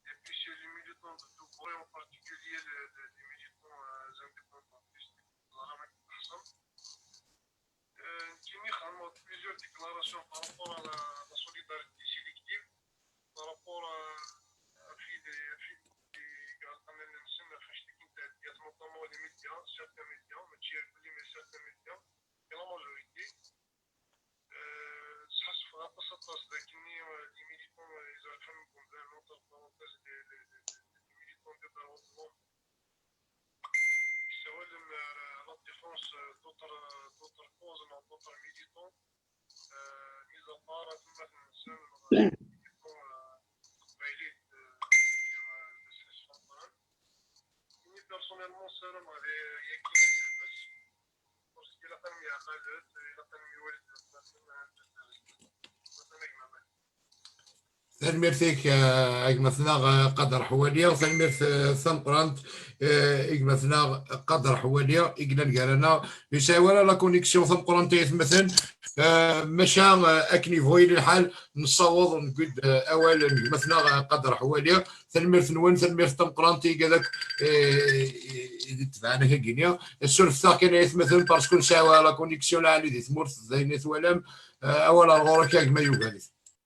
et puis sur les militants de tout Corée en particulier les militants indépendantistes Kimi a plusieurs déclarations par rapport à la solidarité sélective, par rapport à notamment les médias, certains médias, mais certains médias, et la majorité. Ça se fera pas ça passe les militants, ils ont fait une entre parenthèses des militants de développement. La défense d'autres causes, d'autres militants, mis à part les militants personnellement, ça m'avait écrit parce qu'il a pas mis à Khaled, il a pas mis Walid, تنميرتك مثلا قدر حواليا تنميرت ثمقرانت مثلا قدر حواليا إقنا قالنا يساوي لا كونيكسيون ثمقرانت مثلا مشى أكني فويل الحال نصوض نقول أولا مثلا قدر حواليا تنميرت نوان تنميرت ثمقرانتي كذاك تبعنا كينيا السلف ثاكن مثلا باسكو ساوى لا كونيكسيون عالي دي ثمورت زينت ولام أولا غورك ما يوغالي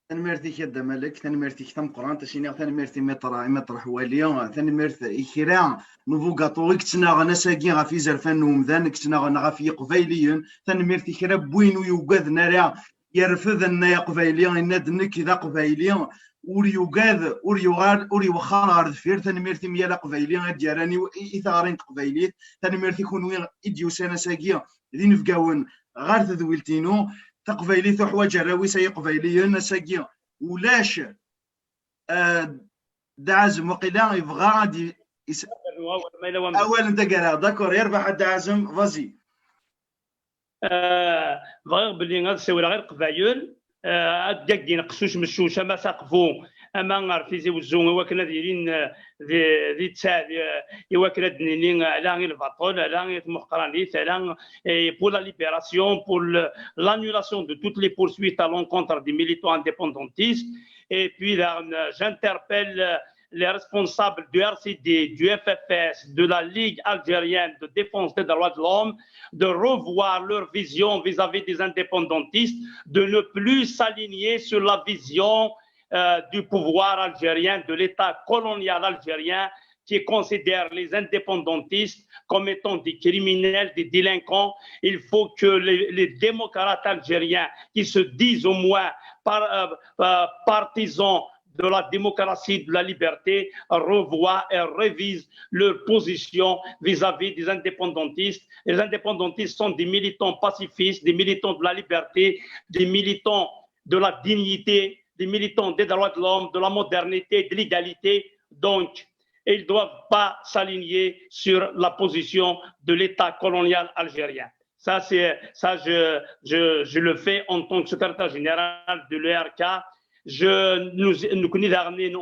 تنمرتي كدا مالك تنمرتي كتم قران تشيني تنمرتي متر حواليا تنمرت إكرا نوفو كاطو كتنا غنا ساكي غافي زرفان ومذان كتنا غنا غافي قبايليين تنمرتي كرا بوينو يوغاد نارا يرفض ان يا قبايليا ان دنك اذا قبايليا وريوغاد وريوخار غار دفير تنمرتي ميالا قبايليا ديالاني اثارين قبايليت تنمرتي كونوا ايديو سنه ساكيا ذين فكاون غار تذويلتينو تقبايلي حوايج راوي سي قبايليا نساكيا ولاش دعزم وقيلا يبغى غادي اولا انت قالها داكور يربح دعزم فازي بغير بلي غنساوي غير قبايل داك نقصوش مشوشه ما سقفو اما غارفيزي وزون هو كنا دايرين ذي تساع هو كنا دنينين على الباطول على المحقرانيت على pour la libération pour l'annulation de toutes les poursuites à l'encontre des militants indépendantistes et puis j'interpelle les responsables du RCD, du FFS, de la Ligue algérienne de défense des droits de l'homme, de revoir leur vision vis-à-vis des indépendantistes, de ne plus s'aligner sur la vision du pouvoir algérien, de l'État colonial algérien, qui considère les indépendantistes comme étant des criminels, des délinquants. Il faut que les démocrates algériens, qui se disent au moins partisans de la démocratie, de la liberté, revoient et révisent leur position vis-à-vis des indépendantistes. Les indépendantistes sont des militants pacifistes, des militants de la liberté, des militants de la dignité, des militants des droits de l'homme, de la modernité, de l'égalité. Donc, ils ne doivent pas s'aligner sur la position de l'État colonial algérien. Ça, je le fais en tant que secrétaire général de l'ERK.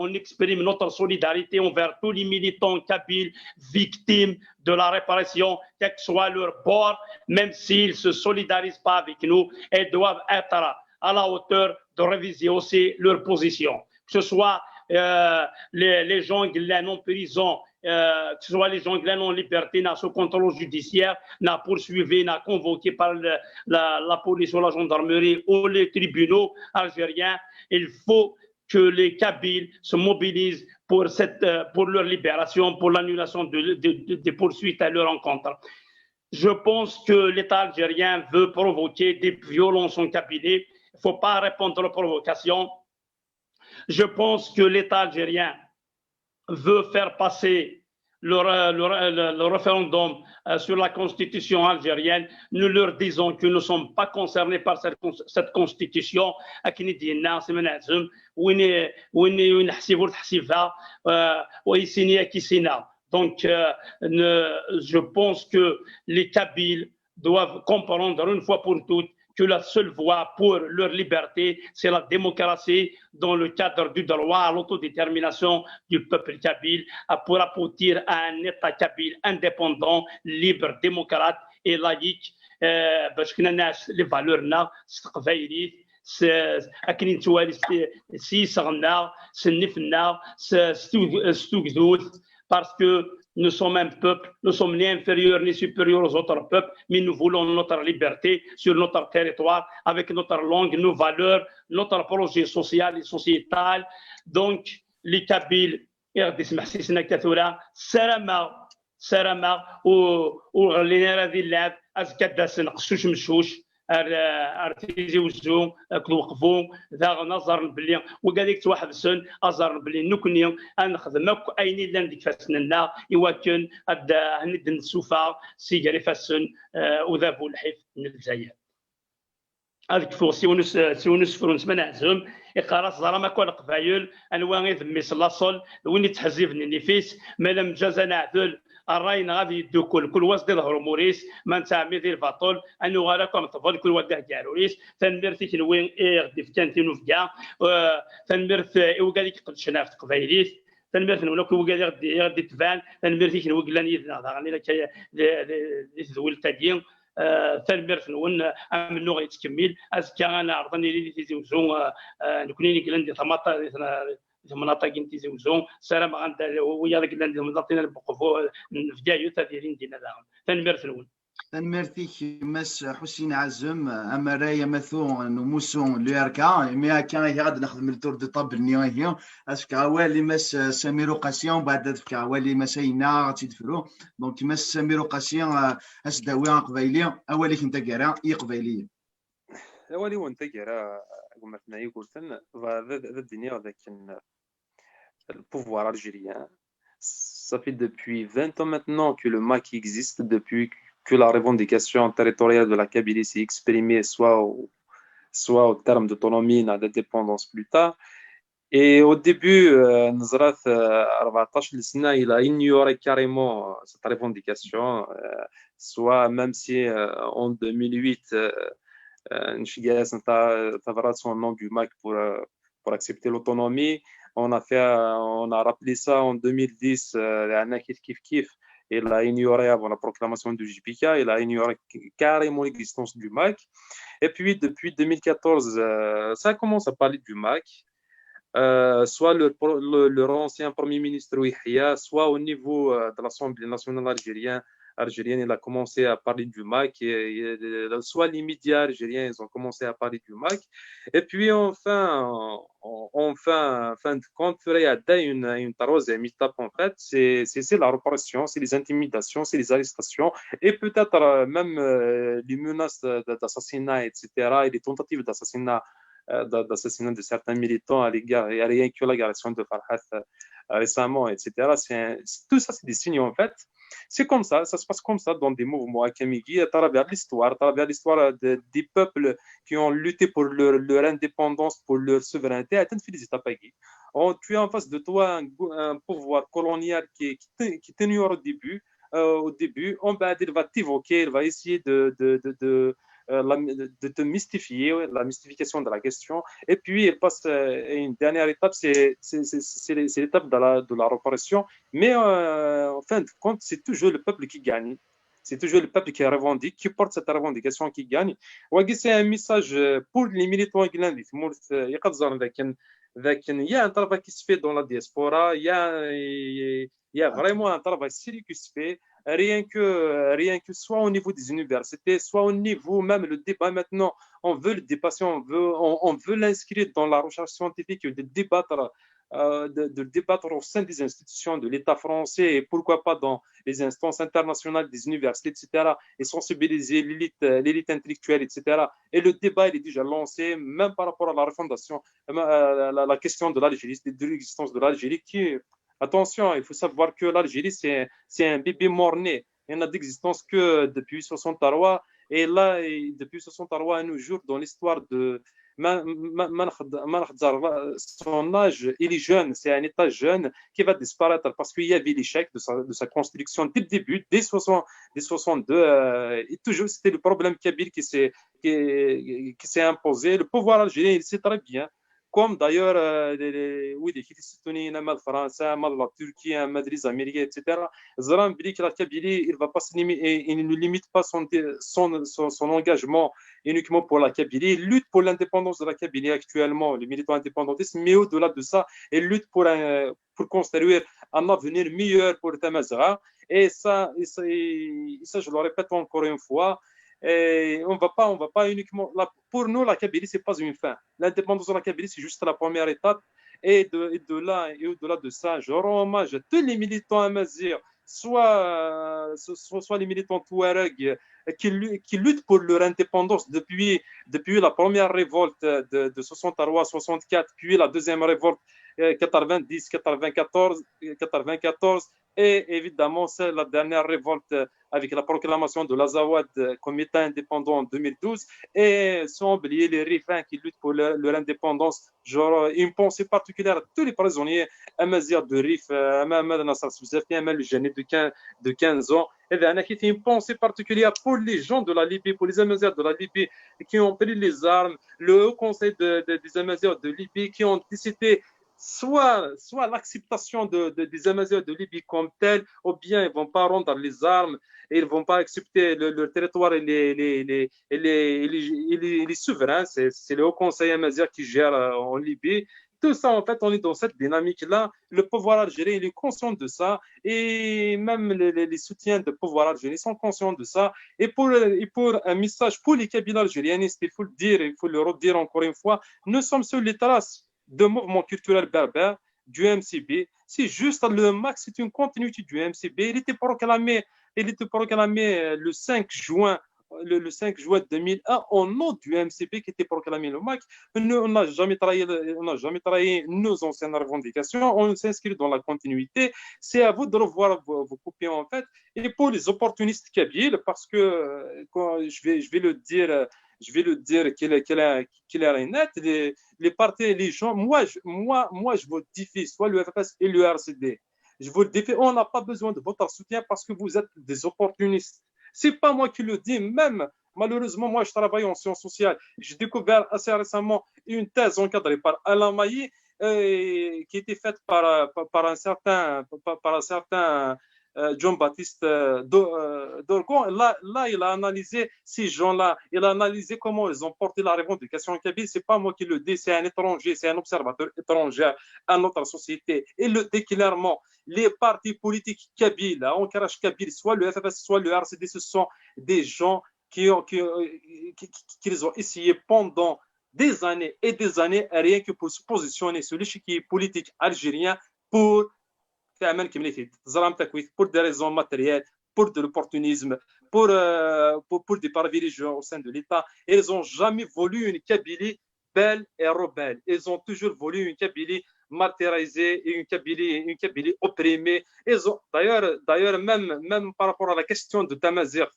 On exprime notre solidarité envers tous les militants kabyles victimes de la répression, quel que soit leur bord, même s'ils ne se solidarisent pas avec nous, et doivent être à la hauteur de réviser aussi leur position. Que ce soit les gens glenn en prison, que ce soit les gens glenn en liberté, sous contrôle judiciaire, poursuivi, convoqué par la police ou la gendarmerie ou les tribunaux algériens. Il faut que les Kabyles se mobilisent pour leur libération, pour l'annulation des poursuites à leur encontre. Je pense que l'État algérien veut provoquer des violences en Kabylie. Il ne faut pas répondre aux provocations. Je pense que l'État algérien veut faire passer le référendum sur la constitution algérienne. Nous leur disons que nous ne sommes pas concernés par cette constitution. Donc, je pense que les Kabyles doivent comprendre une fois pour toutes que la seule voie pour leur liberté, c'est la démocratie dans le cadre du droit à l'autodétermination du peuple kabyle pour aboutir à un État kabyle indépendant, libre, démocrate et laïque. Parce que les valeurs أكنين توالي سيسغنا سنفنا ستوكدوث parce que nous sommes un peuple, nous sommes ni inférieurs ni supérieurs aux autres peuples, mais nous voulons notre liberté sur notre territoire, avec notre langue, nos valeurs, notre projet social et sociétal. Donc, les Kabyles, سرما ولينا هذه اللعب أزكداس نقصوش مشوش ارتيزي وزو كوقفو ذا نظر بلي وكذلك توحبسن ازر بلي نكني نخدم اين اللي نديك فاسننا يوكن هند نسوفا سيجري فاسن وذابو الحيف من الجزائر هذيك فوق سيونس فرونس منعزم إقراص زرما كل قبايل أنواع ذميس لاصل وين يتحزب النفيس ما لم جازنا عدل الراي غادي يدو كل واحد يظهر موريس ما نتاع ميدي الفاطول انه غالاكم تفضل كل واحد كاعوريس تنمرتي كنوين غدي في كانتينو فكا تنمرت وقالك قد شنافت قبايليس تنمرت نقول لك غادي تبان تنمرتي كنوين قلان يدنا غادي لك لتزول تادين تنمرت نون امنو غيتكمل ازكى انا عرضني لي تيزوزون نكوني قلان دي طماطا مناطق تيزوزون سلام عند ويا ذاك اللي مناطقنا البقفو نفجايو تديرين دينا داهم تنمرت نون تنمرتي مس حسين عزم اما رايا مثو نموسون ليركا مي كان غاد نخدم التور دو طاب النياهي اسكا والي مس سميرو قاسيون بعد فكا والي مسينا تيدفرو دونك مس سميرو قاسيون اسداوي قبايلي اولي كنت كارا قبايليه اولي وانت كارا كما تناي قلت ذا الدنيا ذاك le pouvoir algérien. Ça fait depuis 20 ans maintenant que le MAC existe, depuis que la revendication territoriale de la Kabylie s'est exprimée soit au terme d'autonomie, d'indépendance plus tard. Et au début, Nazrat 14 Sina, il a ignoré carrément cette revendication, soit même si en 2008, Nchigas a son nom du MAC pour accepter l'autonomie. On a rappelé ça en 2010, il a ignoré avant la proclamation du JPK, il a ignoré carrément l'existence du MAC. Et puis, depuis 2014, ça commence à parler du MAC, soit leur ancien Premier ministre Ouihia, soit au niveau de l'Assemblée nationale algérienne, il a commencé à parler du MAC, soit les médias algériens, ils ont commencé à parler du MAC. Et puis, enfin, fin de compte, il y a une troisième étape, en fait, c'est la répression, c'est les intimidations, c'est les arrestations, et peut-être même les menaces d'assassinat, etc., et les tentatives d'assassinat de certains militants à l'égard, et rien que l'agression de Farhat récemment, etc. Tout ça, c'est des signes, en fait. C'est comme ça se passe comme ça dans des mouvements akamigi à travers l'histoire des peuples qui ont lutté pour leur indépendance, pour leur souveraineté. Tu as en face de toi un pouvoir colonial qui t'ignore au début, il va t'évoquer, il va essayer de te mystifier, la mystification de la question. Et puis, il passe une dernière étape, c'est l'étape de la répression. Mais en fin de compte, c'est toujours le peuple qui gagne. C'est toujours le peuple qui revendique, qui porte cette revendication qui gagne. C'est un message pour les militants guinéens. Il y a un travail qui se fait dans la diaspora, il y a vraiment un travail sérieux qui se fait. Rien que soit au niveau des universités, soit au niveau même le débat maintenant, on veut le dépasser, on veut l'inscrire dans la recherche scientifique, de débattre au sein des institutions de l'État français et pourquoi pas dans les instances internationales des universités, etc. et sensibiliser l'élite intellectuelle, etc. Et le débat, il est déjà lancé, même par rapport à la refondation, la question de l'Algérie, de l'existence de l'Algérie qui... Attention, il faut savoir que l'Algérie, c'est un bébé mort-né. Il n'a d'existence que depuis 63. Et là, depuis 63 à nos jours, dans l'histoire de son âge, il est jeune. C'est un état jeune qui va disparaître parce qu'il y avait l'échec de sa construction dès le début, dès 62. Et toujours, c'était le problème kabyle qui s'est imposé. Le pouvoir algérien, il sait très bien. Comme d'ailleurs les Christianiens, la France, la Turquie, les Américains, etc. Zran dit que la Kabylie, il ne limite pas son engagement uniquement pour la Kabylie. Il lutte pour l'indépendance de la Kabylie actuellement, les militants indépendantistes, mais au-delà de ça, il lutte pour construire un avenir meilleur pour Tamazra. Et ça, je le répète encore une fois. Et on va pas uniquement pour nous la Kabylie c'est pas une fin. L'indépendance de la Kabylie c'est juste la première étape et au-delà de ça je rends hommage à tous les militants amazigh, soit les militants touareg qui luttent pour leur indépendance depuis la première révolte de 63-64, puis la deuxième révolte 90-94, Et évidemment, c'est la dernière révolte avec la proclamation de l'Azawad comme État indépendant en 2012. Et sans oublier les riverains qui luttent pour leur indépendance. Genre, une pensée particulière à tous les prisonniers, Amazir de Rif, Ahmed Nasser Souzafi, Ahmed le Janet de 15 ans. Et bien, une pensée particulière pour les gens de la Libye, pour les Amazirs de la Libye qui ont pris les armes, le Haut Conseil des Amazirs de Libye qui ont décidé soit l'acceptation des Amazirs de Libye comme tel, ou bien ils ne vont pas rendre les armes, et ils ne vont pas accepter le territoire et les souverains. C'est le Haut Conseil amazigh qui gère en Libye. Tout ça, en fait, on est dans cette dynamique-là. Le pouvoir algérien, il est conscient de ça. Et même les soutiens du pouvoir algérien sont conscients de ça. Et pour un message pour les Kabyles algérianistes, il faut le dire, il faut le redire encore une fois, nous sommes sur les traces de mouvement culturel berbère du MCB. C'est juste le max, c'est une continuité du MCB. Il était proclamé le 5 juin. Le 5 juin 2001 au nom du MCB qui était proclamé le MAC. On n'a jamais trahi nos anciennes revendications. On s'inscrit dans la continuité. C'est à vous de revoir vos copies en fait. Et pour les opportunistes kabyles, parce que je vais le dire qu'il est net, les partis, les gens, moi, je vous défie, soit le FFS et le RCD. Je vous le défie, on n'a pas besoin de votre soutien parce que vous êtes des opportunistes. C'est pas moi qui le dis, même malheureusement, moi je travaille en sciences sociales. J'ai découvert assez récemment une thèse encadrée par Alain Mailly qui était faite par un certain Jean-Baptiste Dorgon. Là, il a analysé ces gens-là. Il a analysé comment ils ont porté la revendication kabyle. C'est pas moi qui le dis, c'est un étranger, c'est un observateur étranger à notre société. Il le dit clairement. Les partis politiques kabyles, Ankara Kabyle, soit le FFS, soit le RCD, ce sont des gens qu'ils ont essayé pendant des années et des années, rien que pour se positionner sur l'échiquier politique algérien pour des raisons matérielles, pour de l'opportunisme, pour des privilèges au sein de l'État. Ils n'ont jamais voulu une Kabylie belle et rebelle. Ils ont toujours voulu une Kabylie martyrisée et une Kabylie opprimée. D'ailleurs, même par rapport à la question de Tamazight,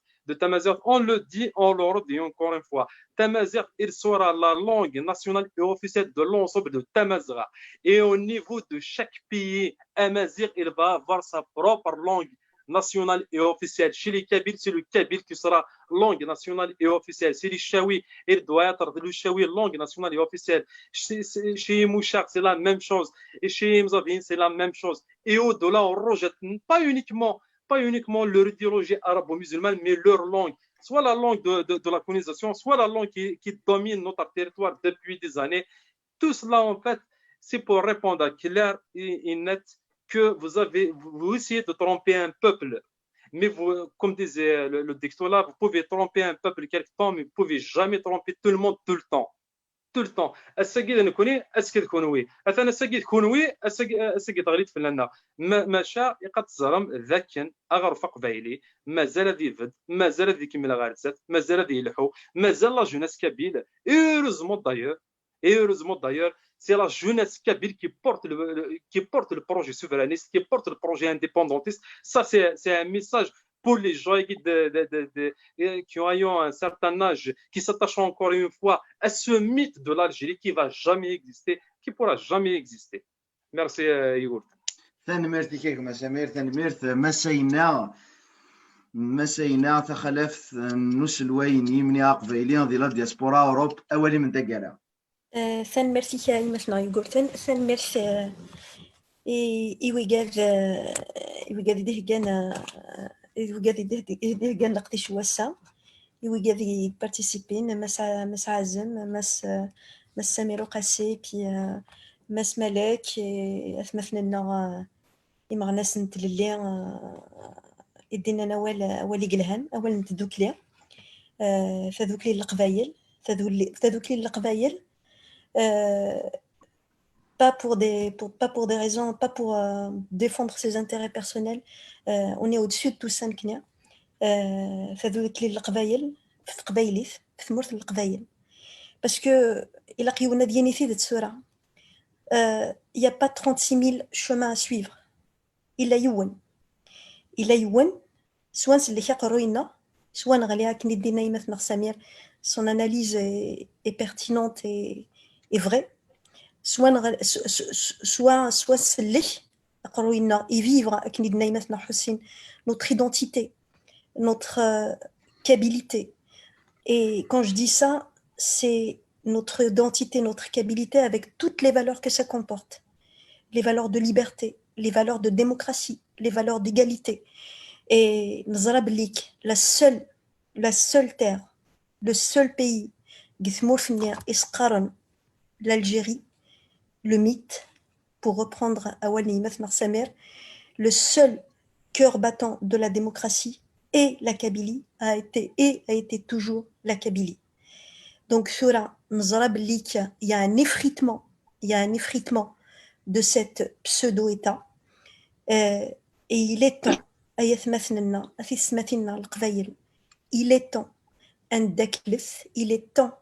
on le dit, on le redit encore une fois. Tamazight, il sera la langue nationale et officielle de l'ensemble de Tamazight. Et au niveau de chaque pays amazigh, il va avoir sa propre langue nationale et officielle. Chez les Kabyles, c'est le Kabyle qui sera langue nationale et officielle. Chez les Chaouis, il doit être le Chaoui langue nationale et officielle. Chez Mouchak, c'est la même chose. Et chez Mzavine, c'est la même chose. Et au-delà, on rejette pas uniquement leur idéologie arabo-musulmane, mais leur langue. Soit la langue de la colonisation, soit la langue qui domine notre territoire depuis des années. Tout cela, en fait, c'est pour répondre à clair et net que vous essayez de tromper un peuple. Mais vous, comme disait le dicton là, vous pouvez tromper un peuple quelque temps, mais vous ne pouvez jamais tromper tout le monde tout le temps. Tout le temps. السجيد نكوني اسكي كونوي اثنا السجيد كونوي السجيد غريت فلنا ماشا يقد زرم ذاك اغرف قبايلي مازال ذي فد مازال ذي كمل غارزات مازال ذي يلحو مازال لا جوناس كابيل heureusement d'ailleurs c'est la jeunesse kabyle qui porte le projet souverainiste, qui porte le projet indépendantiste. Ça, c'est un message pour les gens qui ont un certain âge, qui s'attachent encore une fois à ce mythe de l'Algérie qui ne va jamais exister, qui ne pourra jamais exister. Merci, Igor. ثاني ميرتي كيك مسامير ثاني ميرت مسينا تخلف نص الويني من قبيلين ذي لا دياسبورا اوروب اولي من دقاله ثان ميرتي كاين مثلا يقولتن ثان ميرت إيوغاد دهجان لقتيش واسا إيوغاد بارتيسيبين مس عازم مس سميرو قاسي بي مس ملاك أثمثنا إمغناس نتللي يدينا نوال قلهان أول نتدوكلي فذوكلي القبايل pas pour des raisons, pas pour défendre ses intérêts personnels. On est au-dessus de tout ça. فذوك القبايل في قبايليث في ثمورة القبايل parce que il a يونا ديالي في ذات السورة il y a pas 36 000 chemins à suivre. Il a يون إلا يون سواء اللي كيقروينا سواء غاليها كني دينا يمثل سمير son analyse est pertinente et vraie soit اللي قروينا et vivre كني دينا يمثل حسين notre identité notre kabilité. Et quand je dis ça, c'est notre identité, notre kabilité avec toutes les valeurs que ça comporte. Les valeurs de liberté, les valeurs de démocratie, les valeurs d'égalité. Et Nzarablik, la seule terre, le seul pays, l'Algérie, le mythe, pour reprendre Awali Mefnar Samer, le seul cœur battant de la démocratie et la Kabylie a été toujours la Kabylie. Donc sur la Nzarablik, il y a un effritement de cette pseudo-État. Et il est temps, il est temps,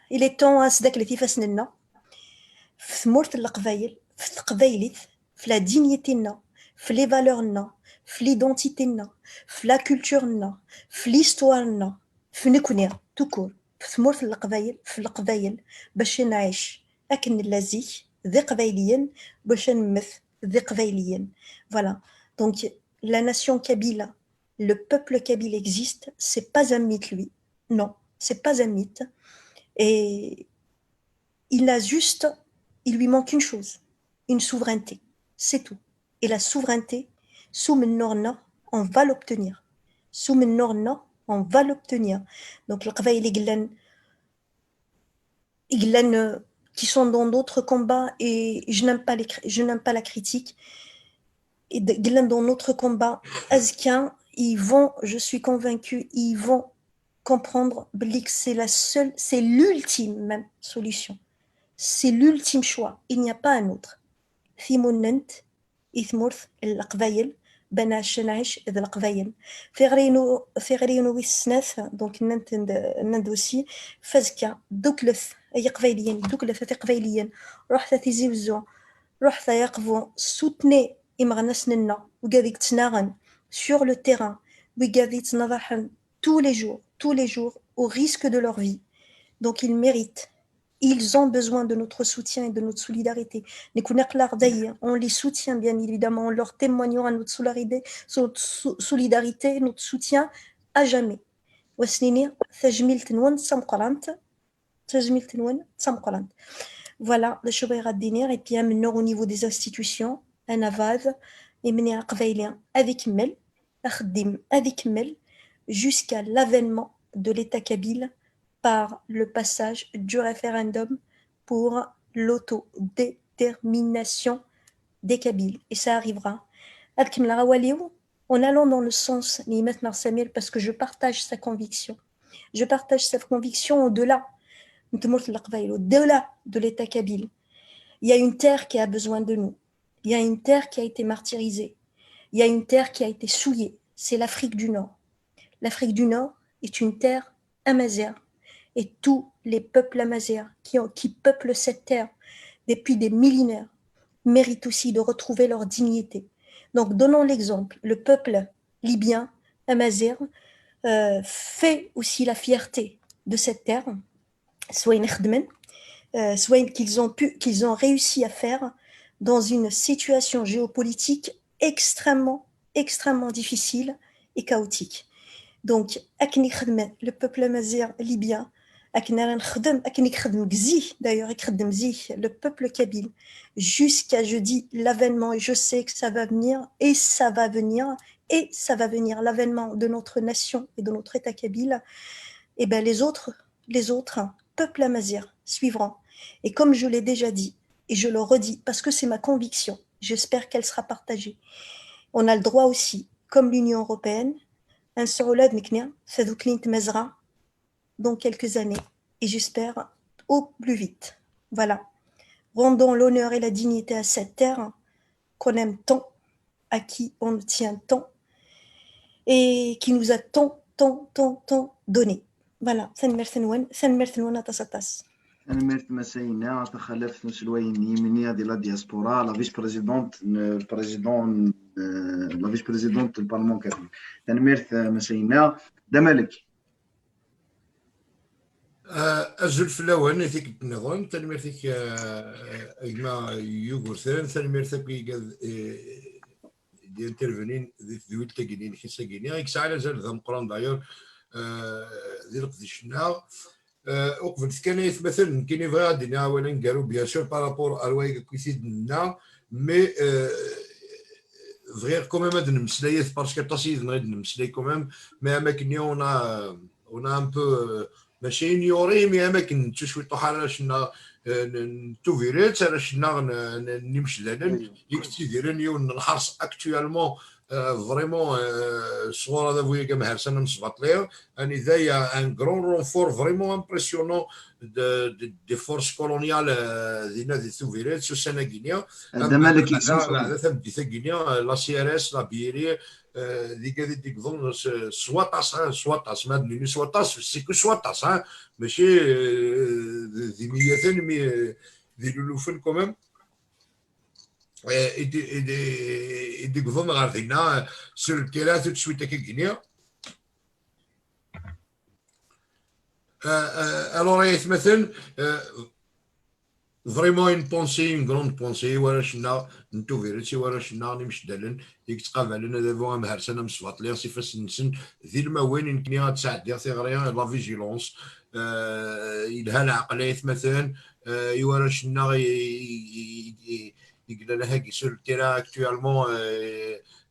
il est temps à سداكلثي فاسننا في مورث القبايل في القبايليت في لا دينيتينا في لي فالورنا في ليدونتيتينا في لا كولتورنا في ليستوارنا في نكونيا توكور في مورث القبايل في القبايل باش نعيش اكن اللازي ذي قبايليا باش نمث ذي قبايليا. Voilà. Donc la nation kabyle, le peuple kabyle existe, c'est pas un mythe lui. Non, c'est pas un mythe. Et il lui manque une chose, une souveraineté, c'est tout. Et la souveraineté, sous Norna, on va l'obtenir. Sous Norna, on va l'obtenir. Donc le Qavaïli Glen qui sont dans d'autres combats, et je n'aime pas la critique, et Glen dans notre combat, Azkian, je suis convaincue, ils vont comprendre que c'est l'ultime même solution. C'est l'ultime choix. Il n'y a pas un autre. Thimonent, Ithmurth, el-Qbayel, Benash Naish, et el-Qbayel. Ferrino Wisneth, donc Nand aussi, Fazka, Douklef, Yaqbaylien, Douklef, Yaqbaylien, Rahta Tizivzo, Rahta Yaqvo, soutenez Imranasnena, Ougadik Tnaran, sur le terrain, Ougadik Navahan, tous les jours, au risque de leur vie. Donc ils méritent. Ils ont besoin de notre soutien et de notre solidarité. On les soutient bien évidemment, en leur témoignant à notre solidarité, notre soutien à jamais. Voilà, le Choubaïra Dinir, et puis maintenant au niveau des institutions, un avad, et mener à Qvaïlien avec Mel, avec Mel, jusqu'à l'avènement de l'État kabyle par le passage du référendum pour l'autodétermination des Kabyles. Et ça arrivera. En allant dans le sens Nimet Marsamil, parce que je partage sa conviction. Je partage sa conviction au-delà de l'État kabyle. Il y a une terre qui a besoin de nous. Il y a une terre qui a été martyrisée. Il y a une terre qui a été souillée. C'est l'Afrique du Nord. L'Afrique du Nord est une terre amazigh, et tous les peuples amazigh qui peuplent cette terre depuis des millénaires méritent aussi de retrouver leur dignité. Donc, donnons l'exemple. Le peuple libyen amazigh fait aussi la fierté de cette terre, soit qu'ils ont réussi à faire dans une situation géopolitique extrêmement difficile et chaotique. Donc, le peuple amazigh libyen, d'ailleurs, le peuple kabyle, jusqu'à jeudi, l'avènement, et je sais que ça va venir, et ça va venir, l'avènement de notre nation et de notre État kabyle, et bien les autres peuples amazigh suivront. Et comme je l'ai déjà dit, et je le redis, parce que c'est ma conviction, j'espère qu'elle sera partagée, on a le droit aussi, comme l'Union européenne, un Saoulad Meknia, Fadoukline Tmezra, dans quelques années, et j'espère au plus vite. Voilà. Rendons l'honneur et la dignité à cette terre qu'on aime tant, à qui on tient tant, et qui nous a tant donné. Voilà. انا ميرت مساينا تخلفت نسلويني مني هذه لا دياسبورا لا فيش بريزيدونت لا فيش بريزيدونت البرلمان كامل. انا ميرت مساينا دمالك أزول في الأول نثيك النظام تنميرتك إجماع يوغورثان تنميرتك دي انترفينين ذويل تاكينين حسا كينيا إكس على زال ذا مقران دايور ذي القديشنا وقفت كان يتمثل كاين فغا دينا اولا قالوا بيان سور بارابور ارواي كويسيدنا مي فغير كوميم هاد المسلايات باسكو تصيد نغيد المسلاي كوميم مي اماكن اون ان بو ماشي نيوري مي اماكن تشوي طحال شنا توفيريت انا شنا نمشي لنا يكتيديرن يون الحرس اكطوالمون فريمون الصغور هذا بويا كما هرسنا نصبط ليه اني ذايا ان غرون رونفور فريمون امبرسيونون دي فورس كولونيال دينا دي توفيريت سو سنه غينيا دمالك لا ثم دي غينيا لا سي ار اس لا بيري ديك هذه ديك ظن سواطاس ما ادري سواطاس سيكو سواطاس ماشي دي ميتين مي دي لولوفن كوميم يديك ظن غير دينا سور التيران تشوي تاكي غينيا الوغ يتمثل فريمون اون بونسي اون غروند بونسي ورا شنا نتو فيريتي ورا شنا نمشي دالن يتقابل لنا دابا مهرسنا مصفات لي سيفاس نسن ذي الموين يمكن تساعد في غريان لا فيجيلونس يلها العقل يتمثل يورا شنا يقول لها كيسول التيرا اكتوالمون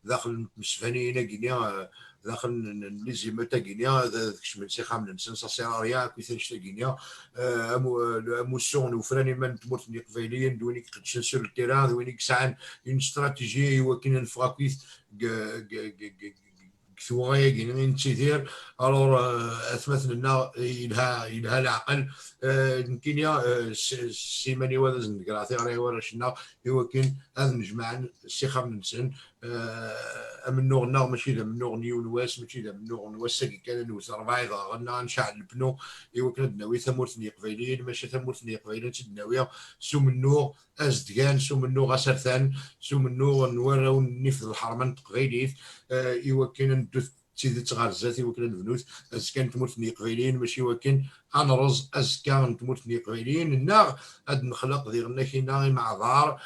داخل مسفانين غينيا داخل لي زيموتا غينيا داكش من سي خام نسن ساسيراريا كيفاش غينيا اموسون وفراني من تمرتني قبيليين دوينيك قدشن سور التيران دوينيك ساعن اون استراتيجي وكاين نفراكيس كثوايا كاين نتيدير الوغ اثبت لنا يلها العقل كاين سيماني وهذا زنكراثي راه ورا شنا هو كاين هذا نجمع السي خام نسن امنو غنا ماشي ذا منو نيونواس ماشي ذا منو نواس كان نوس ربعي غنا نشعل البنو ايوا كان ناوي ثمورتني قبيلين ماشي ثمورتني قبيلين تدناويه سو منو ازدكان سو منو غسرثان سو منو نوراو نفذ الحرمان قبيليت ايوا كاين تيدي تغرزاتي وكان البنوت از كان تموتني قبيلين ماشي وكان انرز از كان تموتني قبيلين النار هاد نخلق ديالنا كاين مع دار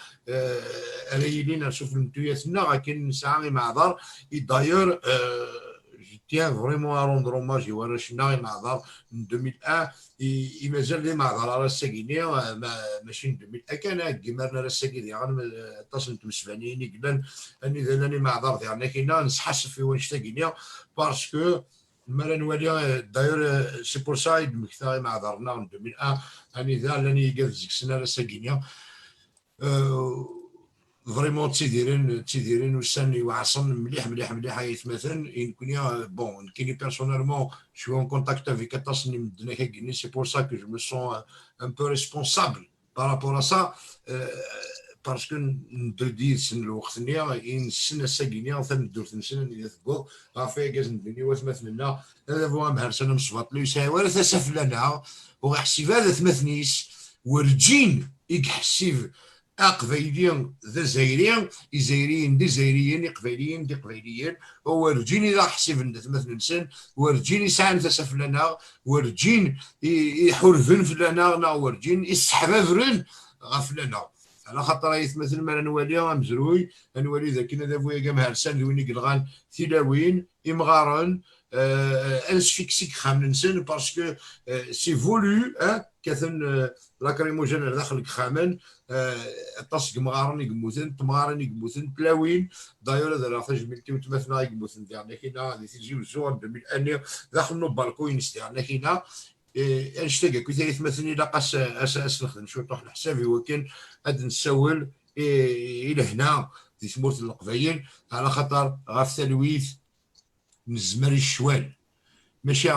ريلين نشوف المتوياتنا كاين نسعى مع دار دايور تيان فريمون روندر اوماج ورا شنا مع دار من 2001 مازال لي مع دار راه ساكينيا ماشي 2001 كان كيمارنا راه ساكينيا اتصل تمسفانيني قلنا اني ذاني مع دار ديالنا كاين نسحسب في واش ساكينيا باسكو مالا نولي دايور سي بور سا يدمكتا مع دارنا من 2001 اني ذا لاني قال زيك سنه راه ساكينيا فريمون تيديرين وساني وعصن مليح يتمثل يمكن بون كاين بيرسونيلمون شو اون كونتاكت افيك اتصلني مدنا كاين سي بور سا كو جو مو سون ان بو ريسبونسابل بارابور ا سا باسكو ندير ديال سن الوقت نيا السنه الساكينيا ندير سنه اللي تقول غافي كاز ندني وتمثلنا هذا هو مهرسنا مصفط لي يساوي ولا تسف لنا وغحسيب هذا تمثنيش ورجين يحسيب قبيليين ذا زايرين زايرين دي زايريين قبيليين دي قبيليين ورجيني لا حسيب مثلا انسان ورجيني ساعه تسف لنا ورجين يحرفن فلنا ورجين يسحبافرن غفلنا على خاطر يتمثل ما نولي مزروي نولي ذاك كنا دابا كاع مهرسان دويني كلغان ثلاوين امغارن انسفيكسيك خام نسن باسكو سي فولو كاثن لاكريموجين داخل خامان طاس مغارن يقموثن تمغارن يقموثن تلاوين دايور هذا راه تجملتي وتمثلنا يقموثن ديالنا كاينه اللي تيجي الزور 2000 داخل نو بالكوين ديالنا كاينه انشتاق كنت يتمثلني لاقاس اساس نخدم شويه طوح لحسابي ولكن غادي نسول الى هنا في ثمورت القبايل على خاطر غاف تلويث نزمر الشوال ماشي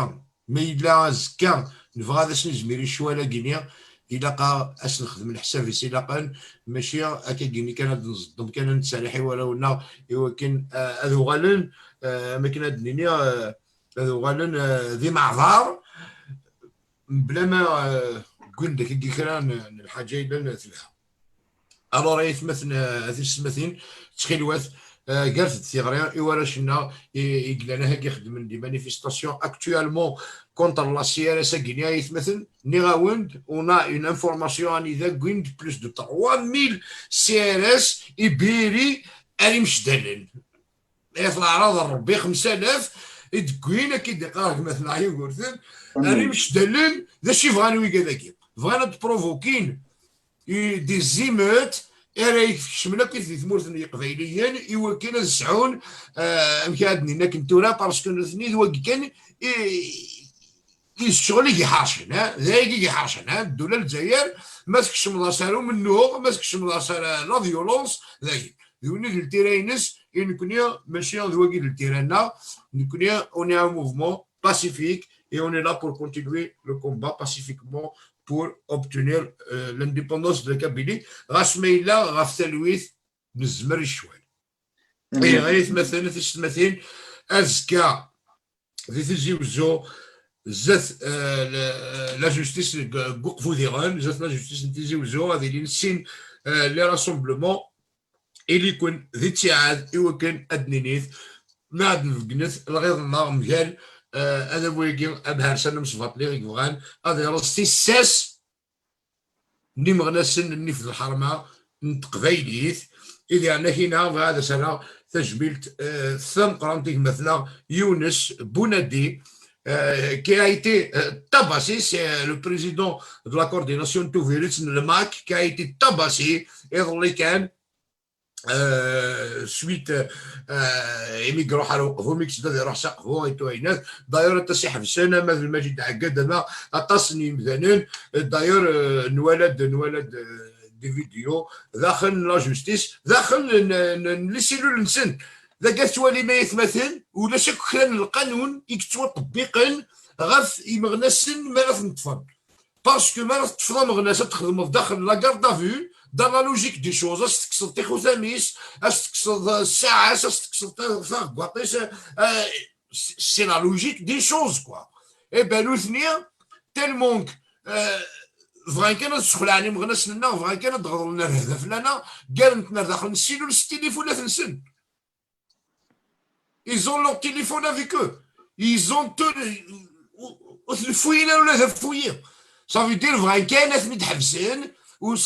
ما الا زكا نبغى هذا نزمر الشوال كينيا الا قا اش نخدم الحساب في سلاقا ماشي هكا كيني كان نصدم كان نتسالحي ولا ولكن هذو غالن ما كان الدنيا هذو غالن ذي معذار بلا ما قندك كيكران الحاجه الى ثلاثه الو راه يتمثل هذه السماثين تخيلوات قالت الثغرين ايوا شنا يقلنا هكا يخدم دي مانيفيستاسيون اكtuellement contre la CRS Guinée يتمثل نيغاوند on a une information ان اذا قند plus de 3000 CRS ibéri اللي مش دلل في الاعراض ربي 5000 يدكوين كي قراك مثلا يقولون اللي مش دلل ذا شي فغانوي كذاك فغانا تبروفوكين دي زيموت رايك شمنا كيف ثمورثني قبيليا ايوا كاين السعون مكادني كنتورا باسكو نثني ذوك كان الشغل يحاشن ذاك يحاشن الدوله الجزائر ماسكش مداسارو منو ماسكش مداسار لا فيولونس ذاك ذوني التيرينس نكونيا ماشي ذوك التيرانا نكونيا اوني ان موفمون pacifique et on est là pour continuer le combat pacifiquement pour obtenir l'indépendance de la Kabylie. غاسميلا غافتلويث نزمر الشوال. اي غيث مثلا تسمثين ازكى ذي تزيوزو زات لا جوستيس وقفوا ديغان زات لا جوستيس نتيزيوزو هذه اللي نسين لي راسومبلومون اللي يكون ذي تيعاد ايوا كان ادنينيث ما عاد نفقنث الغيظ النار مجال هذا بويكين ابهر سنه مصفات لي غيفغان هذا راستي ساس ني مغنسن ني في الحرمه نتقبيليث اذا انا هنا هذا سنه تجميلت ثم قرانتيك مثلا يونس بونادي qui a été tabassé, c'est le président de la coordination de Touvirits, le MAC, qui a été tabassé et dans les cannes suite émigrants حروقهم يكسد راح سقفوا ايتوينات داير التصحيح في السنه مثل المجيد عقد انا التصنيم مثلا داير نولد دي فيديو داخل لا جوستيس داخل لي سيلول نسن ذاك توالي ما يتمثل ولا شك كان القانون يكتوا تطبيقا غاف يمغنسن ما غاف نتفضل باسكو ما غاف تفضل مغنسه تخدم داخل لا كاردا فيو dans la logique des choses, est-ce que c'est la logique des choses, quoi. Et ben, nous tenir tellement que vraiment كان تدخل على مغنس لنا vraiment كان تغضر لنا الهدف لنا قال نتنا داخل نسيلو التليفونات نسن. Ils ont leur téléphone avec eux. Ils ont tout fouillé ولا fouillé. Ça veut dire vraiment كانت متحبسين ils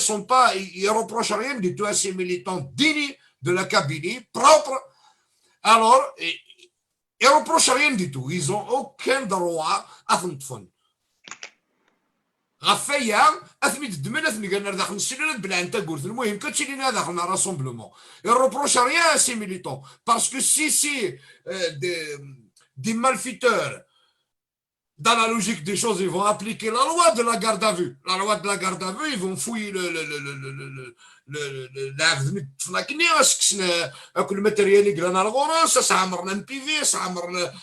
sont pas, ils reprochent rien du tout à ces militants dignes de la Kabylie, propres. Alors, ils reprochent rien du tout. Ils ont aucun droit à faire. غفايا اثميت الدمن اثمي قالنا داخل السيلولات بلا انت قلت المهم كتشي لينا داخلنا راسومبلومون يروبروش ريان سي ميليتون باسكو سي دي مالفيتور. Dans la logique des choses, ils vont appliquer la loi de la garde à vue. La loi de la garde à vue, ils vont fouiller le matériel اللي قلنا الغروس سعمرنا نبيفي سعمرنا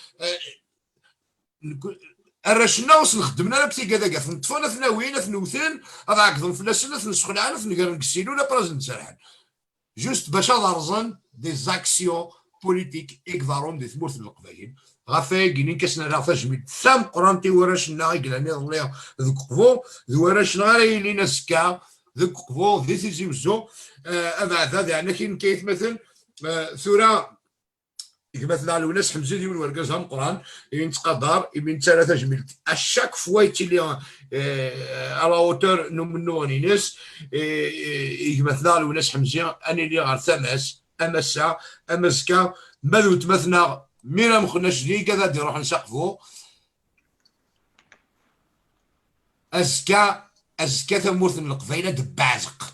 الرشنا وسنخدمنا لابتي كذا في نطفونا ثناويين ثنوثين هذا عقدهم فلاسنا ثنسخن عنا ثنقدر نكسيلو لا براز نسرحن جوست باش ارزن دي زاكسيون بوليتيك اكفارون دي ثمورث القبائل غافي كاينين كاسنا راه تجميد ثام قرانتي وراشنا غيقلاني ضليا ذوك قفو وراشنا غير لينا سكا ذوك قفو ذي تيزيوزو بعد هذا يعني كاين كيتمثل ثورة مثلا على وناس حمزه ديال ورقازها من القران ينتقدر من ثلاثه جميل اشاك فوايت اللي على اوتور منو ناس مثلا على وناس حمزه اني اللي غير ثماس امسا امسكا ماذا تمثنا مينا مخناش لي كذا نروح نسقفو ازكى ثمورث من القفيله دبازق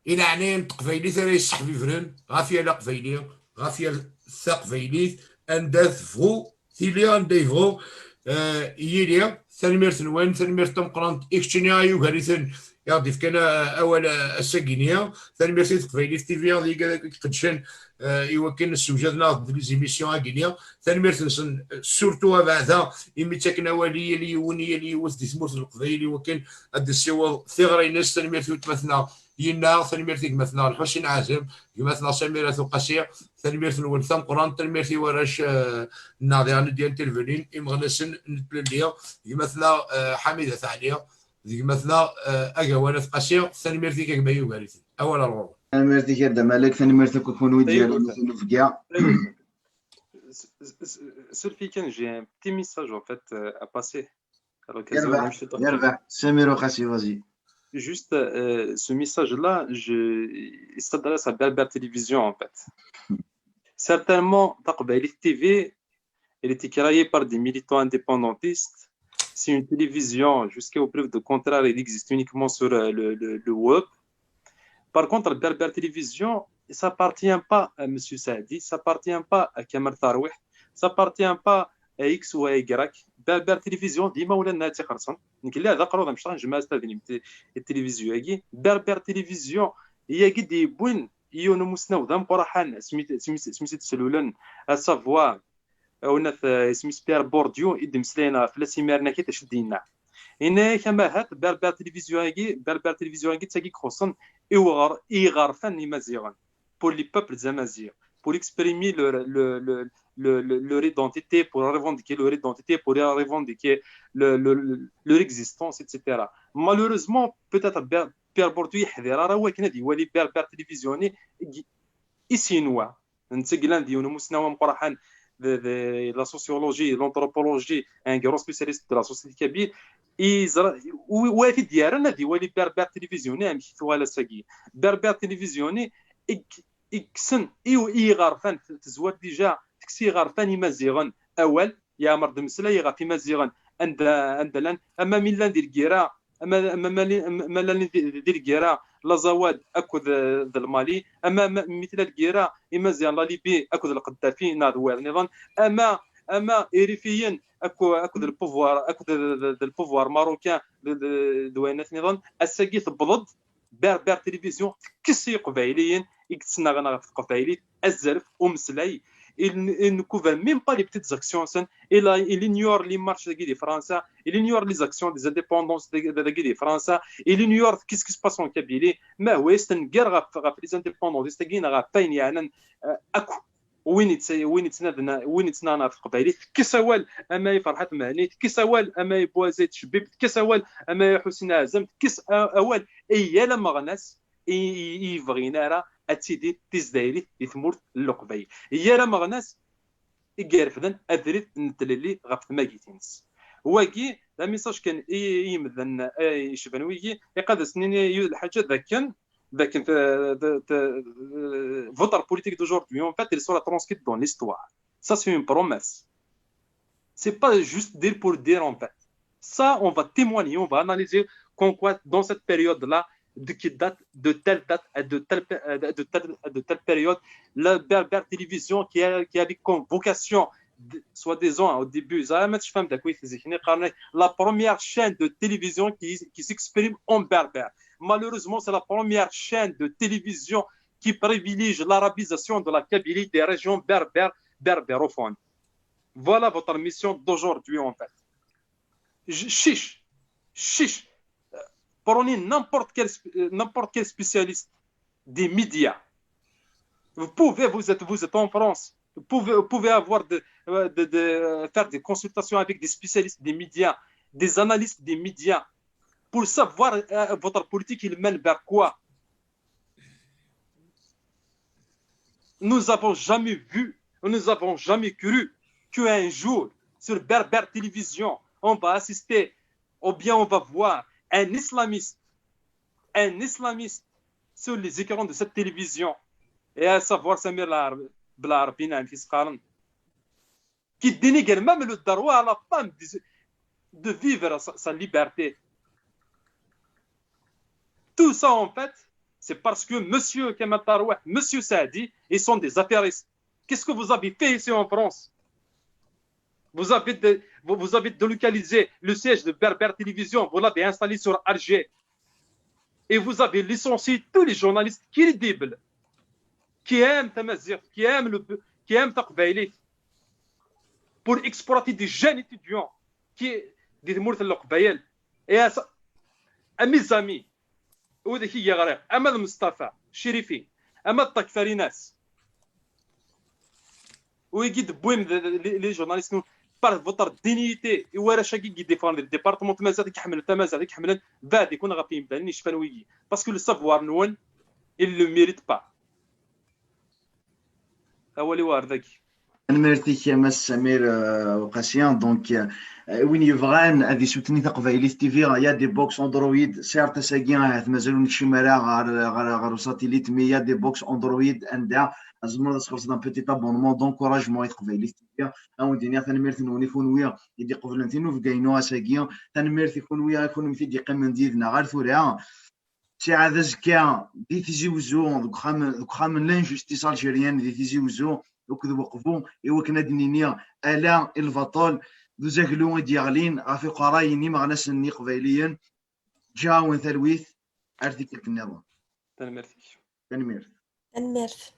إلى عنين تقفيلي ثري يصح في فرن غافيا لا قفيلي غافيا ثقفيلي أنداث فغو ثيليا أندايفغو يليا ثانمير ثنوان ثانمير تمقرانت إكشتنيا يوغاريثن يضيف كان أول الساقينيا ثانمير تقفيلي ثيفيا ذي كذا قدشان يوكن السوجادنا في ليزيميسيون أكينيا ثانمير تنسن سورتو بعدها يميتاكن أولي اللي يوني اللي يوث دي ثمورث القفيلي وكان هاد السوا ثغري ناس ثانمير تمثنا ينا ثاني مثلا الحسين عازم مثلا سميرة قصير ثاني الولثم قران ثاني وراش الناظر ديال تلفزيون يمغنسن نتبلليا مثلا حميده ثانيه مثلا اقوانات قصير ثاني كما يوغاريث اولا الغرب ميرتي كدا مالك ثاني ميرتي كون ديالو مثلا في كاع Sulfican, j'ai un petit message en fait à passer à l'occasion. يربح سمير وقاسي فازي. Juste ce message-là, il s'adresse à Berber Télévision en fait. Certainement, Taqbaili TV, elle était créée par des militants indépendantistes. C'est une télévision, jusqu'à preuve de contraire, elle existe uniquement sur le web. Par contre, Berber Télévision, ça appartient pas à M. Saadi, ça appartient pas à Kamal Tarouih, ça appartient pas à X ou à Y. Berber Télévision, ديما ولا الناس خرصن. يمكن لا ذكروا هذا مش راح جماعة استاذين التلفزيون هي Berber Télévision هي قد يبون يونو مسنو ذم قرحان سميت تسلولن السافوار ونا سميت بير بورديو يدم سلينا في لاسيميرنا كي تشدينا هنا كما هات Berber Télévision هي تاكي خصن إيغار فن مزيغان pour les peuples amazirs, pour exprimer leur identité, pour revendiquer leur identité, pour revendiquer leur existence, etc. Malheureusement, peut-être Pierre Bourdieu يحذر راه هو كندي ولي Berber Télévision ici noir. نتسجلان ديونو مسنوا مقرحان la sociologie, l'anthropologie, un grand spécialiste de la société kabyle. وفي ديارنا دي ولي Berber Télévision ماشي ثوالا ساقي Berber Télévision إكسن إيغارفان تزوات ديجا تكسي غارفان يمازيغن أول يا مرد مسلا يغا في مازيغن عندلان أما ميلان دير كيرا أما ميلان دير كيرا لا زواد أكد ذا المالي أما مثل الكيرا يمازيغن لا ليبي أكد القدافي نادوار نظام أما إيريفيين أكد البوفوار ماروكان دوينات نظام الساقي تبلض Berber Télévision كسي قبائليين يكتسنا غنا في قبائلي الزرف ومسلاي il ne couvre même pas les petites actions il ignore les marches de France il ignore les actions des indépendances de France il ignore qu'est-ce qui se passe en Kabylie ما هو يستنقر في les indépendances تاعنا غافين يعني اكو وين يتسنى في قبائلي كسوال اما فرحات مهنيت كسوال اما بوازيت شبيب كسوال اما حسين عزم كس اول اي لما غناس يبغينا راه اتسيدي تزدايري يثمر اللقبي هي لما غناس يقارفدن اذريت نتللي غف ماكيتينس واكي لا ميساج كان يمدن يشبنوي يقاد سنين الحاجه ذاك votre politique d'aujourd'hui en fait elle sera transcrite dans l'histoire ça c'est une promesse c'est pas juste dire pour dire en fait ça on va témoigner on va analyser qu'en quoi dans cette période là qui date de telle date de telle période la Berber Télévision qui avait comme vocation soi-disant au début la première chaîne de télévision qui s'exprime en berbère. Malheureusement, c'est la première chaîne de télévision qui privilégie l'arabisation de la Kabylie des régions berbérophones. Voilà votre mission d'aujourd'hui en fait. Chiche. Prenez n'importe quel spécialiste des médias. Vous êtes en France. Vous pouvez avoir faire des consultations avec des spécialistes des médias, des analystes des médias, pour savoir votre politique il mène vers quoi. Nous n'avons jamais vu, nous n'avons jamais cru qu'un jour, sur Berber Télévision, on va assister, ou bien on va voir un islamiste sur les écrans de cette télévision, et à savoir Samir Blarpina qui dénigre même le droit à la femme de vivre sa liberté. Tout ça, en fait, c'est parce que M. Kamal Tarouih, M. Saadi, ils sont des affairistes. Qu'est-ce que vous avez fait ici en France? Vous avez délocalisé le siège de Berber Télévision, vous l'avez installé sur Alger. Et vous avez licencié tous les journalistes crédibles qui aiment Tamazir, qui aiment Taqbaili, pour exploiter des jeunes étudiants qui des Mourth al-Qbayel. Et à mes amis, وذاك هي غريق اما مصطفى شريفي اما الطكفاري ناس ويجد بويم لي جورناليست بار فوتر دينيتي ورا شاكي كي ديفوند الديبارتمون تمازال كيحمل تمازال كيحمل بعد يكون غافي يبان ني شفان ويجي باسكو لو سافوار نون il le mérite pas اولي واردك ميرتي مس سمير وقاسيان دونك وين يبغان هذه سوتني تقبايلي تي يا دي بوكس اندرويد سيرت ساكيان مازالوا شي مرا غير ساتيليت مي يا دي بوكس اندرويد عندها زعما تخلص دان بوتي ابونمون دونكوراجمون تقبايلي تي او دينيا ثانميرتي نوني فونويا يدي قبل انتينو في كاينو ساكيان ثانميرتي فونويا يكون في دي قيم ديدنا غير ثوريا سي هذا زكا دي تيزي وزو دوك خام لانجستيس الجيريان دي تيزي وزو وكذا وقفوا ايوا كنا دنينيا الا البطل دوزاكلو ديالين غافي قرايني ما غناش ني قبايليا جاون ثلويث ارتيكل النظام تنمرتي تنمير الميرث